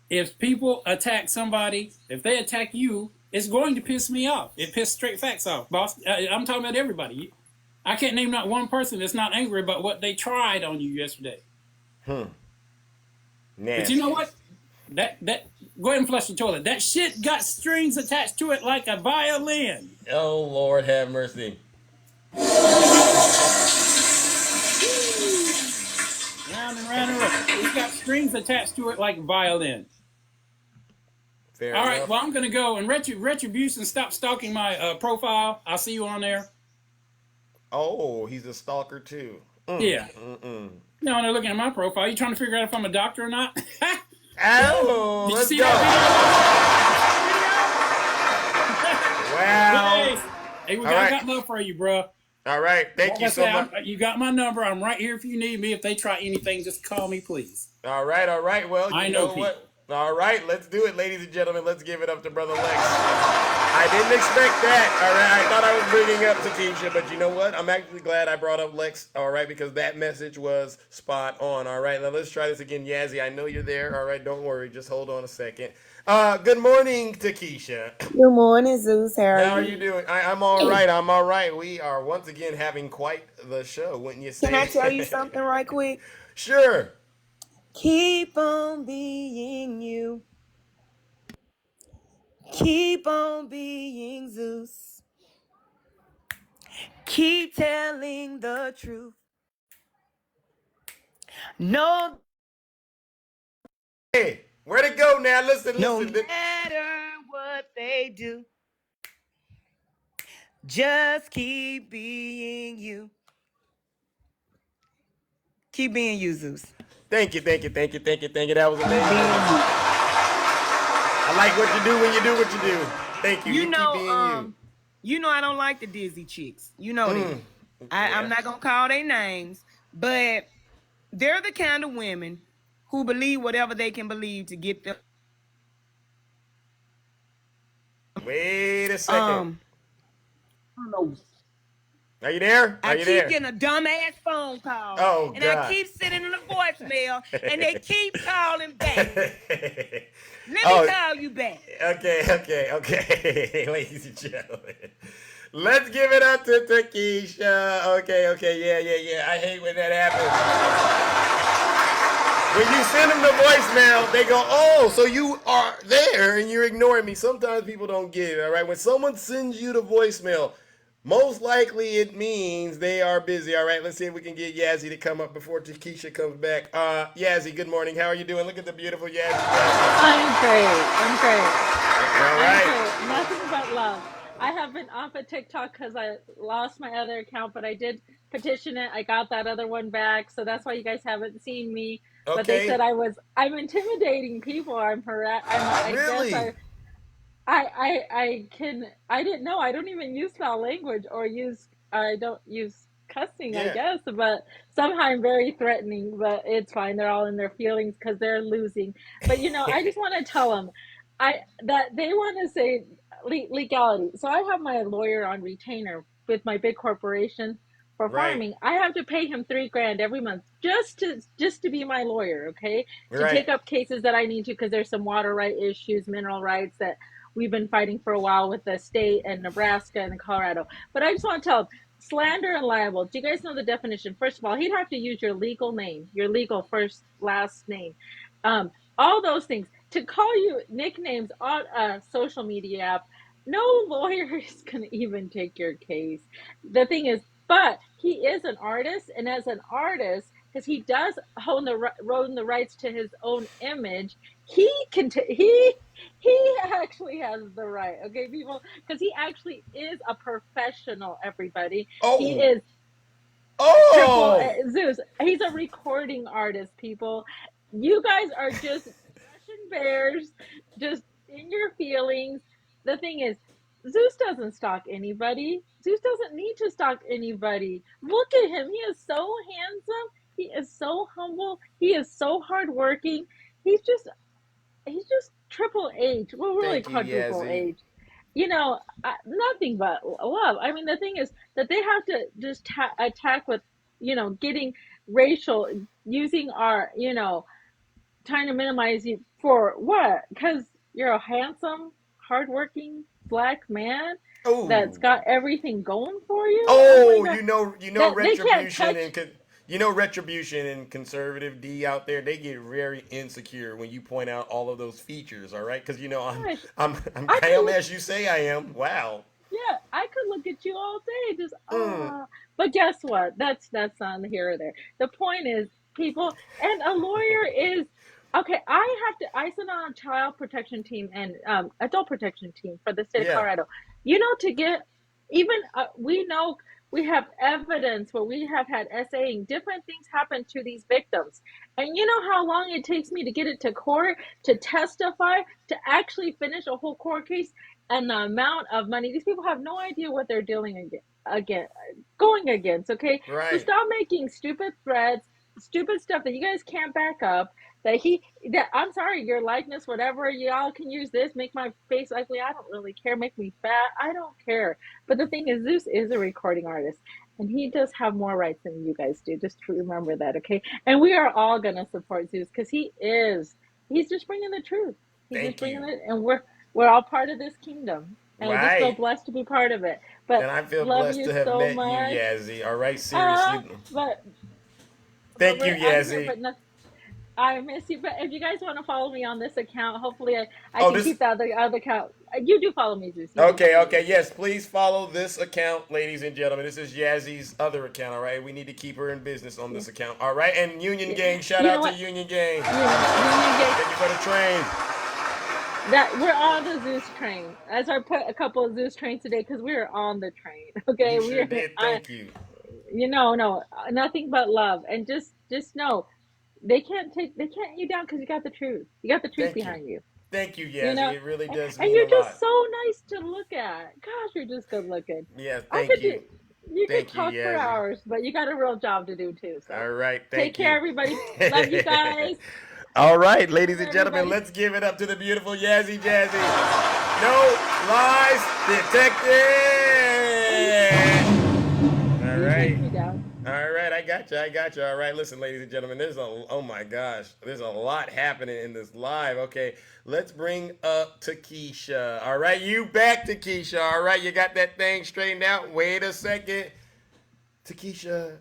If people attack somebody, if they attack you, it's going to piss me off. It pissed Straight Facts off, boss. I'm talking about everybody. I can't name not one person that's not angry about what they tried on you yesterday. Nasty. But you know what? That go ahead and flush the toilet. That shit got strings attached to it like a violin. Oh Lord have mercy. Round and round and round. It's got strings attached to it like a violin. Fair All enough. right, well, I'm going to go and Retribution, stop stalking my profile. I'll see you on there. Oh, he's a stalker too. Yeah. No, they're looking at my profile. You trying to figure out if I'm a doctor or not? Oh, let's go. Wow. Hey, I got love for you, bro. All right. Thank you so much. You got my number. I'm right here if you need me. If they try anything, just call me, please. All right. Well, I know what? All right, let's do it, ladies and gentlemen. Let's give it up to Brother Lex. I didn't expect that. All right, I thought I was bringing up Takesha, but you know what? I'm actually glad I brought up Lex, all right, because that message was spot on, all right? Now, let's try this again. Yazzie, I know you're there, all right? Don't worry. Just hold on a second. Good morning, Takesha. Good morning, Zeus. How are you doing? I'm all right. I'm all right. We are once again having quite the show, wouldn't you say? Can I tell you something right quick? Sure. Keep on being you. Keep on being Zeus. Keep telling the truth. No. Hey, where'd it go now? Listen. No matter what they do, Just keep being you. Keep being you, Zeus. Thank you. That was amazing. I like what you do when you do what you do. Thank you. You keep know, being you. You know I don't like the Disney chicks. You know that. I'm not gonna call their names, but they're the kind of women who believe whatever they can believe to get them. Wait a second. I don't know. Are you there? I keep getting a dumbass phone call. Oh, and God. I keep sending them a voicemail, and they keep calling back. Let me call you back. Okay. Ladies and gentlemen. Let's give it up to Takesha. Okay. Yeah. I hate when that happens. When you send them the voicemail, they go, oh, so you are there and you're ignoring me. Sometimes people don't get it, all right? When someone sends you the voicemail, most likely it means they are busy, all right? Let's see if we can get Yazzie to come up before Takesha comes back. Yazzie, good morning. How are you doing? Look at the beautiful Yazzie. I'm great. All right. I'm great. Nothing but love. I have been off of TikTok because I lost my other account, but I did petition it. I got that other one back, so that's why you guys haven't seen me. Okay. But they said I'm intimidating people. I really? guess I didn't know. I don't even use foul language I don't use cussing, I guess, but somehow I'm very threatening, but it's fine. They're all in their feelings because they're losing. But I just want to tell them that they want to say legality. So I have my lawyer on retainer with my big corporation for farming. I have to pay him $3,000 every month just to be my lawyer, okay? To take up cases that I need to, because there's some water right issues, mineral rights that we've been fighting for a while with the state and Nebraska and Colorado. But I just want to tell them, slander and libel. Do you guys know the definition? First of all, he'd have to use your legal name, your legal first, last name. All those things. To call you nicknames on a social media app, no lawyer is going to even take your case. The thing is, but he is an artist, and as an artist, because he does own the rights to his own image, he actually has the right, okay, people, because he actually is a professional. Everybody, he is. Zeus. He's a recording artist. People, you guys are just Russian bears, just in your feelings. The thing is, Zeus doesn't stalk anybody. Zeus doesn't need to stalk anybody. Look at him. He is so handsome. He is so humble. He is so hardworking. He's just triple H. Well, really quadruple H. Nothing but love. I mean, the thing is that they have to just attack with, getting racial, using our, trying to minimize you for what? Because you're a handsome, hardworking black man that's got everything going for you. Retribution and conservative D out there, they get very insecure when you point out all of those features, all right? Because I am as you say I am. Wow. Yeah, I could look at you all day, just But guess what? That's on here or there. The point is, people, and a lawyer is okay. I sit on a child protection team and adult protection team for the state of Colorado. To get even we know. We have evidence where we have had essaying. Different things happen to these victims. And you know how long it takes me to get it to court, to testify, to actually finish a whole court case, and the amount of money. These people have no idea what they're going against, okay? So stop making stupid threats, stupid stuff that you guys can't back up. I'm sorry, your likeness, whatever, y'all can use this, make my face ugly. I don't really care. Make me fat. I don't care. But the thing is, Zeus is a recording artist, and he does have more rights than you guys do. Just remember that, okay? And we are all going to support Zeus because he's just bringing the truth. He's just bringing it, and we're all part of this kingdom. And we're just so blessed to be part of it. But and I feel love blessed you to have so met much. you, Yazzie. All right, seriously. Thank you, Yazzie. I miss you, but if you guys want to follow me on this account, hopefully I can keep the other account. You do follow me, Zeus. Okay. Yes, please follow this account, ladies and gentlemen. This is Yazzie's other account, all right? We need to keep her in business on this account, all right? And Union Gang, shout out to Union Gang. Union Gang. Thank you for the train. that we're on the Zeus train. As I put a couple of Zeus trains today because we are on the train. Okay, You sure did. Thank you. No, nothing but love, and just know they can't eat you down because you got the truth. You got the truth Thank you. behind you. Thank you, You Yazzie. know, It really does and mean a you're just lot. so nice to look at. Gosh, you're just good looking. Yeah, I thank could you. do. You could Thank you, talk for Yazzie. hours, but you got a real job to do too. So All right, take thank care, you. everybody. Love you guys. All right, ladies and gentlemen, Everybody. let's give it up to the beautiful Yazzie Jazzy. No lies detected. All right. Take me down. All right, I got you. All right, listen, ladies and gentlemen, oh my gosh, there's a lot happening in this live. Okay, let's bring up Takesha. All right, you back, Takesha. All right, you got that thing straightened out. Wait a second. Takesha,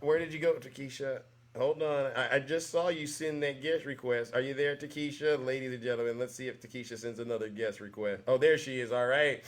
where did you go, Takesha? Hold on, I just saw you send that guest request. Are you there, Takesha? Ladies and gentlemen, let's see if Takesha sends another guest request. Oh, there she is. All right.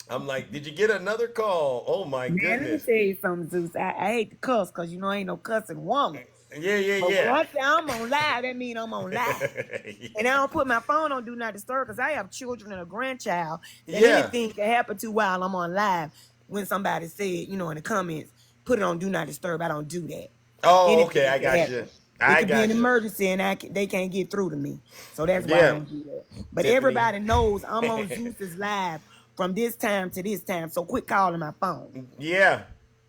I'm like, did you get another call? Oh my Man, let me goodness. tell you something, Zeus. I hate to cuss because you know I ain't no cussing woman. Yeah. But when I say I'm on live, that means I'm on live. And I don't put my phone on Do Not Disturb because I have children and a grandchild that anything can happen to while I'm on live. When somebody said, in the comments, put it on Do Not Disturb. I don't do that. Oh, Anything okay, I can got happen. you. It could be an emergency and they can't get through to me. So that's why I don't do that. But Tiffany. everybody knows I'm on Zeus's live from this time to this time. So quit calling my phone. Yeah.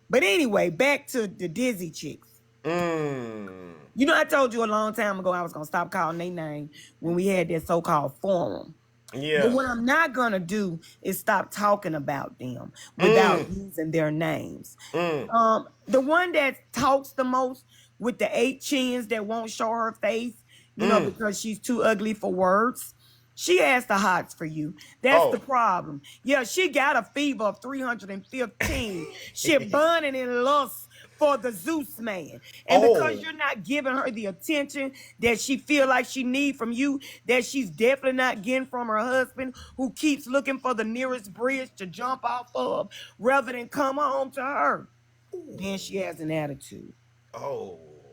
But anyway, back to the Dizzy chicks. I told you a long time ago I was going to stop calling their name when we had that so-called forum. Yeah. But what I'm not going to do is stop talking about them without using their names. The one that talks the most with the 8 chins that won't show her face, because she's too ugly for words. She has the hots for you. That's the problem. Yeah, she got a fever of 315. She burning in lust for the Zeus man. And because you're not giving her the attention that she feel like she need from you, that she's definitely not getting from her husband, who keeps looking for the nearest bridge to jump off of rather than come home to her, then she has an attitude.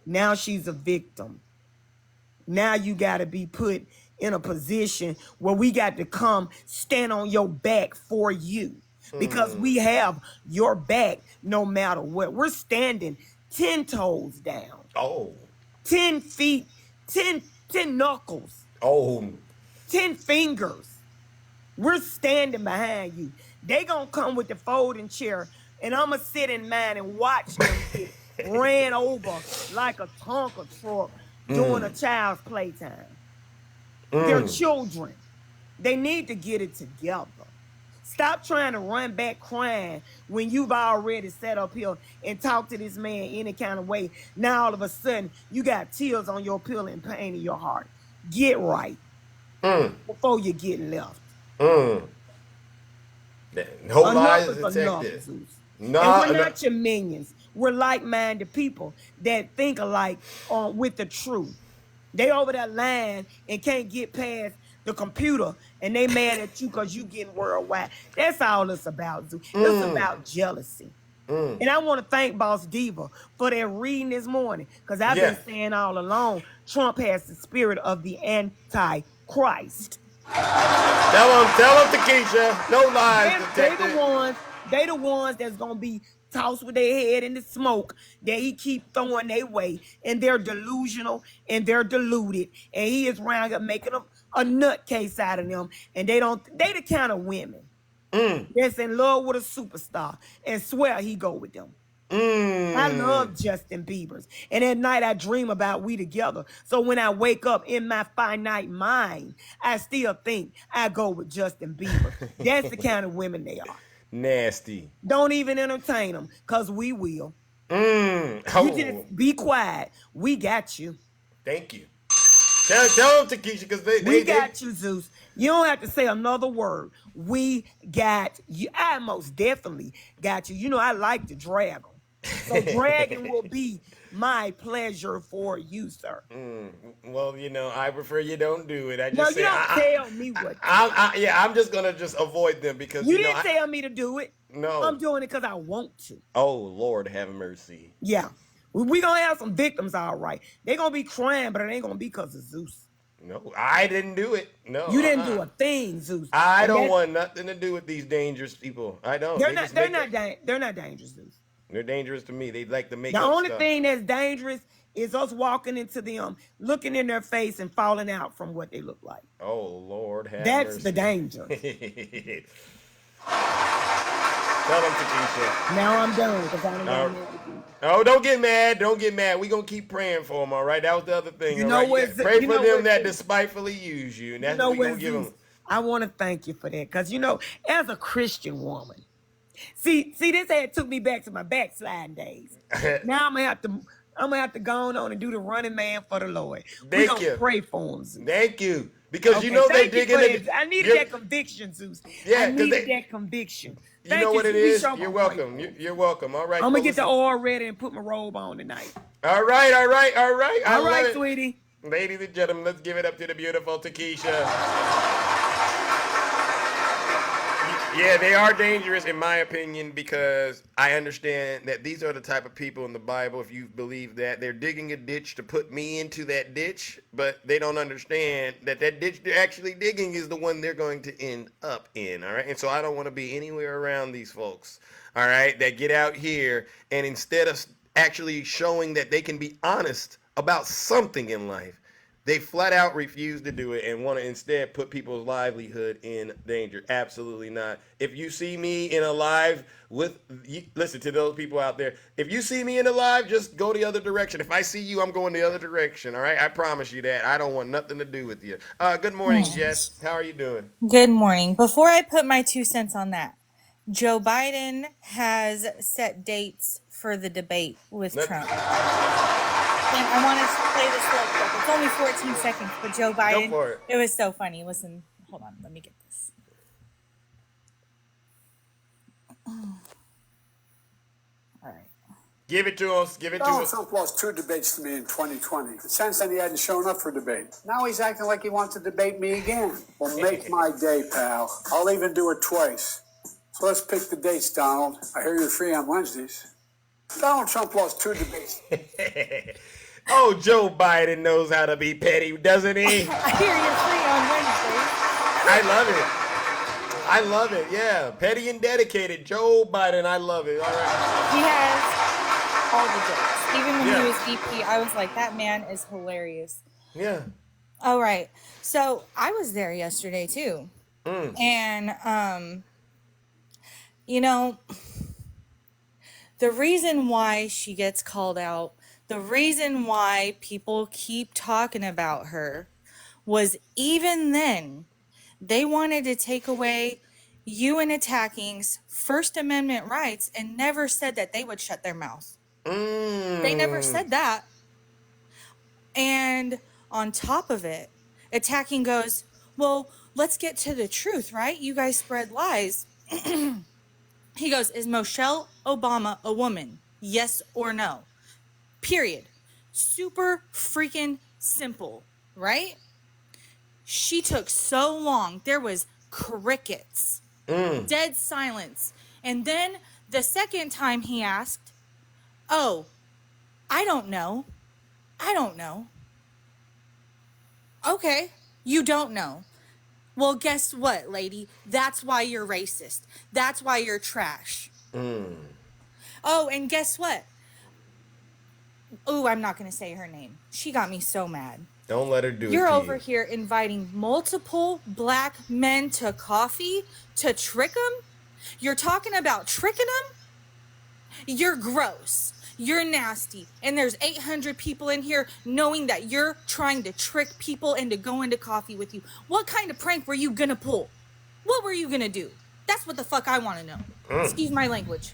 Now she's a victim. Now you got to be put in a position where we got to come stand on your back for you, because we have your back no matter what. We're standing 10 toes down. 10 feet, 10 knuckles. 10 fingers. We're standing behind you. They gonna come with the folding chair, and I'm gonna sit in mine and watch them get ran over like a Tonka truck during a child's playtime. They're children. They need to get it together. Stop trying to run back crying when you've already sat up here and talked to this man any kind of way. Now all of a sudden you got tears on your pillow and pain in your heart. Get right before you get left. No lies detected. And we're not your minions. We're like-minded people that think alike with the truth. They over that line and can't get past the computer, and they mad at you because you getting worldwide. That's all it's about, Zoo. It's about jealousy. And I want to thank Boss Diva for that reading this morning, because I've been saying all along, Trump has the spirit of the Antichrist. Tell him, Takesha. No lies detected. They the ones that's gonna be tossed with their head in the smoke that he keep throwing their way, and they're delusional and they're deluded, and he is round up making a nutcase out of them, and they the kind of women that's in love with a superstar and swear he go with them. I love Justin Bieber's, and at night I dream about we together. So when I wake up in my finite mind, I still think I go with Justin Bieber. That's the kind of women they are. Nasty. Don't even entertain them, because we will. You just be quiet. We got you. Thank you. Tell them, Takesha, because we got you, Zeus. You don't have to say another word. We got you. I most definitely got you. You know I like to drag them. So dragging will be my pleasure for you, sir. Well, I prefer you don't do it. You don't tell me what. I'm just gonna avoid them because you didn't tell me to do it. No, I'm doing it because I want to. Oh Lord, have mercy. Yeah, we gonna have some victims, all right. They gonna be crying, but it ain't gonna be because of Zeus. No, I didn't do it. No, You didn't do a thing, Zeus. I And don't want nothing to do with these dangerous people. I don't. they're They not. just They're make not. They're not dangerous, Zeus. They're dangerous to me. They like to make The up only stuff. thing that's dangerous is us walking into them, looking in their face, and falling out from what they look like. Oh Lord, have That's mercy. the danger. Tell them, Takesha. Now I'm done because I don't got mad with you. Oh, don't get mad. Don't get mad. We gonna keep praying for them. All right. That was the other thing. You all know right. what? Pray You for know them what, that Zeus? despitefully use you, and You that's know what we what, gonna give them. Zeus? I want to thank you for that because as a Christian woman, see, this took me back to my backsliding days. Now I'm gonna have to go on and do the running man for the Lord. We're gonna pray for them, Zeus. Thank you. Because Okay, you know they thank you dig in for I needed that conviction, Zeus. Yeah, I 'cause needed that conviction. You know what it is? You're welcome. You're welcome. All right. I'm gonna get the oil ready and put my robe on tonight. All right. I All love right, it. sweetie. Ladies and gentlemen, let's give it up to the beautiful Takesha. Yeah, they are dangerous in my opinion because I understand that these are the type of people in the Bible, if you believe that, they're digging a ditch to put me into that ditch, but they don't understand that ditch they're actually digging is the one they're going to end up in, all right? And so I don't want to be anywhere around these folks, all right, that get out here and instead of actually showing that they can be honest about something in life, they flat out refuse to do it and want to instead put people's livelihood in danger. Absolutely not. If you see me in a live listen to those people out there. If you see me in a live, just go the other direction. If I see you, I'm going the other direction. All right. I promise you that. I don't want nothing to do with you. Good morning, Jess. How are you doing? Good morning. Before I put my 2 cents on that, Joe Biden has set dates for the debate with Trump. And I want to play this real quick. It's only 14 seconds, but Joe Biden, Go for it. It was so funny. Listen, hold on, let me get this. All right. Give it to us. Give it to Donald us. Trump lost 2 debates to me in 2020. Since then, he hadn't shown up for debate. Now he's acting like he wants to debate me again. Well, make my day, pal. I'll even do it twice. So let's pick the dates, Donald. I hear you're free on Wednesdays. Donald Trump lost 2 debates. Oh, Joe Biden knows how to be petty, doesn't he? I hear you're free on Wednesdays. I love it. Yeah. Petty and dedicated. Joe Biden, I love it. All right. He has all the jokes. Even when he was VP, I was like, that man is hilarious. Yeah. All right. So I was there yesterday too. And, the reason why she gets called out, the reason why people keep talking about her was even then they wanted to take away UN attacking's First Amendment rights and never said that they would shut their mouth. They never said that. And on top of it, attacking goes, well, let's get to the truth, right? You guys spread lies. He goes, is Michelle Obama a woman? Yes or no? Period. Super freaking simple, right? She took so long. There was crickets, dead silence. And then the second time he asked, oh, I don't know. Okay, you don't know. Well, guess what, lady? That's why you're racist. That's why you're trash. Oh, and guess what? Oh, I'm not going to say her name. She got me so mad. Don't let her do it. You're over here inviting multiple black men to coffee to trick them? You're talking about tricking them? You're gross. You're nasty. And there's 800 people in here knowing that you're trying to trick people into going to coffee with you. What kind of prank were you going to pull? What were you going to do? That's what the fuck I want to know. Excuse my language.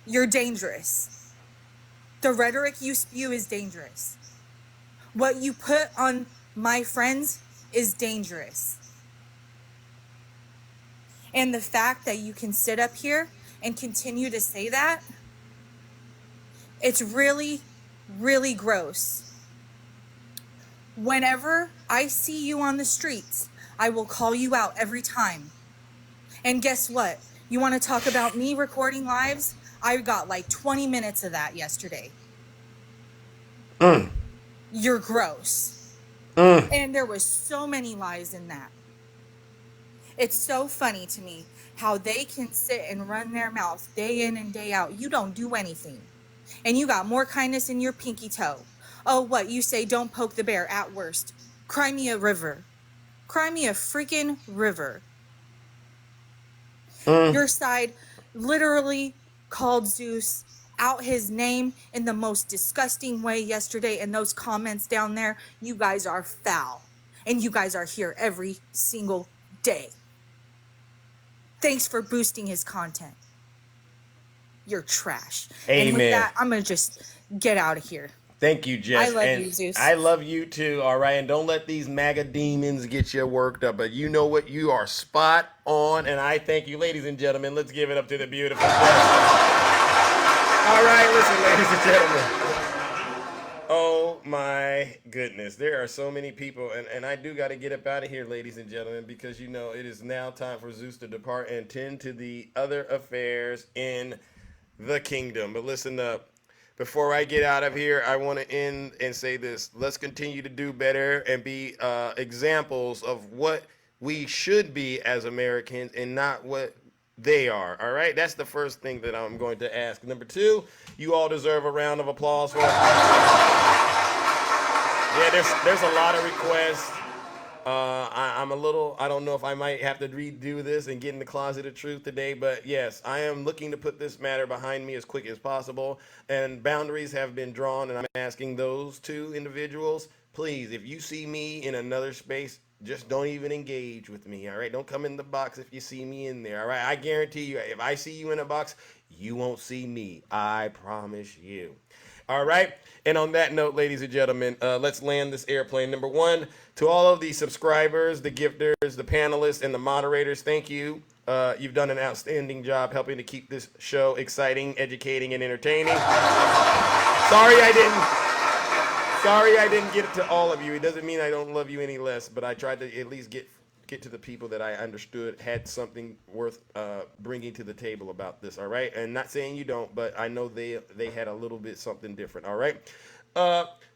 You're dangerous. The rhetoric you spew is dangerous. What you put on my friends is dangerous. And the fact that you can sit up here and continue to say that, it's really, really gross. Whenever I see you on the streets, I will call you out every time. And guess what? You want to talk about me recording lives? I got like 20 minutes of that yesterday. you're gross. And there was so many lies in that. It's so funny to me how they can sit and run their mouth day in and day out. You don't do anything. And you got more kindness in your pinky toe. Oh, what? You say don't poke the bear at worst. Cry me a river. Cry me a freaking river. Your side literally called Zeus out his name in the most disgusting way yesterday, and those comments down there, you guys are foul. And you guys are here every single day. Thanks for boosting his content. You're trash. Amen. And with that, I'm going to just get out of here. Thank you, Jess. I love and you, Zeus. I love you too, all right? And don't let these MAGA demons get you worked up. But you know what? You are spot on. And I thank you, ladies and gentlemen. Let's give it up to the beautiful Jess. All right, listen, ladies and gentlemen. Oh, my goodness. There are so many people. And I do got to get up out of here, ladies and gentlemen, because, you know, it is now time for Zeus to depart and tend to the other affairs in the kingdom. But listen up. Before I get out of here, I want to end and say this. Let's continue to do better and be examples of what we should be as Americans and not what they are. All right? That's the first thing that I'm going to ask. Number two, you all deserve a round of applause for it. Yeah, there's a lot of requests. I'm a little, I don't know if I might have to redo this and get in the closet of truth today, but yes, I am looking to put this matter behind me as quick as possible, and boundaries have been drawn, and I'm asking those two individuals, please, if you see me in another space, just don't even engage with me, all right? Don't come in the box if you see me in there, all right? I guarantee you, if I see you in a box, you won't see me. I promise you. All right. And on that note, ladies and gentlemen, let's land this airplane. Number one, to all of the subscribers, the gifters, the panelists, and the moderators, thank you. You've done an outstanding job helping to keep this show exciting, educating, and entertaining. Sorry I didn't get it to all of you. It doesn't mean I don't love you any less, but I tried to at least get to the people that I understood had something worth bringing to the table about this, all right? And not saying you don't, but I know they had a little bit something different, all right?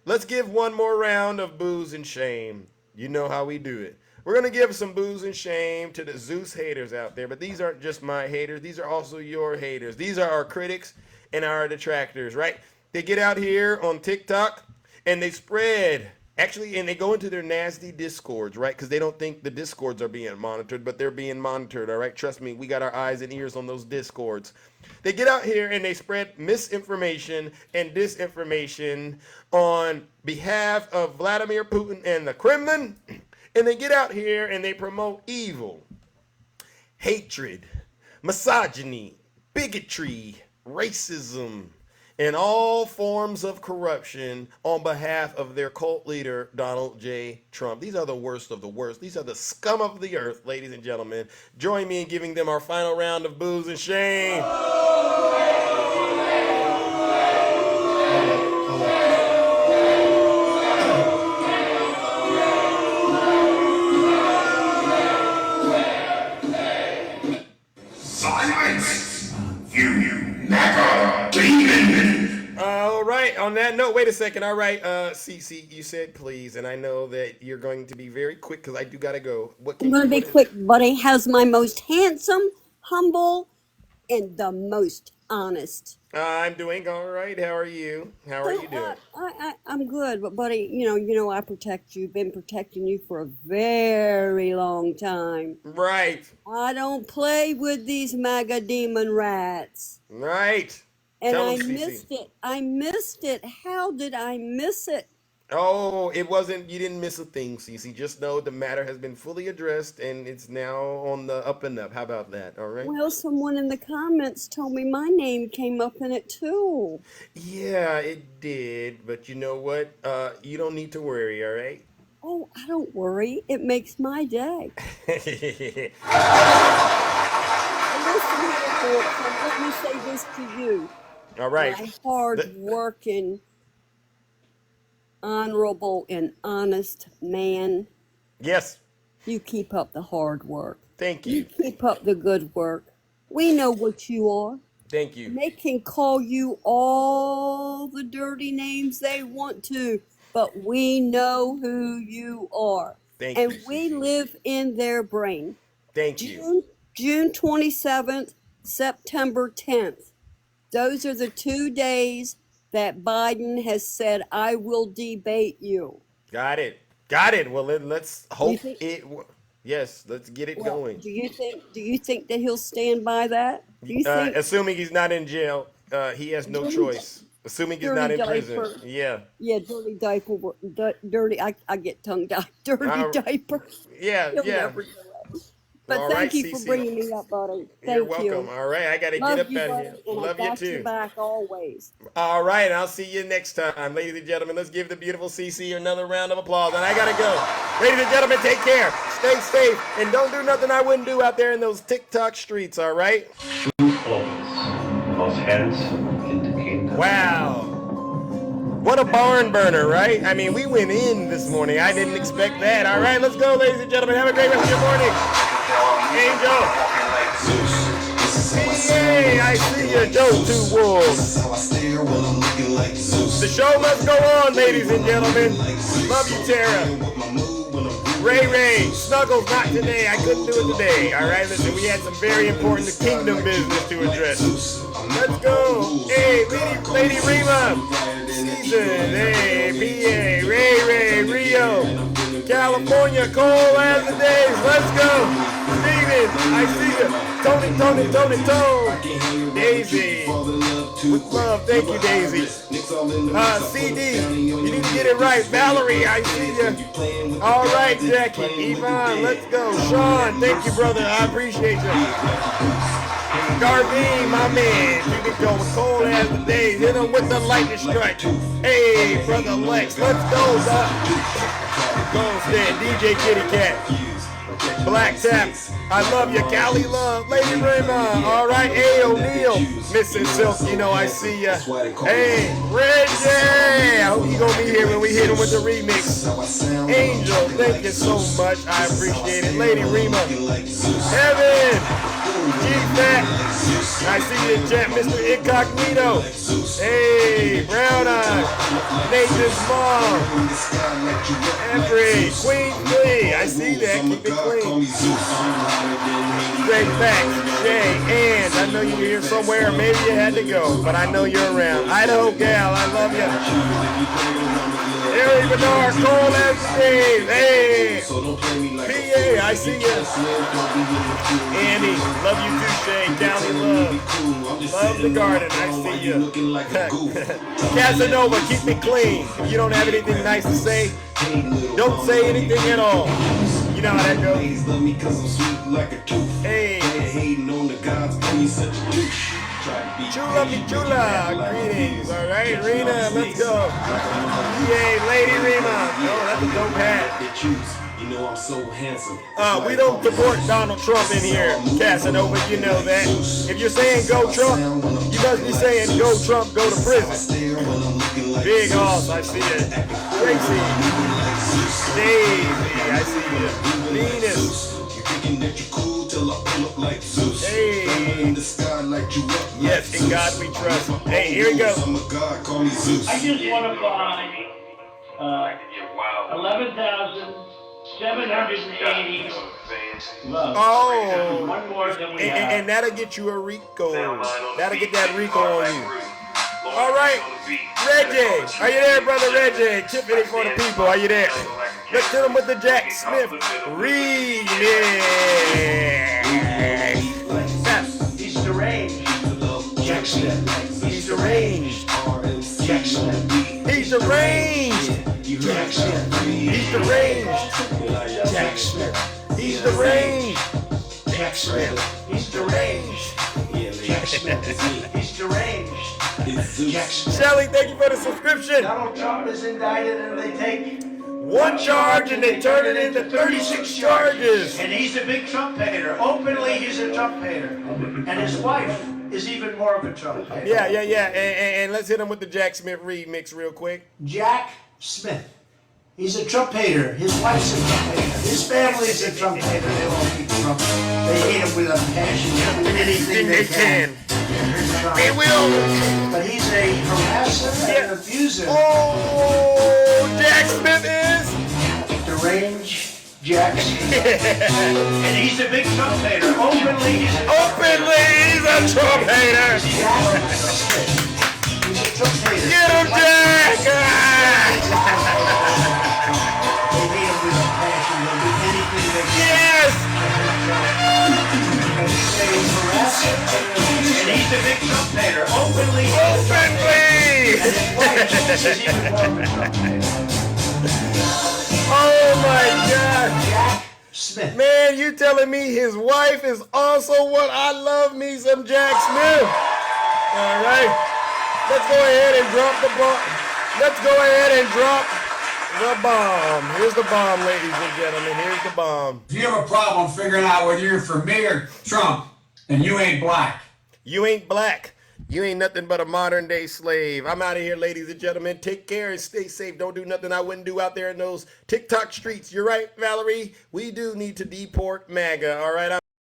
Let's give one more round of booze and shame. You know how we do it. We're going to give some booze and shame to the Zeus haters out there, but these aren't just my haters. These are also your haters. These are our critics and our detractors, right? They get out here on TikTok and they spread... Actually, and they go into their nasty discords, right? Because they don't think the discords are being monitored, but they're being monitored, all right? Trust me, we got our eyes and ears on those discords. They get out here and they spread misinformation and disinformation on behalf of Vladimir Putin and the Kremlin. And they get out here and they promote evil, hatred, misogyny, bigotry, racism, and all forms of corruption on behalf of their cult leader, Donald J. Trump. These are the worst of the worst. These are the scum of the earth, ladies and gentlemen. Join me in giving them our final round of booze and shame. Silence! You MAGA demon! All right, on that note, wait a second. All right, Cece, you said please, and I know that you're going to be very quick because I do got to go. I'm going to be quick, buddy. How's my most handsome, humble, and the most honest? I'm doing all right. How are you? How are you doing? I'm good, but buddy, you know I protect you. Been protecting you for a very long time. Right. I don't play with these MAGA demon rats. Right. And Tell I them, missed Cece. it. I missed it. How did I miss it? Oh, it wasn't, you didn't miss a thing, Cece. Just know the matter has been fully addressed and it's now on the up and up. How about that? All right. Well, someone in the comments told me my name came up in it too. Yeah, it did. But you know what? You don't need to worry, all right? Oh, I don't worry. It makes my day. Listen here, folks. Let me say this to you. All right. My hard-working, honorable, and honest man. Yes. You keep up the hard work. Thank you. You keep up the good work. We know what you are. Thank you. They can call you all the dirty names they want to. but we know who you are. Thank and you, we live in their brain. Thank you. June 27th, September 10th. Those are the 2 days that Biden has said, I will debate you. Got it. Well, let's hope yes, let's get it going. Do you think that he'll stand by that? Do you think? Assuming he's not in jail, he has no choice. Assuming he's not in prison. Yeah. Yeah, dirty diaper. Dirty. I get tongue tied. Dirty diaper. Yeah, He'll yeah. never do it. But All thank right, you for CC. bringing me up, buddy. Thank You're welcome. you. All right, I got to get Love up you, out of buddy, here. and Love I you got too. your back always. All right, I'll see you next time. Ladies and gentlemen, let's give the beautiful CC another round of applause. And I got to go. Ladies and gentlemen, take care. Stay safe. And don't do nothing I wouldn't do out there in those TikTok streets, all right? Wow. What a barn burner, right? I mean, we went in this morning. I didn't expect that. All right, let's go, ladies and gentlemen. Have a great rest of your morning. Angel. Yay, I see you, Joe Two Wolves. The show must go on, ladies and gentlemen. Love you, Tara. Ray, Snuggles, not today. I couldn't do it today. All right, listen, we had some very important kingdom business to address. Let's go. Hey, Lady Rima. Season. Hey, PA. Ray, Rio. California, Cole as the days. Let's go. Steven, I see you. Tony. Daisy. With love. Thank you, Daisy. CD, you need to get it right. Valerie, I see you. All right, Jackie. Yvonne, let's go. Sean, thank you, brother. I appreciate you. Darvine, my man. You can go with Cole as the days. Hit him with the lightning strike. Hey, brother Lex, let's go, Doc. Golstead, DJ Kitty Cat. Black Tap, I love you. Cali Love, Lady Raymond. All right, A. O'Neal, Missing Silk, you know I see ya. Hey, Reggie, I hope you gonna be here when we hit him with the remix. Angel, thank you so much. I appreciate it. Lady Rima, Heaven, G-Fat, I see you in chat, Mr. Incognito. Hey, Brown Eye, Nathan's Mom, Every, Queen Lee, I see that. Keep it clean. Straight back, Shay, and I know you're here somewhere. Maybe you had to go, but I know you're around. Idaho Gal, I love you. Harry Bernard, Cole as Steve. Hey, PA, I see you. Andy, love you too, Shay. Downey Love. Love the garden, I see you. Casanova, keep me clean. If you don't have anything nice to say, don't say anything at all. You know how that goes. Hey. Chula, greetings. All right, Rena, let's go. Yay, Lady Rena. Oh, that's a dope hat. You know I'm so handsome. We don't support Donald Trump in here, Casanova, you know that. If you're saying go Trump, you must be saying go Trump, go to prison. Big Hoss, I see it. Tracy. Daisy, I see you. Venus. Hey. Yes, in God we trust. Hey, here we go. I just want to buy 11,780 loves. Oh, one more than we have. And that'll get you a Rico. That'll get that Rico on you. All right, Reggie, are you there, brother Reggie? Tiffany for the people, are you there? Let's hit him with the Jack Smith remix. He's deranged. Jack Smith. He's deranged. Jack Smith. He's deranged. Jack Smith. He's deranged. Jack Smith. He's deranged. Jack Smith. He's deranged. Jack Smith. He's deranged. Jack Smith. Shelly, thank you for the subscription. Donald Trump is indicted and they take one charge and they turn it into 36 charges. And he's a big Trump hater. Openly, he's a Trump hater. And his wife is even more of a Trump hater. Yeah. And let's hit him with the Jack Smith remix real quick. Jack Smith. He's a Trump hater. His wife's a Trump hater. His family's a Trump hater. They all hate Trump. They hate him with a passion. They'll do anything they can. They will. But he's a harasser and an abuser. Oh, Smith is deranged Jack Smith. And he's a big Trump hater. Openly, he's a Trump hater. Get him, Jack! Yes! And he's a big Trump hater. Openly! Oh my God! Jack Smith. Man, you telling me his wife is also what I love me some Jack Smith? All right. Let's go ahead and drop the bomb. Let's go ahead and drop the bomb. Here's the bomb, ladies and gentlemen. Here's the bomb. If you have a problem figuring out whether you're for me or Trump, then you ain't black. You ain't black. You ain't nothing but a modern day slave. I'm out of here, ladies and gentlemen. Take care and stay safe. Don't do nothing I wouldn't do out there in those TikTok streets. You're right, Valerie. We do need to deport MAGA. All right.